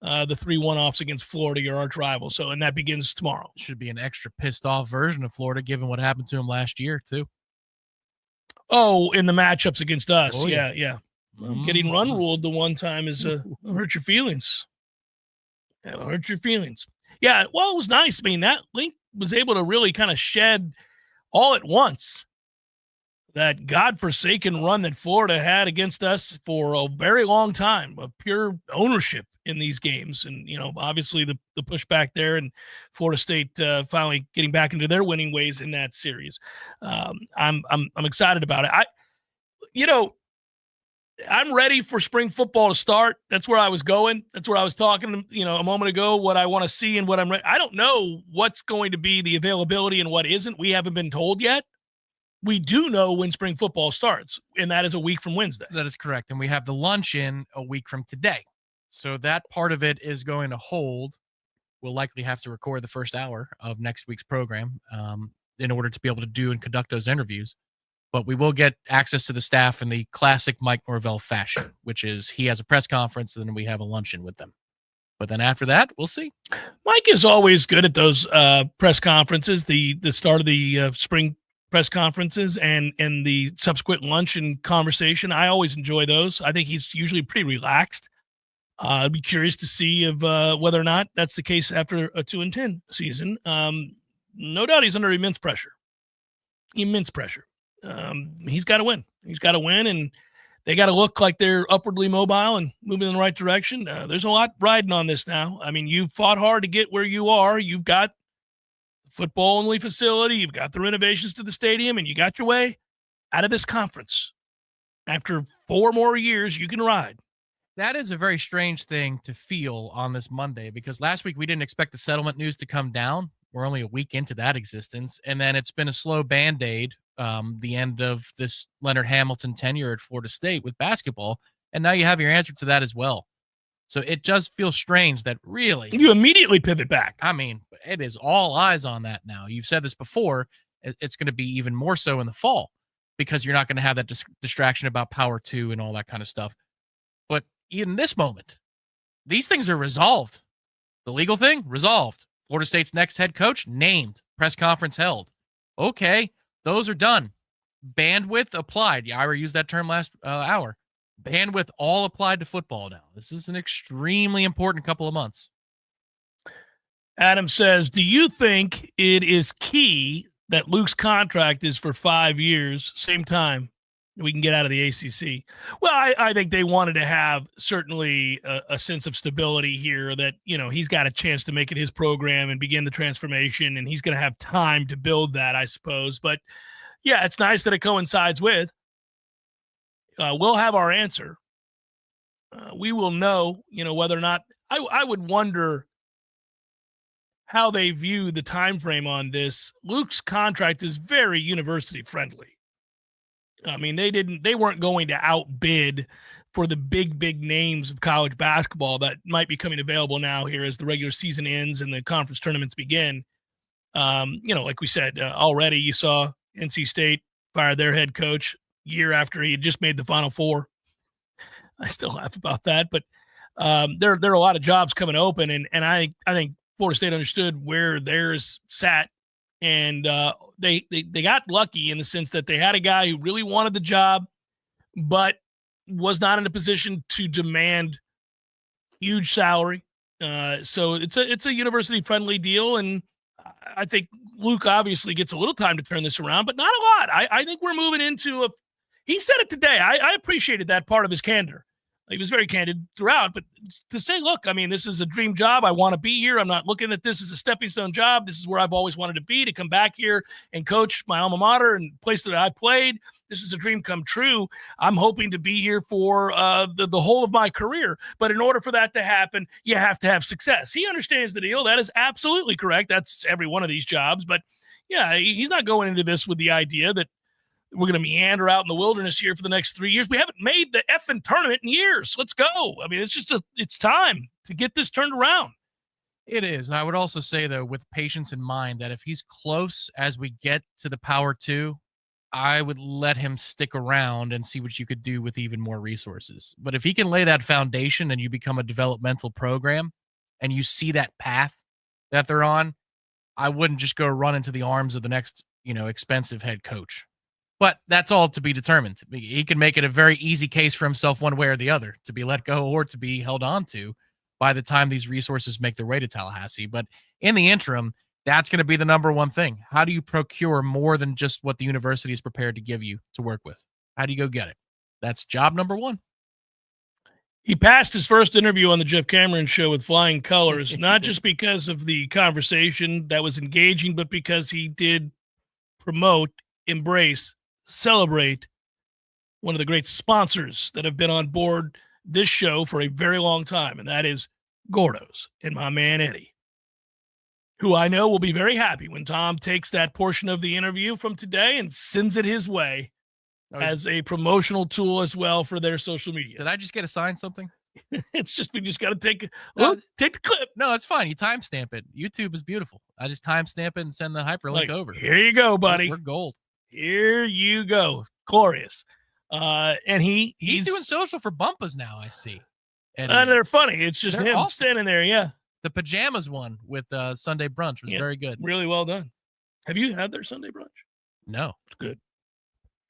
the 3 one-offs against Florida, your arch rival. So, and that begins tomorrow. Should be an extra pissed off version of Florida, given what happened to him last year, too. Oh, in the matchups against us. Oh, yeah. Getting run ruled the one time is hurt your feelings. That'll hurt your feelings. Yeah, well, it was nice. I mean, that Link was able to really kind of shed all at once that godforsaken run that Florida had against us for a very long time of pure ownership in these games. And, obviously the pushback there and Florida State finally getting back into their winning ways in that series. I'm excited about it. I'm ready for spring football to start. That's where I was going. That's where I was talking, a moment ago, what I want to see and what I'm ready. I don't know what's going to be the availability and what isn't. We haven't been told yet. We do know when spring football starts, and that is a week from Wednesday. That is correct. And we have the luncheon a week from today. So that part of it is going to hold. We'll likely have to record the first hour of next week's program in order to be able to do and conduct those interviews. But we will get access to the staff in the classic Mike Norvell fashion, which is he has a press conference and then we have a luncheon with them. But then after that, we'll see. Mike is always good at those press conferences, the start of the spring press conferences and the subsequent luncheon conversation. I always enjoy those. I think he's usually pretty relaxed. I'd be curious to see if whether or not that's the case after a 2-10 season. No doubt he's under immense pressure. He's got to win. He's got to win, and they got to look like they're upwardly mobile and moving in the right direction. There's a lot riding on this now. I mean, you've fought hard to get where you are. You've got the football-only facility. You've got the renovations to the stadium, and you got your way out of this conference. After 4 more years, you can ride. That is a very strange thing to feel on this Monday because last week we didn't expect the settlement news to come down. We're only a week into that existence. And then it's been a slow Band-Aid, the end of this Leonard Hamilton tenure at Florida State with basketball. And now you have your answer to that as well. So it does feel strange that really you immediately pivot back. I mean, it is all eyes on that now. You've said this before. It's going to be even more so in the fall because you're not going to have that distraction about Power 2 and all that kind of stuff. But in this moment, these things are resolved. The legal thing, resolved. Florida State's next head coach, named. Press conference held. Okay, those are done. Bandwidth applied. Yeah, Ira used that term last hour. Bandwidth all applied to football now. This is an extremely important couple of months. Adam says, do you think it is key that Luke's contract is for 5 years, same time we can get out of the ACC? Well, I think they wanted to have certainly a sense of stability here that, he's got a chance to make it his program and begin the transformation, and he's going to have time to build that, I suppose. But, yeah, it's nice that it coincides with. We'll have our answer. We will know, whether or not – I would wonder how they view the time frame on this. Luke's contract is very university friendly. I mean, they weren't going to outbid for the big names of college basketball that might be coming available now here as the regular season ends and the conference tournaments begin. Like we said, already you saw NC State fire their head coach year after he had just made the Final Four. I still laugh about that, but there are a lot of jobs coming open, and I think Florida State understood where theirs sat And they got lucky in the sense that they had a guy who really wanted the job, but was not in a position to demand huge salary. So it's a university-friendly deal, and I think Luke obviously gets a little time to turn this around, but not a lot. I think we're moving into he said it today. I appreciated that part of his candor. He was very candid throughout, but to say, look, I mean, this is a dream job. I want to be here. I'm not looking at this as a stepping stone job. This is where I've always wanted to be, to come back here and coach my alma mater and place that I played. This is a dream come true. I'm hoping to be here for the whole of my career. But in order for that to happen, you have to have success. He understands the deal. That is absolutely correct. That's every one of these jobs. But yeah, he's not going into this with the idea that we're going to meander out in the wilderness here for the next 3 years. We haven't made the effing tournament in years. Let's go. I mean, it's time to get this turned around. It is. And I would also say, though, with patience in mind, that if he's close as we get to the Power 2, I would let him stick around and see what you could do with even more resources. But if he can lay that foundation and you become a developmental program and you see that path that they're on, I wouldn't just go run into the arms of the next, expensive head coach. But that's all to be determined. He can make it a very easy case for himself one way or the other, to be let go or to be held on to by the time these resources make their way to Tallahassee. But in the interim, that's going to be the number one thing. How do you procure more than just what the university is prepared to give you to work with? How do you go get it? That's job number one. He passed his first interview on the Jeff Cameron Show with flying colors, not just because of the conversation that was engaging, but because he did promote, embrace, celebrate one of the great sponsors that have been on board this show for a very long time, and that is Gordo's and my man Eddie, who I know will be very happy when Tom takes that portion of the interview from today and sends it his way as a promotional tool as well for their social media. Did I just get assigned something? It's just, we just got to take the clip. No, it's fine. You timestamp it. YouTube is beautiful. I just timestamp it and send the hyperlink over. Here you go, buddy. We're gold. Here you go. Glorious. And he's doing social for Bumpers now, I see. And they're funny. It's just him standing there. Yeah. The pajamas one with Sunday brunch was very good. Really well done. Have you had their Sunday brunch? No. It's good.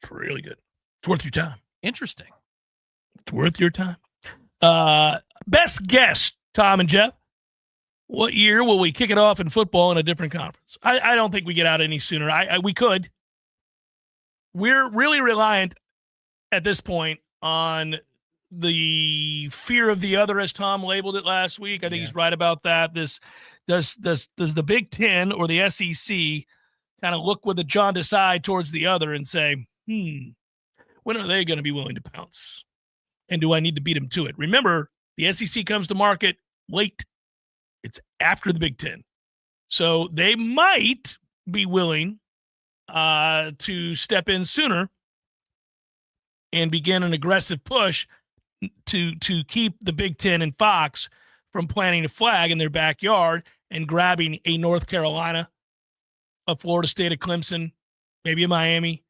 It's really good. It's worth your time. Interesting. It's worth your time. Best guess, Tom and Jeff. What year will we kick it off in football in a different conference? I don't think we get out any sooner. We could. We're really reliant at this point on the fear of the other, as Tom labeled it last week. I think he's right about that. Does the Big Ten or the SEC kind of look with a jaundiced eye towards the other and say, when are they going to be willing to pounce? And do I need to beat them to it? Remember, the SEC comes to market late. It's after the Big Ten. So they might be willing to step in sooner and begin an aggressive push to keep the Big Ten and Fox from planting a flag in their backyard and grabbing a North Carolina, a Florida State, a Clemson, maybe a Miami.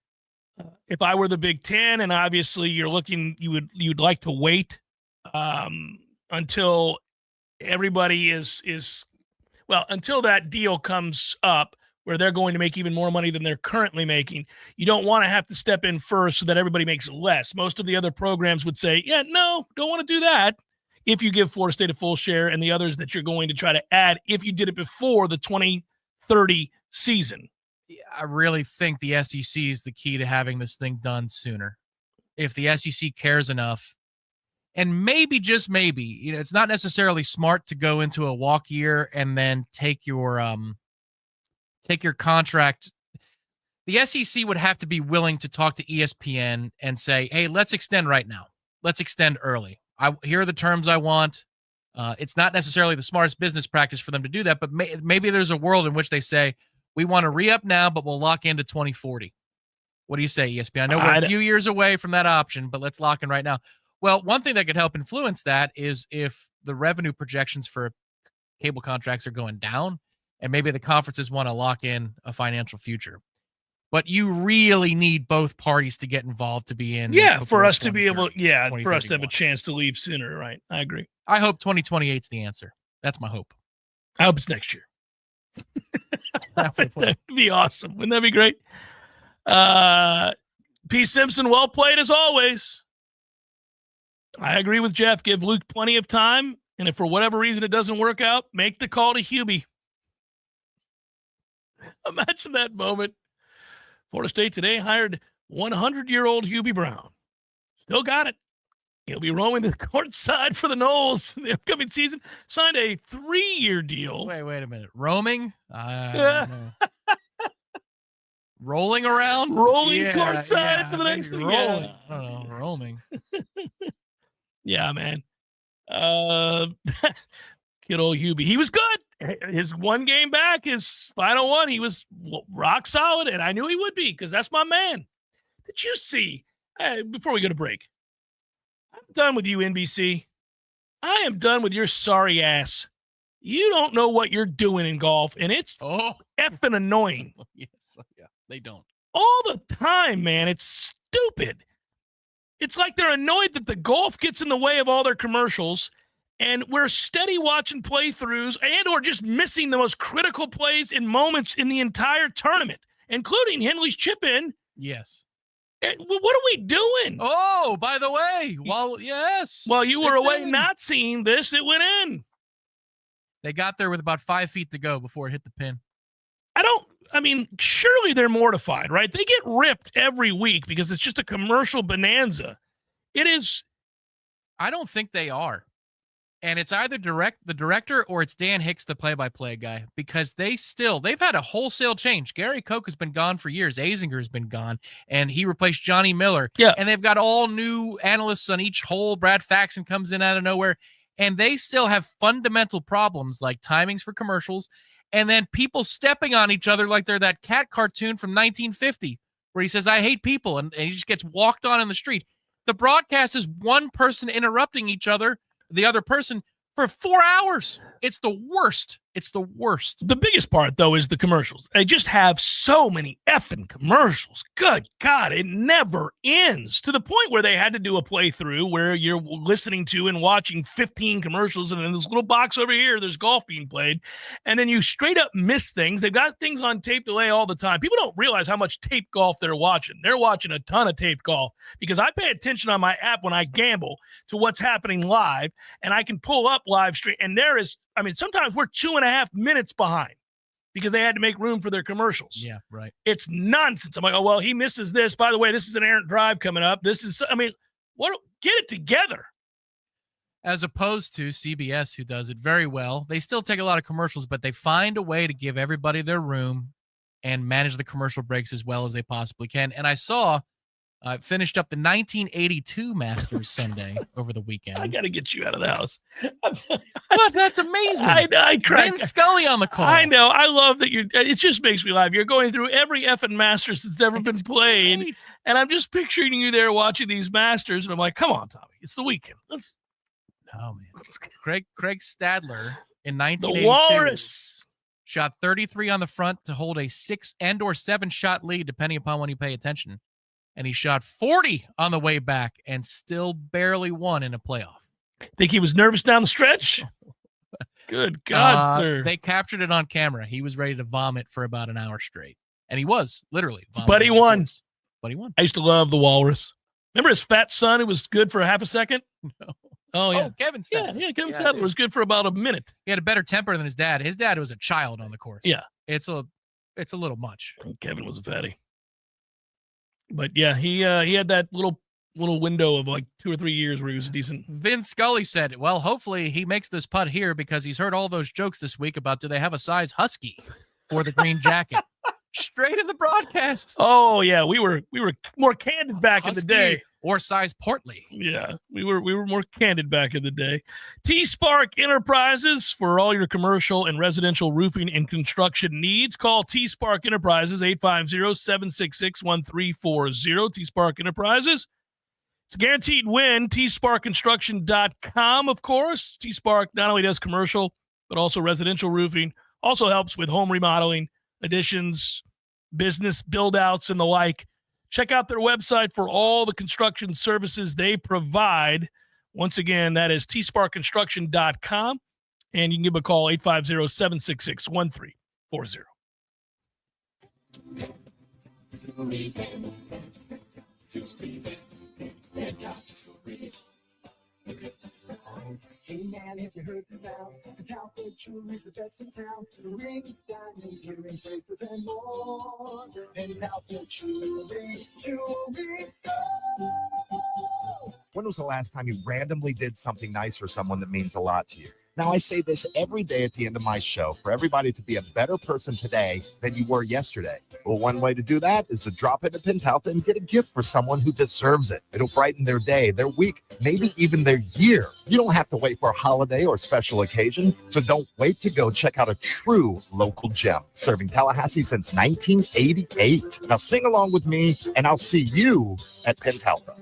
If I were the Big Ten, and obviously you'd like to wait until everybody until that deal comes up where they're going to make even more money than they're currently making. You don't want to have to step in first so that everybody makes less. Most of the other programs would say, no, don't want to do that. If you give Florida State a full share and the others that you're going to try to add, if you did it before the 2030 season. I really think the SEC is the key to having this thing done sooner. If the SEC cares enough, and maybe, just maybe, it's not necessarily smart to go into a walk year and then take your contract. The SEC would have to be willing to talk to ESPN and say, hey, let's extend right now. Let's extend early. Here are the terms I want. It's not necessarily the smartest business practice for them to do that, but maybe there's a world in which they say, we want to re-up now, but we'll lock into 2040. What do you say, ESPN? I know we're a few years away from that option, but let's lock in right now. Well, one thing that could help influence that is if the revenue projections for cable contracts are going down, and maybe the conferences want to lock in a financial future. But you really need both parties to get involved to be in. For us to be able, for us to have a chance to leave sooner, right? I agree. I hope 2028 is the answer. That's my hope. I hope it's next year. Halfway point. That'd be awesome. Wouldn't that be great? P. Simpson, well played as always. I agree with Jeff. Give Luke plenty of time, and if for whatever reason it doesn't work out, make the call to Hubie. Imagine that moment. Florida State today hired 100-year-old Hubie Brown. Still got it. He'll be roaming the court side for the Noles in the upcoming season. Signed a 3-year deal. Wait a minute. Roaming? I don't know. Rolling around? Rolling courtside for the next thing. Rolling. Yeah. I don't know. Roaming. Yeah, man. Kid old Hubie. He was good. His one game back, his final one, he was rock solid, and I knew he would be because that's my man. Did you see? Before we go to break, I'm done with you, NBC. I am done with your sorry ass. You don't know what you're doing in golf, and it's effing annoying. Yes, yeah, they don't. All the time, man. It's stupid. It's like they're annoyed that the golf gets in the way of all their commercials, and we're steady watching playthroughs and or just missing the most critical plays and moments in the entire tournament, including Henley's chip in. Yes. What are we doing? Oh, by the way, yes. While you were away not seeing this, it went in. They got there with about 5 feet to go before it hit the pin. Surely they're mortified, right? They get ripped every week because it's just a commercial bonanza. It is. I don't think they are. And it's either the director or it's Dan Hicks, the play-by-play guy, because they've had a wholesale change. Gary Koch has been gone for years. Azinger's been gone, and he replaced Johnny Miller. Yeah. And they've got all new analysts on each hole. Brad Faxon comes in out of nowhere, and they still have fundamental problems like timings for commercials, and then people stepping on each other like they're that cat cartoon from 1950 where he says, "I hate people," and he just gets walked on in the street. The broadcast is one person interrupting the other person for 4 hours. It's the worst. It's the worst. The biggest part, though, is the commercials. They just have so many effing commercials. Good God, it never ends. To the point where they had to do a playthrough where you're listening to and watching 15 commercials, and in this little box over here, there's golf being played, and then you straight up miss things. They've got things on tape delay all the time. People don't realize how much tape golf they're watching. They're watching a ton of tape golf because I pay attention on my app when I gamble to what's happening live, and I can pull up live stream, and there is, sometimes we're 2.5 minutes behind because they had to make room for their commercials. Yeah, right. It's nonsense. I'm like, oh, well, he misses this. By the way, this is an errant drive coming up. This is, get it together. As opposed to CBS, who does it very well. They still take a lot of commercials, but they find a way to give everybody their room and manage the commercial breaks as well as they possibly can. And I saw finished up the 1982 Masters Sunday over the weekend. I got to get you out of the house. What? That's amazing. I crack. Vin Scully on the call. I know. I love that it just makes me laugh. You're going through every effing Masters that's ever been played. Great. And I'm just picturing you there watching these Masters. And I'm like, come on, Tommy. It's the weekend. Oh, man. Craig Stadler in 1982 the Walrus shot 33 on the front to hold a 6 and or 7 shot lead, depending upon when you pay attention. And he shot 40 on the way back and still barely won in a playoff. Think he was nervous down the stretch? Good God, sir. They captured it on camera. He was ready to vomit for about an hour straight. And he was, literally. But he won. But he won. I used to love the Walrus. Remember his fat son who was good for half a second? No. Oh, yeah. Oh, Kevin Stadler. Yeah, Kevin Stadler was good for about a minute. He had a better temper than his dad. His dad was a child on the course. Yeah. It's a little much. Kevin was a fatty. But yeah, he had that little window of like 2 or 3 years where he was decent. Vin Scully said, well, hopefully he makes this putt here because he's heard all those jokes this week about do they have a size husky for the green jacket. Straight in the broadcast. Oh yeah, we were more candid back in the day. Or size portly. Yeah, we were more candid back in the day. T-Spark Enterprises for all your commercial and residential roofing and construction needs. Call T-Spark Enterprises 850-766-1340. T-Spark Enterprises. It's a guaranteed win. TSparkConstruction.com, of course. T-Spark not only does commercial, but also residential roofing. Also helps with home remodeling, additions, business build-outs, and the like. Check out their website for all the construction services they provide. Once again, that is tsparkconstruction.com, and you can give them a call, 850-766-1340. Hey man, if you heard about Calvert Jewelry is the best in town. Rings, diamonds, earrings, bracelets, and more. And Calvert Jewelry, you'll be so. When was the last time you randomly did something nice for someone that means a lot to you? Now, I say this every day at the end of my show for everybody to be a better person today than you were yesterday. Well, one way to do that is to drop into Pentalta and get a gift for someone who deserves it. It'll brighten their day, their week, maybe even their year. You don't have to wait for a holiday or special occasion, so don't wait to go check out a true local gem, serving Tallahassee since 1988. Now, sing along with me, and I'll see you at Pentalta.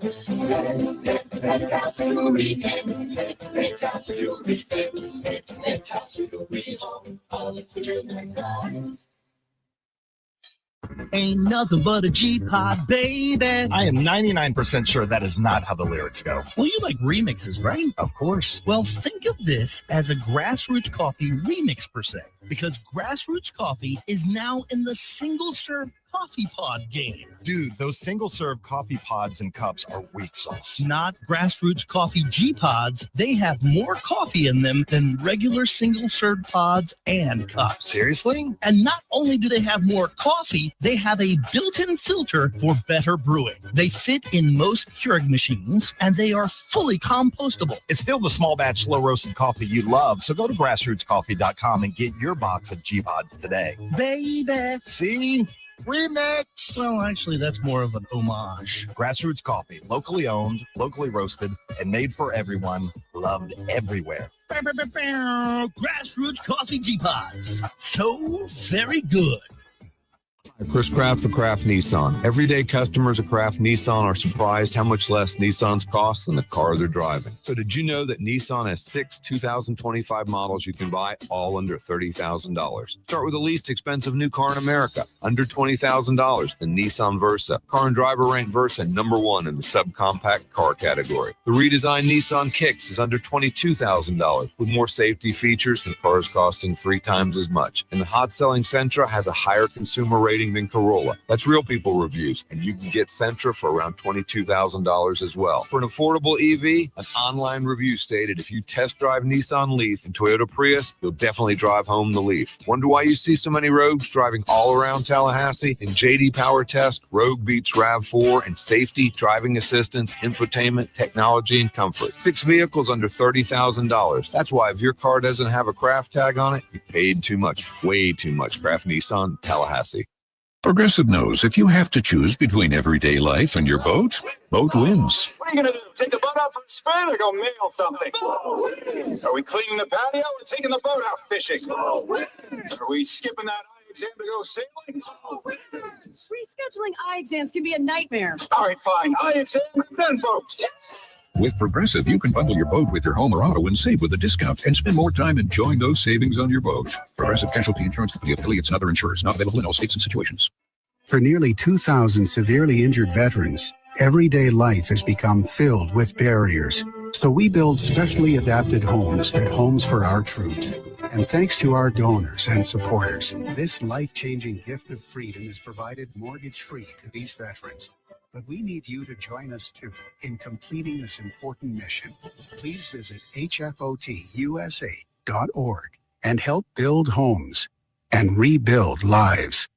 Ain't nothing but a G-Pod, baby. I am 99% sure that is not how the lyrics go. Well, you like remixes, right? Of course. Well, think of this as a Grassroots Coffee remix per se, because Grassroots Coffee is now in the single-serve coffee pod game. Dude, those single-serve coffee pods and cups are weak sauce. Not Grassroots Coffee G-Pods. They have more coffee in them than regular single-serve pods and cups. Seriously? And not only do they have more coffee, they have a built-in filter for better brewing. They fit in most Keurig machines, and they are fully compostable. It's still the small batch, slow roasted coffee you love, so go to grassrootscoffee.com and get your box of G-Pods today. Baby! See? Remix! Well, actually, that's more of an homage. Grassroots Coffee, locally owned, locally roasted, and made for everyone, loved everywhere. Grassroots Coffee G-Pods. So very good. Chris Kraft for Kraft Nissan. Everyday customers of Kraft Nissan are surprised how much less Nissan's cost than the car they're driving. So did you know that Nissan has 6 2025 models you can buy, all under $30,000? Start with the least expensive new car in America, under $20,000, the Nissan Versa. Car and Driver ranked Versa #1 in the subcompact car category. The redesigned Nissan Kicks is under $22,000 with more safety features than cars costing 3 times as much. And the hot-selling Sentra has a higher consumer rating than Corolla. That's Real People Reviews, and you can get Sentra for around $22,000 as well. For an affordable EV, an online review stated if you test drive Nissan Leaf and Toyota Prius, you'll definitely drive home the Leaf. Wonder why you see so many Rogues driving all around Tallahassee? In JD Power Test, Rogue beats RAV4 in safety, driving assistance, infotainment, technology, and comfort. 6 vehicles under $30,000. That's why if your car doesn't have a Kraft tag on it, you paid too much, way too much. Kraft Nissan, Tallahassee. Progressive knows if you have to choose between everyday life and your boat, boat wins. What are you going to do? Take the boat out for a spin or go mail something? Are we cleaning the patio or taking the boat out fishing? Are we skipping that eye exam to go sailing? Rescheduling eye exams can be a nightmare. All right, fine. Eye exam, then boat. With Progressive, you can bundle your boat with your home or auto and save with a discount and spend more time enjoying those savings on your boat. Progressive Casualty Insurance Company, affiliates, and other insurers not available in all states and situations. For nearly 2,000 severely injured veterans, everyday life has become filled with barriers. So we build specially adapted homes at Homes for Our Troops. And thanks to our donors and supporters, this life-changing gift of freedom is provided mortgage-free to these veterans. But we need you to join us, too, in completing this important mission. Please visit hfotusa.org and help build homes and rebuild lives.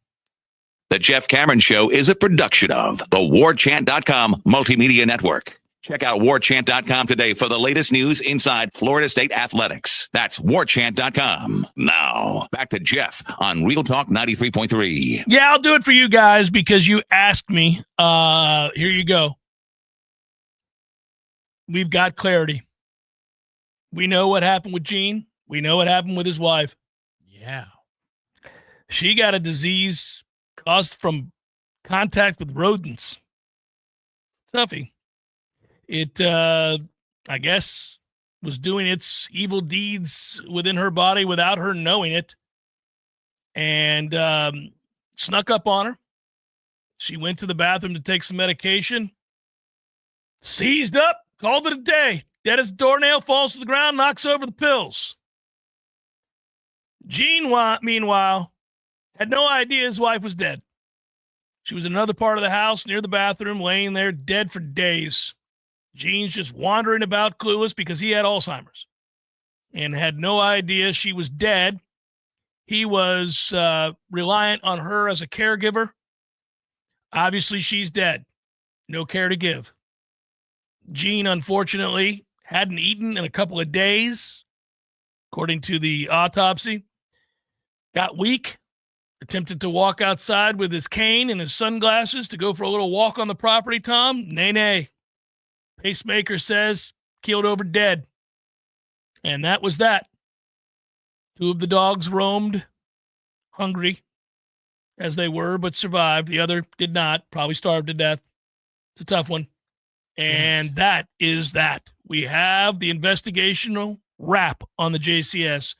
The Jeff Cameron Show is a production of the Warchant.com Multimedia Network. Check out Warchant.com today for the latest news inside Florida State athletics. That's Warchant.com. Now, back to Jeff on Real Talk 93.3. Yeah, I'll do it for you guys because you asked me. Here you go. We've got clarity. We know what happened with Gene. We know what happened with his wife. Yeah. She got a disease caused from contact with rodents. Toughie. It, I guess, was doing its evil deeds within her body without her knowing it, and snuck up on her. She went to the bathroom to take some medication, seized up, called it a day. Dead as a doornail, falls to the ground, knocks over the pills. Gene, meanwhile, Had no idea his wife was dead. She was in another part of the house near the bathroom, laying there dead for days. Gene's just wandering about clueless because he had Alzheimer's and had no idea she was dead. He was reliant on her as a caregiver. Obviously, she's dead. No care to give. Gene, unfortunately, hadn't eaten in a couple of days, according to the autopsy. Got weak. Attempted to walk outside with his cane and his sunglasses to go for a little walk on the property, Tom. Nay. Pacemaker says keeled over dead. And that was that. 2 of the dogs roamed, hungry as they were, but survived. The other did not, probably starved to death. It's a tough one. And that is that. We have the investigational wrap on the JCS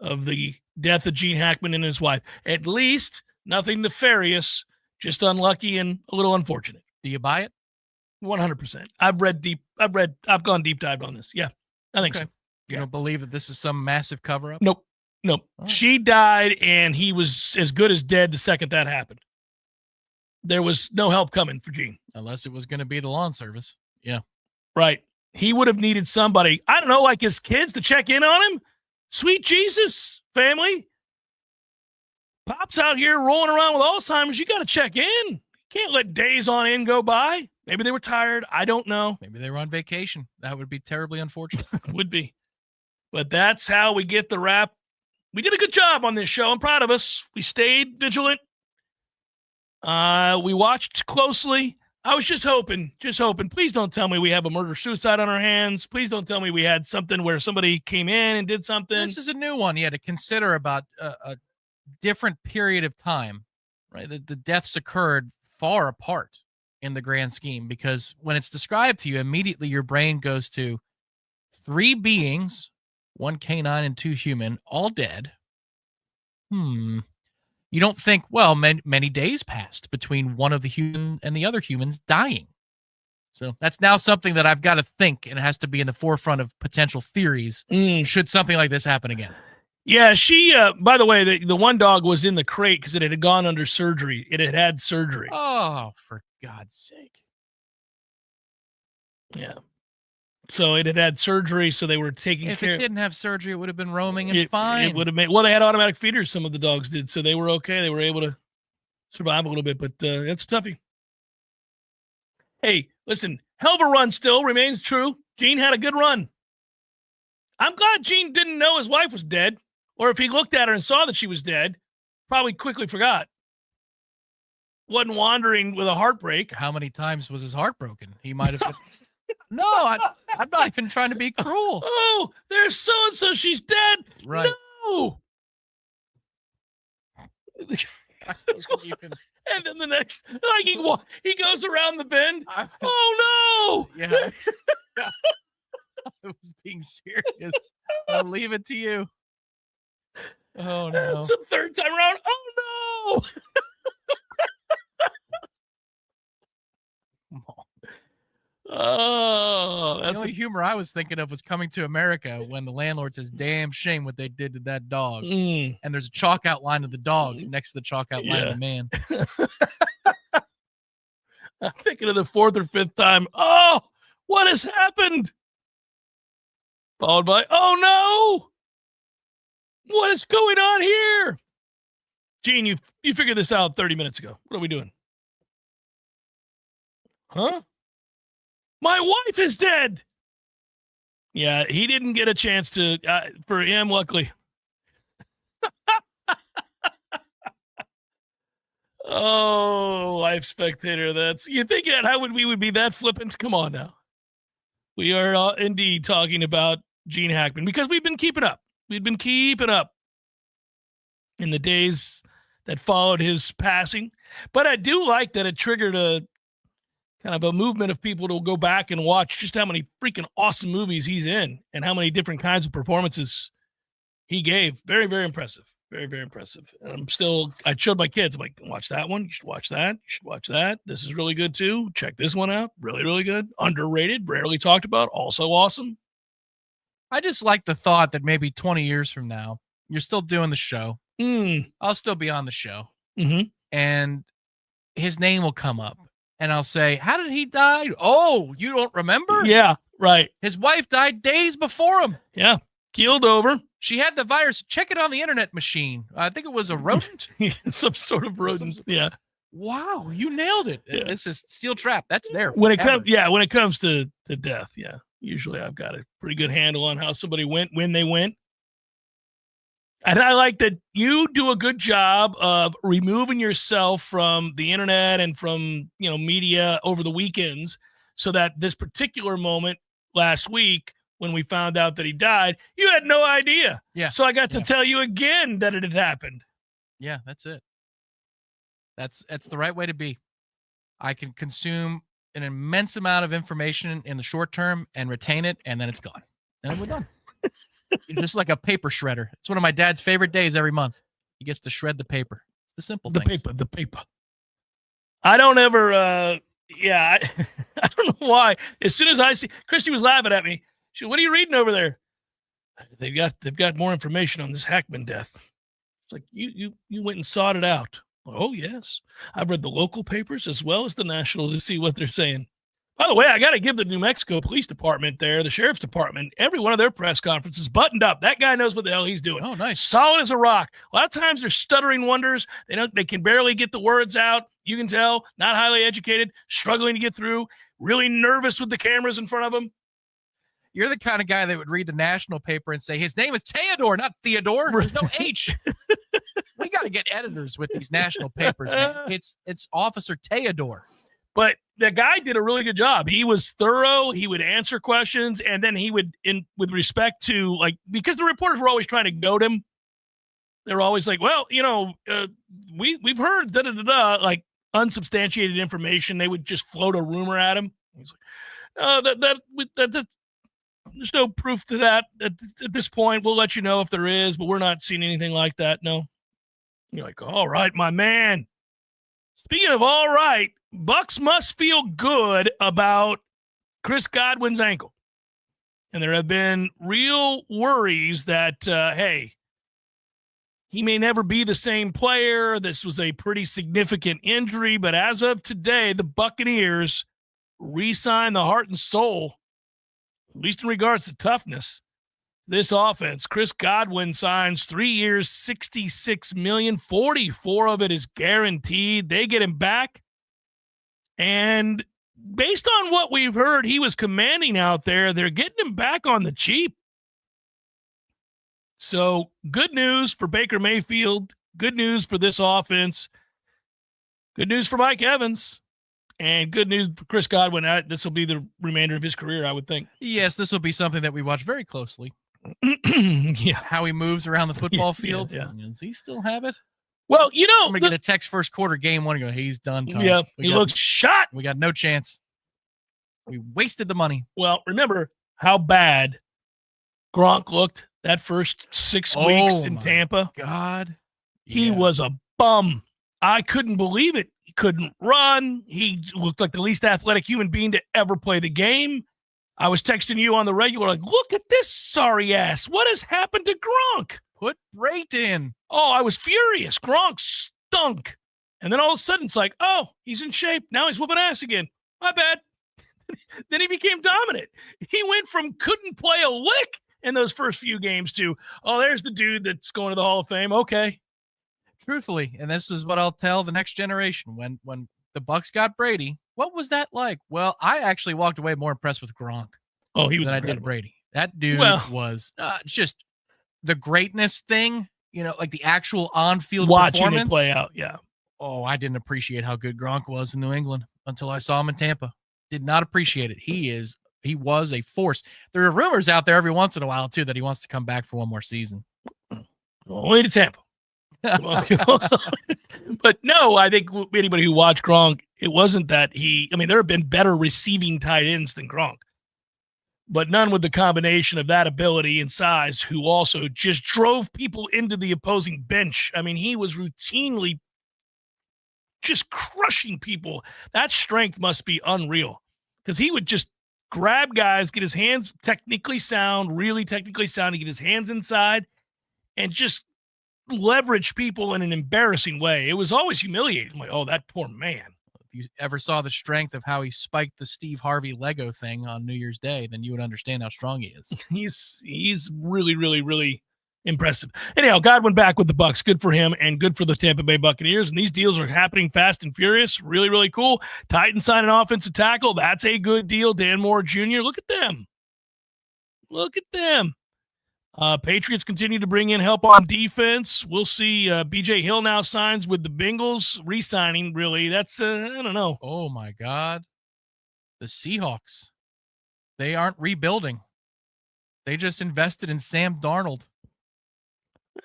of the death of Gene Hackman and his wife. At least nothing nefarious, just unlucky and a little unfortunate. Do you buy it? 100%. I've gone deep dived on this. Yeah, I think so. You don't believe that this is some massive cover up? Nope. Oh. She died and he was as good as dead the second that happened. There was no help coming for Gene. Unless it was going to be the lawn service. Yeah. Right. He would have needed somebody, I don't know, like his kids to check in on him. Sweet Jesus, family. Pop's out here rolling around with Alzheimer's. You got to check in. You can't let days on end go by. Maybe they were tired. I don't know. Maybe they were on vacation. That would be terribly unfortunate. Would be. But that's how we get the wrap. We did a good job on this show. I'm proud of us. We stayed vigilant. We watched closely. I was just hoping. Please don't tell me we have a murder-suicide on our hands. Please don't tell me we had something where somebody came in and did something. This is a new one. You had to consider about a different period of time, right? The deaths occurred far apart in the grand scheme, because when it's described to you, immediately your brain goes to 3 beings, 1 canine and 2 human, all dead. You don't think, well, many days passed between one of the human and the other humans dying. So that's now something that I've got to think, and it has to be in the forefront of potential theories should something like this happen again. Yeah, she, by the way, the one dog was in the crate because it had gone under surgery. It had had surgery. Oh, for God's sake. Yeah. So it had had surgery, so they were taking care. If it didn't have surgery, it would have been roaming and fine. It would have made, well, they had automatic feeders, some of the dogs did, so they were okay. They were able to survive a little bit, but it's a toughie. Hey, listen, hell of a run still remains true. Gene had a good run. I'm glad Gene didn't know his wife was dead, or if he looked at her and saw that she was dead, probably quickly forgot. Wasn't wandering with a heartbreak. How many times was his heart broken? He might have been... No, I'm not even trying to be cruel. Oh, there's so-and-so. She's dead. Right. No. And then the next, like he goes around the bend. Oh, no. Yeah. I was being serious. I'll leave it to you. Oh, no. It's the 3rd time around. Oh, no. Oh, the only humor I was thinking of was Coming to America, when the landlord says, "Damn shame what they did to that dog." And there's a chalk outline of the dog next to the chalk outline of the man. I'm thinking of the 4th or 5th time. Oh, what has happened? Followed by, oh no, what is going on here? Gene, you figured this out 30 minutes ago. What are we doing? Huh? My wife is dead. Yeah, he didn't get a chance to, for him, luckily. Oh, Life Spectator, you think that we would be that flippant? Come on now. We are indeed talking about Gene Hackman because we've been keeping up. We've been keeping up in the days that followed his passing. But I do like that it triggered a kind of a movement of people to go back and watch just how many freaking awesome movies he's in and how many different kinds of performances he gave. Very, very impressive. Very, very impressive. And I showed my kids, I'm like, watch that one. You should watch that. You should watch that. This is really good too. Check this one out. Really, really good. Underrated. Rarely talked about. Also awesome. I just like the thought that maybe 20 years from now, you're still doing the show. I'll still be on the show. Mm-hmm. And his name will come up. And I'll say, how did he die? Oh, you don't remember? Yeah, right. His wife died days before him. Yeah, keeled over. She had the virus. Check it on the internet machine. I think it was a rodent. Some sort of rodent. Yeah. Wow, you nailed it. Yeah. This is steel trap. That's there. When it comes to death, yeah. Usually I've got a pretty good handle on how somebody went when they went. And I like that you do a good job of removing yourself from the internet and from, media over the weekends, so that this particular moment last week when we found out that he died, you had no idea. Yeah. So I got to tell you again that it had happened. Yeah, that's it. That's the right way to be. I can consume an immense amount of information in the short term and retain it, and then it's gone. And we're done. Just like a paper shredder. It's one of my dad's favorite days every month. He gets to shred the paper. It's the simple things. The paper. I don't ever, I don't know why. As soon as I see, Christy was laughing at me. She said, what are you reading over there? They've got more information on this Hackman death. It's like, you went and sought it out. Oh, yes. I've read the local papers as well as the national to see what they're saying. By the way, I got to give the New Mexico Police Department there, the Sheriff's Department, every one of their press conferences buttoned up. That guy knows what the hell he's doing. Oh, nice. Solid as a rock. A lot of times they're stuttering wonders. They can barely get the words out. You can tell, not highly educated, struggling to get through, really nervous with the cameras in front of them. You're the kind of guy that would read the national paper and say, his name is Theodore, not Theodore. There's no H. We got to get editors with these national papers, man. It's Officer Theodore. But the guy did a really good job. He was thorough. He would answer questions, and then he would, with respect to, because the reporters were always trying to goad him. They were always like, well, we've heard da-da-da-da, like unsubstantiated information. They would just float a rumor at him. He's like, that there's no proof to that at this point. We'll let you know if there is, but we're not seeing anything like that. No. You're like, all right, my man. Speaking of all right, Bucks must feel good about Chris Godwin's ankle. And there have been real worries that, hey, he may never be the same player. This was a pretty significant injury. But as of today, the Buccaneers re-signed the heart and soul, at least in regards to toughness, this offense. Chris Godwin signs 3 years, $66 million. 44 of it is guaranteed. They get him back. And based on what we've heard he was commanding out there, they're getting him back on the cheap. So good news for Baker Mayfield. Good news for this offense. Good news for Mike Evans. And good news for Chris Godwin. This will be the remainder of his career, I would think. Yes, this will be something that we watch very closely. Yeah. How he moves around the football field. Yeah. Does he still have it? Well, I'm going to get a text first quarter game one and go, he's done, Tom. Yeah, he looks shot. We got no chance. We wasted the money. Well, remember how bad Gronk looked that first 6 weeks in Tampa? God. He was a bum. I couldn't believe it. He couldn't run. He looked like the least athletic human being to ever play the game. I was texting you on the regular, like, look at this sorry ass. What has happened to Gronk? Put Brait in. Oh, I was furious. Gronk stunk. And then all of a sudden, it's like, oh, he's in shape. Now he's whooping ass again. My bad. Then he became dominant. He went from couldn't play a lick in those first few games to, oh, there's the dude that's going to the Hall of Fame. Okay. Truthfully, and this is what I'll tell the next generation, when the Bucks got Brady, what was that like? Well, I actually walked away more impressed with Gronk. Oh, he was than incredible. I did Brady. That dude was just the greatness thing, like the actual on-field watching performance. it play out. Yeah. Oh, I didn't appreciate how good Gronk was in New England until I saw him in Tampa. Did not appreciate it. He was a force. There are rumors out there every once in a while too that he wants to come back for one more season. Only to Tampa. But no, I think anybody who watched Gronk, it wasn't that there have been better receiving tight ends than Gronk, but none with the combination of that ability and size, who also just drove people into the opposing bench. I mean, he was routinely just crushing people. That strength must be unreal, because he would just grab guys, get his hands really technically sound, and get his hands inside and just leverage people in an embarrassing way. It was always humiliating. Like, oh, that poor man. If you ever saw the strength of how he spiked the Steve Harvey Lego thing on New Year's Day, then you would understand how strong he is. He's really, really, really impressive. Anyhow, Godwin back with the Bucs. Good for him and good for the Tampa Bay Buccaneers. And these deals are happening fast and furious. Really, really cool. Titans sign an offensive tackle. That's a good deal. Dan Moore Jr. Look at them. Look at them. Patriots continue to bring in help on defense. We'll see. BJ Hill now signs with the Bengals, re-signing, really. That's, I don't know. Oh, my God. The Seahawks. They aren't rebuilding. They just invested in Sam Darnold.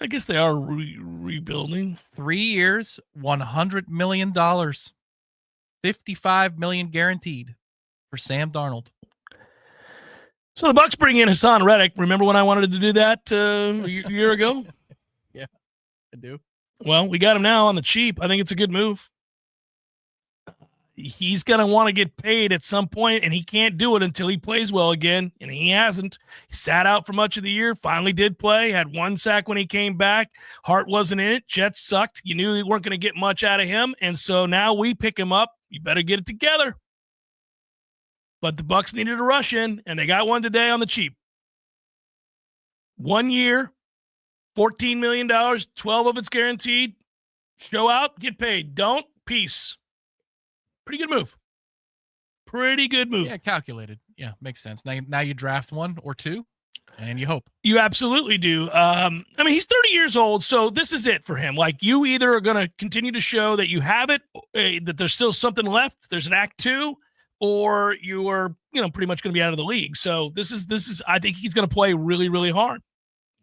I guess they are rebuilding. 3 years, $100 million. $55 million guaranteed for Sam Darnold. So the Bucs bring in Hassan Reddick. Remember when I wanted to do that a year ago? Yeah, I do. Well, we got him now on the cheap. I think it's a good move. He's going to want to get paid at some point, and he can't do it until he plays well again, and he hasn't. He sat out for much of the year, finally did play, had 1 sack when he came back. Hart wasn't in it. Jets sucked. You knew they weren't going to get much out of him, and so now we pick him up. You better get it together. But the Bucs needed a rush in, and they got one today on the cheap. 1 year, $14 million, 12 of it's guaranteed. Show out, get paid. Don't, peace. Pretty good move. Pretty good move. Yeah, calculated. Yeah, makes sense. Now you draft 1 or 2, and you hope. You absolutely do. I mean, he's 30 years old, so this is it for him. Like, you either are going to continue to show that you have it, that there's still something left, there's an act 2, or you are, pretty much going to be out of the league. So this is, I think he's going to play really, really hard.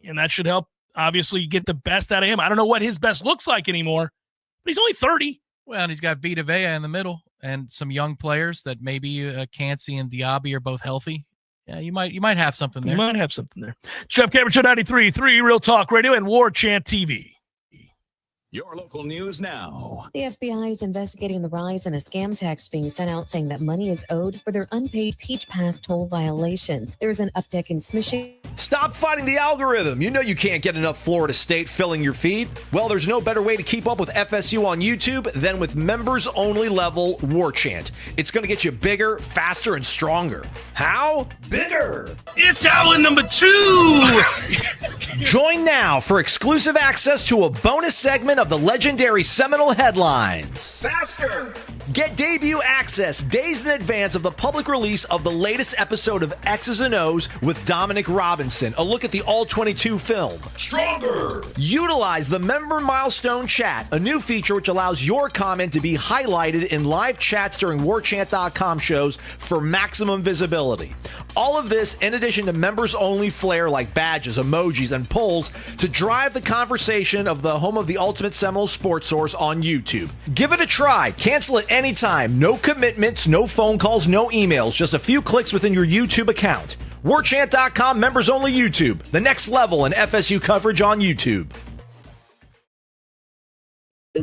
And that should help, obviously, get the best out of him. I don't know what his best looks like anymore, but he's only 30. Well, and he's got Vita Vea in the middle and some young players that maybe Cansey and Diaby are both healthy. Yeah, you might have something there. You might have something there. Jeff Cameron Show 93.3 Real Talk Radio and Warchant TV. Your local news now. The FBI is investigating the rise in a scam text being sent out saying that money is owed for their unpaid Peach Pass toll violations. There's an uptick in smishing. Stop fighting the algorithm. You know you can't get enough Florida State filling your feed. Well, there's no better way to keep up with FSU on YouTube than with members-only level Warchant. It's going to get you bigger, faster, and stronger. How? Bigger. It's hour number 2. Join now for exclusive access to a bonus segment of the legendary Seminole headlines. Faster. Get debut access days in advance of the public release of the latest episode of X's and O's with Dominic Robinson, a look at the All-22 film. Stronger. Utilize the Member Milestone Chat, a new feature which allows your comment to be highlighted in live chats during Warchant.com shows for maximum visibility. All of this in addition to members-only flair like badges, emojis, and polls to drive the conversation of the home of the Ultimate Seminole Sports Source on YouTube. Give it a try. Cancel it anytime. No commitments, no phone calls, no emails. Just a few clicks within your YouTube account. Warchant.com members only YouTube. The next level in FSU coverage on YouTube.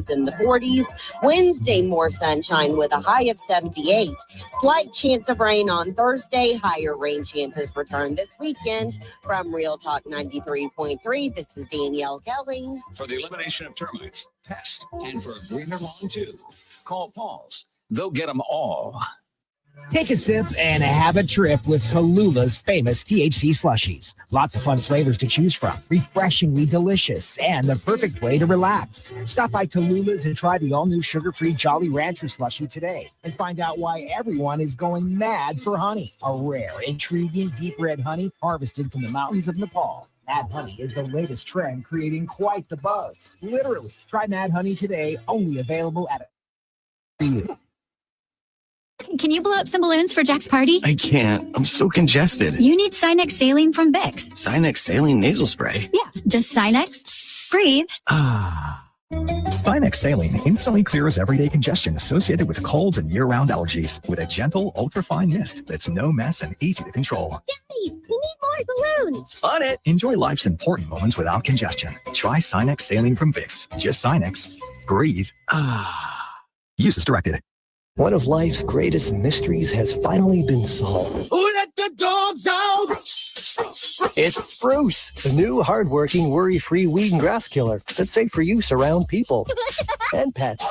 In the 40s. Wednesday, more sunshine with a high of 78. Slight chance of rain on Thursday. Higher rain chances return this weekend. From Real Talk 93.3, this is Danielle Kelly. For the elimination of termites, pest, and for a greener lawn too, call Paul's. They'll get them all. Take a sip and have a trip with Kahlula's famous THC slushies. Lots of fun flavors to choose from, refreshingly delicious, and the perfect way to relax. Stop by Kahlula's and try the all-new sugar-free Jolly Rancher slushie today and find out why everyone is going mad for honey. A rare, intriguing, deep red honey harvested from the mountains of Nepal. Mad Honey is the latest trend, creating quite the buzz. Literally. Try Mad Honey today, only available at a... Can you blow up some balloons for Jack's party? I can't. I'm so congested. You need Sinex Saline from Vicks. Sinex Saline nasal spray. Yeah, just Sinex. Breathe. Sinex Saline instantly clears everyday congestion associated with colds and year-round allergies with a gentle, ultra-fine mist that's no mess and easy to control. Daddy, we need more balloons. On it! Enjoy life's important moments without congestion. Try Sinex Saline from Vicks. Just Sinex. Breathe. Use as directed. One of life's greatest mysteries has finally been solved. Who let the dogs out? It's Spruce, the new hardworking, worry-free weed and grass killer that's safe for use around people and pets.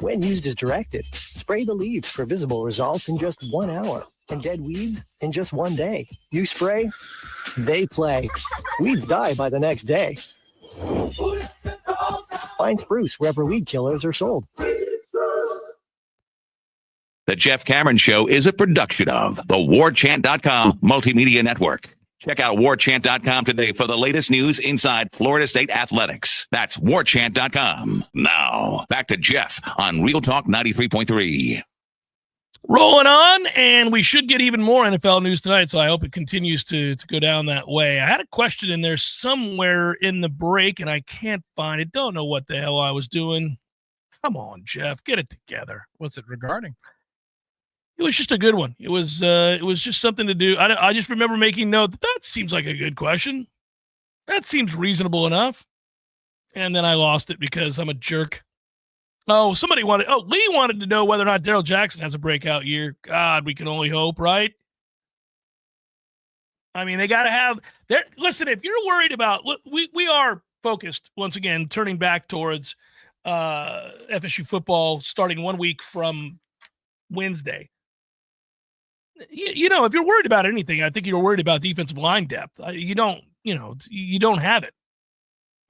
When used as directed, spray the leaves for visible results in just 1 hour and dead weeds in just 1 day. You spray, they play. Weeds die by the next day. Find Spruce wherever weed killers are sold. The Jeff Cameron Show is a production of the Warchant.com Multimedia Network. Check out Warchant.com today for the latest news inside Florida State athletics. That's Warchant.com. Now, back to Jeff on Real Talk 93.3. Rolling on, and we should get even more NFL news tonight, so I hope it continues to go down that way. I had a question in there somewhere in the break, and I can't find it. Don't know what the hell I was doing. Come on, Jeff, get it together. What's it regarding? It was just a good one. It was just something to do. I just remember making note that seems like a good question. That seems reasonable enough. And then I lost it because I'm a jerk. Oh, Lee wanted to know whether or not Darrell Jackson has a breakout year. God, we can only hope, right? I mean, they got to have – listen, if you're worried about – we are focused, once again, turning back towards FSU football starting 1 week from Wednesday. You know, if you're worried about anything, I think you're worried about defensive line depth. You don't have it.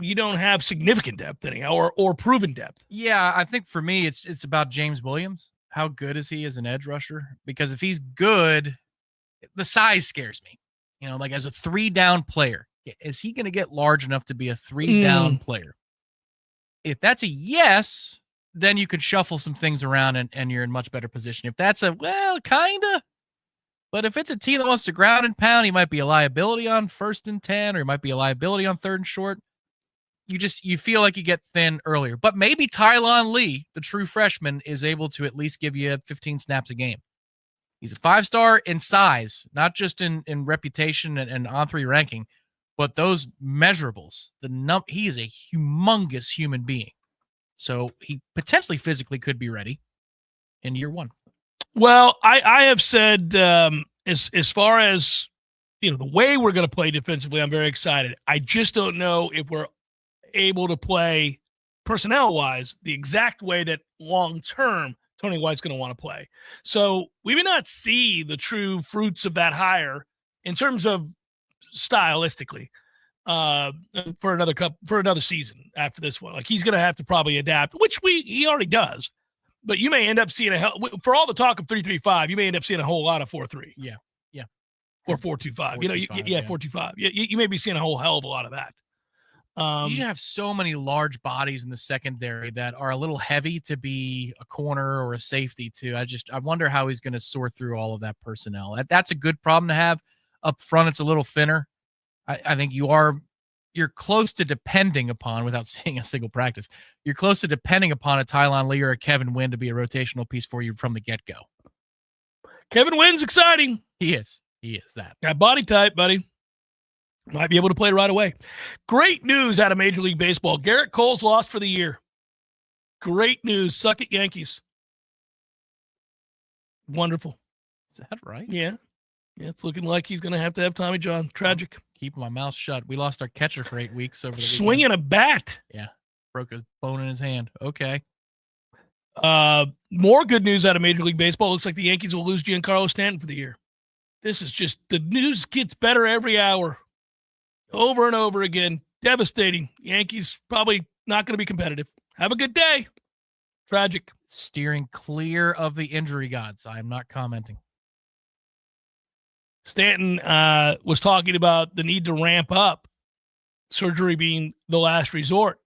You don't have significant depth anyhow, or proven depth. Yeah, I think for me, it's about James Williams. How good is he as an edge rusher? Because if he's good, the size scares me. You know, like as a 3-down player, is he going to get large enough to be a 3-down player? If that's a yes, then you could shuffle some things around and you're in much better position. If that's kind of. But if it's a team that wants to ground and pound, he might be a liability on 1st and 10, or he might be a liability on 3rd and short. You feel like you get thin earlier. But maybe Tylan Lee, the true freshman, is able to at least give you 15 snaps a game. He's a 5-star in size, not just in reputation and on-3 ranking, but those measurables. He is a humongous human being. So he potentially physically could be ready in year 1. Well, I have said as far as the way we're going to play defensively, I'm very excited. I just don't know if we're able to play personnel-wise the exact way that long-term Tony White's going to want to play. So we may not see the true fruits of that hire in terms of stylistically for another season after this one. Like he's going to have to probably adapt, which he already does. But you may end up seeing for all the talk of 3-3-5, you may end up seeing a whole lot of 4-3. Yeah. Or 4-2-5. 4-2-5. Yeah, you may be seeing a whole hell of a lot of that. You have so many large bodies in the secondary that are a little heavy to be a corner or a safety too. I wonder how he's going to sort through all of that personnel. That's a good problem to have. Up front, it's a little thinner. I think you're close to depending upon, without seeing a single practice, you're close to depending upon a Tylan Lee or a Kevin Wynn to be a rotational piece for you from the get-go. Kevin Wynn's exciting. He is that. Got body type, buddy. Might be able to play right away. Great news out of Major League Baseball. Garrett Cole's lost for the year. Great news. Suck it, Yankees. Wonderful. Is that right? Yeah. Yeah, it's looking like he's going to have Tommy John. Tragic. Keep my mouth shut. We lost our catcher for 8 weeks over the weekend. Swinging a bat. Yeah. Broke his bone in his hand. Okay. More good news out of Major League Baseball. Looks like the Yankees will lose Giancarlo Stanton for the year. This is just, the news gets better every hour. Over and over again. Devastating. Yankees probably not going to be competitive. Have a good day. Tragic. Steering clear of the injury gods. I am not commenting. Stanton was talking about the need to ramp up, surgery being the last resort.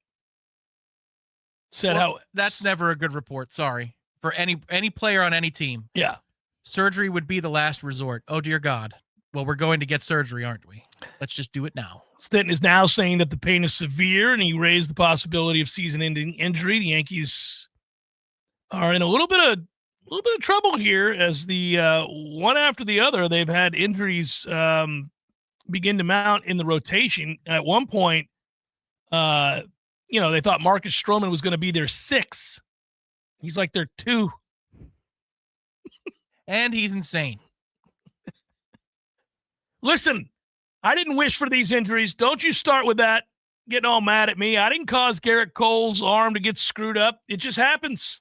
That's never a good report. Sorry. For any player on any team. Yeah. Surgery would be the last resort. Oh, dear God. Well, we're going to get surgery, aren't we? Let's just do it now. Stanton is now saying that the pain is severe, and he raised the possibility of season-ending injury. The Yankees are in a little bit of trouble here as the one after the other, they've had injuries begin to mount in the rotation. At one point, they thought Marcus Stroman was going to be their 6. He's like their 2. And he's insane. Listen, I didn't wish for these injuries. Don't you start with that, getting all mad at me. I didn't cause Garrett Cole's arm to get screwed up. It just happens.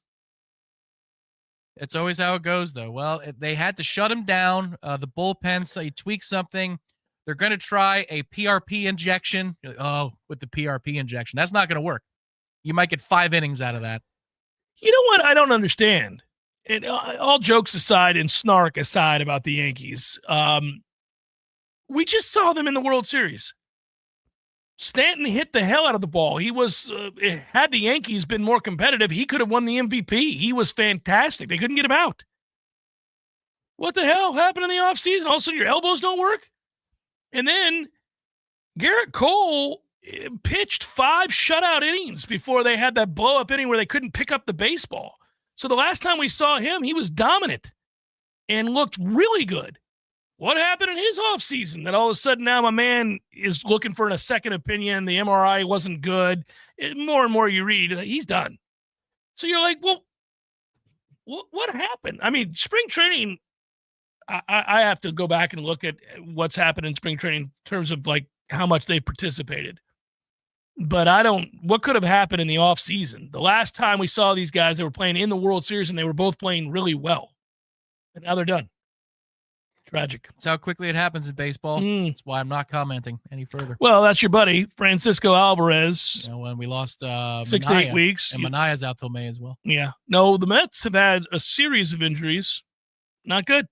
It's always how it goes, though. Well, they had to shut him down. The bullpen, so he tweaked something. They're going to try a PRP injection. With the PRP injection. That's not going to work. You might get 5 innings out of that. You know what I don't understand? And all jokes aside and snark aside about the Yankees, we just saw them in the World Series. Stanton hit the hell out of the ball. He was, had the Yankees been more competitive, he could have won the MVP. He was fantastic. They couldn't get him out. What the hell happened in the offseason? All of a sudden your elbows don't work? And then Garrett Cole pitched 5 shutout innings before they had that blow-up inning where they couldn't pick up the baseball. So the last time we saw him, he was dominant and looked really good. What happened in his offseason that all of a sudden now my man is looking for a second opinion? The MRI wasn't good. More and more you read, he's done. So you're like, well, what happened? I mean, spring training, I have to go back and look at what's happened in spring training in terms of like how much they've participated. But what could have happened in the offseason? The last time we saw these guys, they were playing in the World Series and they were both playing really well. And now they're done. Tragic. That's how quickly it happens in baseball. That's why I'm not commenting any further. Well, that's your buddy, Francisco Alvarez. When we lost 6 to 8 weeks. And Manaya's out till May as well. Yeah. No, the Mets have had a series of injuries. Not good.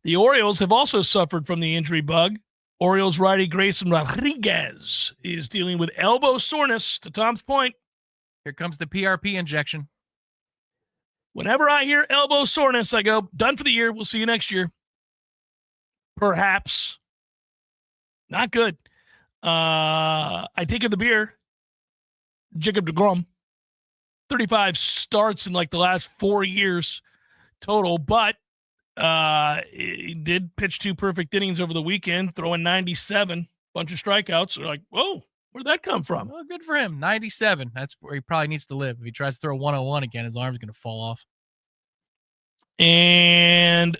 The Orioles have also suffered from the injury bug. Orioles righty Grayson Rodriguez is dealing with elbow soreness, to Tom's point. Here comes the PRP injection. Whenever I hear elbow soreness, I go, done for the year. We'll see you next year. Perhaps. Not good. I think of the beer. Jacob deGrom. 35 starts in like the last 4 years total, but he did pitch 2 perfect innings over the weekend, throwing 97, bunch of strikeouts. They're like, whoa, where'd that come from? Well, good for him. 97. That's where he probably needs to live. If he tries to throw 101 again, his arm's going to fall off. And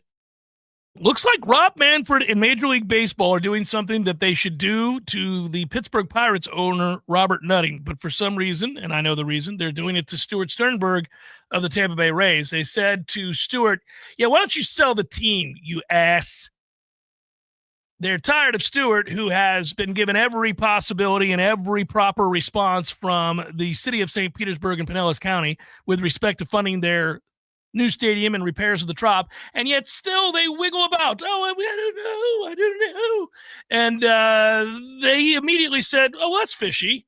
looks like Rob Manfred and Major League Baseball are doing something that they should do to the Pittsburgh Pirates owner, Robert Nutting. But for some reason, and I know the reason, they're doing it to Stuart Sternberg of the Tampa Bay Rays. They said to Stuart, yeah, why don't you sell the team, you ass? They're tired of Stuart, who has been given every possibility and every proper response from the city of St. Petersburg and Pinellas County with respect to funding their new stadium and repairs of the Trop, and yet still they wiggle about. I don't know. And they immediately said, oh, that's fishy.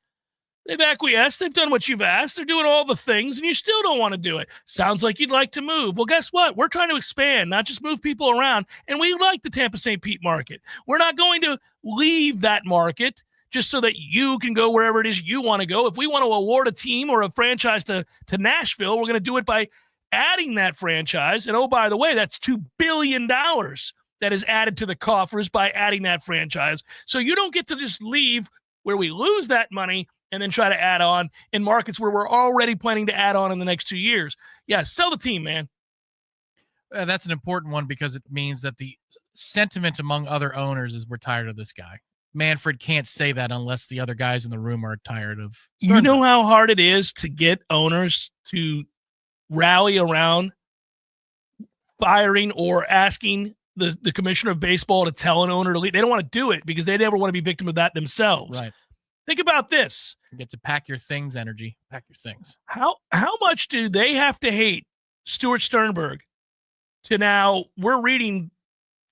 They've acquiesced. They've done what you've asked. They're doing all the things, and you still don't want to do it. Sounds like you'd like to move. Well, guess what? We're trying to expand, not just move people around, and we like the Tampa St. Pete market. We're not going to leave that market just so that you can go wherever it is you want to go. If we want to award a team or a franchise to Nashville, we're going to do it by adding that franchise. And oh, by the way, that's $2 billion that is added to the coffers by adding that franchise. So you don't get to just leave where we lose that money and then try to add on in markets where we're already planning to add on in the next 2 years. Yeah, sell the team, man. That's an important one because it means that the sentiment among other owners is we're tired of this guy. Manfred can't say that unless the other guys in the room are tired of Sternberg. You know how hard it is to get owners to rally around firing or asking the commissioner of baseball to tell an owner to leave. They don't want to do it because they never want to be victim of that themselves. Right. Think about this. You get to pack your things energy. Pack your things. How much do they have to hate Stuart Sternberg to now we're reading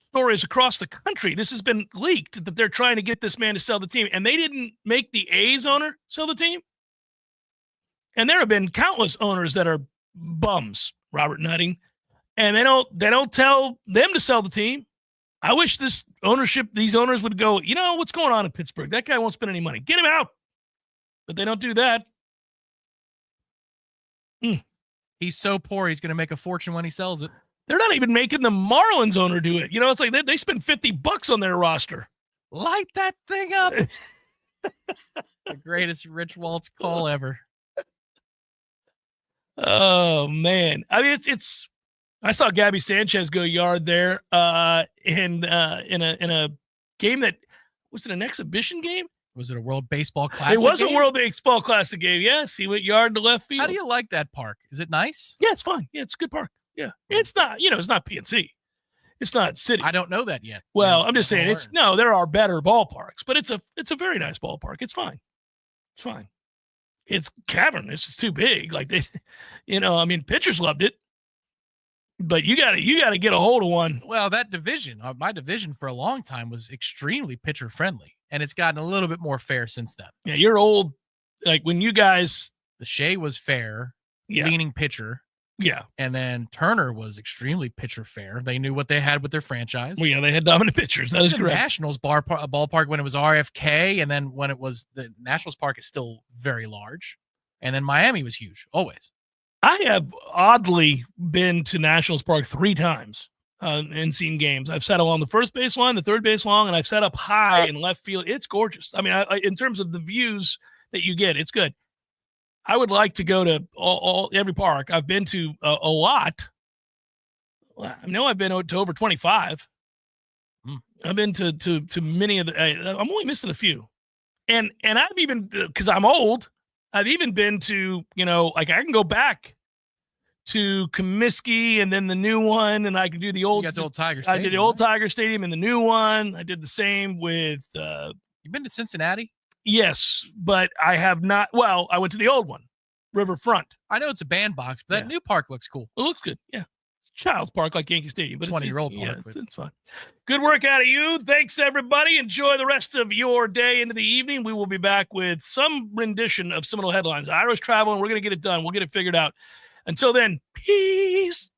stories across the country. This has been leaked that they're trying to get this man to sell the team, and they didn't make the A's owner sell the team. And there have been countless owners that are bums, Robert Nutting, and they don't tell them to sell the team. I wish these owners would go, you know, what's going on in Pittsburgh? That guy won't spend any money. Get him out. But they don't do that. He's so poor, he's going to make a fortune when he sells it. They're not even making the Marlins owner do it. You know, it's like they spend $50 on their roster. Light that thing up. The greatest Rich Waltz call ever. Oh man. I mean, it's I saw Gabby Sanchez go yard there in a game that was it an exhibition game? Was it a World Baseball Classic? It was game? a World Baseball Classic game. Yes, he went yard to left field. How do you like that park? Is it nice? Yeah, it's fine. Yeah, it's a good park. Yeah, it's not. It's not PNC. It's not city. I don't know that yet. Well, I'm just saying there are better ballparks, but it's a very nice ballpark. It's fine. It's fine. It's cavernous. It's too big. Like pitchers loved it. But you gotta get a hold of one. Well, that division, my division for a long time was extremely pitcher friendly, and it's gotten a little bit more fair since then. Yeah, you're old. Like when you guys, the Shea was fair, leaning pitcher. Yeah, and then Turner was extremely pitcher fair. They knew what they had with their franchise. Well, yeah, they had dominant pitchers. That is the correct. Nationals ballpark when it was RFK, and then when it was the Nationals park is still very large, and then Miami was huge always. I have oddly been to Nationals Park 3 times and seen games. I've sat along the first base line, the third base line, and I've sat up high in left field. It's gorgeous. I mean, in terms of the views that you get, it's good. I would like to go to every park. I've been to a lot. I know I've been to over 25. I've been to many of the. I'm only missing a few, and I've even because I'm old. I've even been to, I can go back to Comiskey and then the new one, and I can do the old. You got the old Tiger Stadium. I did the old Tiger Stadium and the new one. I did the same with. You been to Cincinnati? Yes, but I have not. Well, I went to the old one, Riverfront. I know it's a bandbox, but that new park looks cool. It looks good. Yeah. Child's Park like Yankee Stadium, but 20-year-old park. Yeah, it's fun. Good work out of you. Thanks, everybody. Enjoy the rest of your day into the evening. We will be back with some rendition of Seminole headlines. Ira's traveling. We're going to get it done. We'll get it figured out. Until then, peace.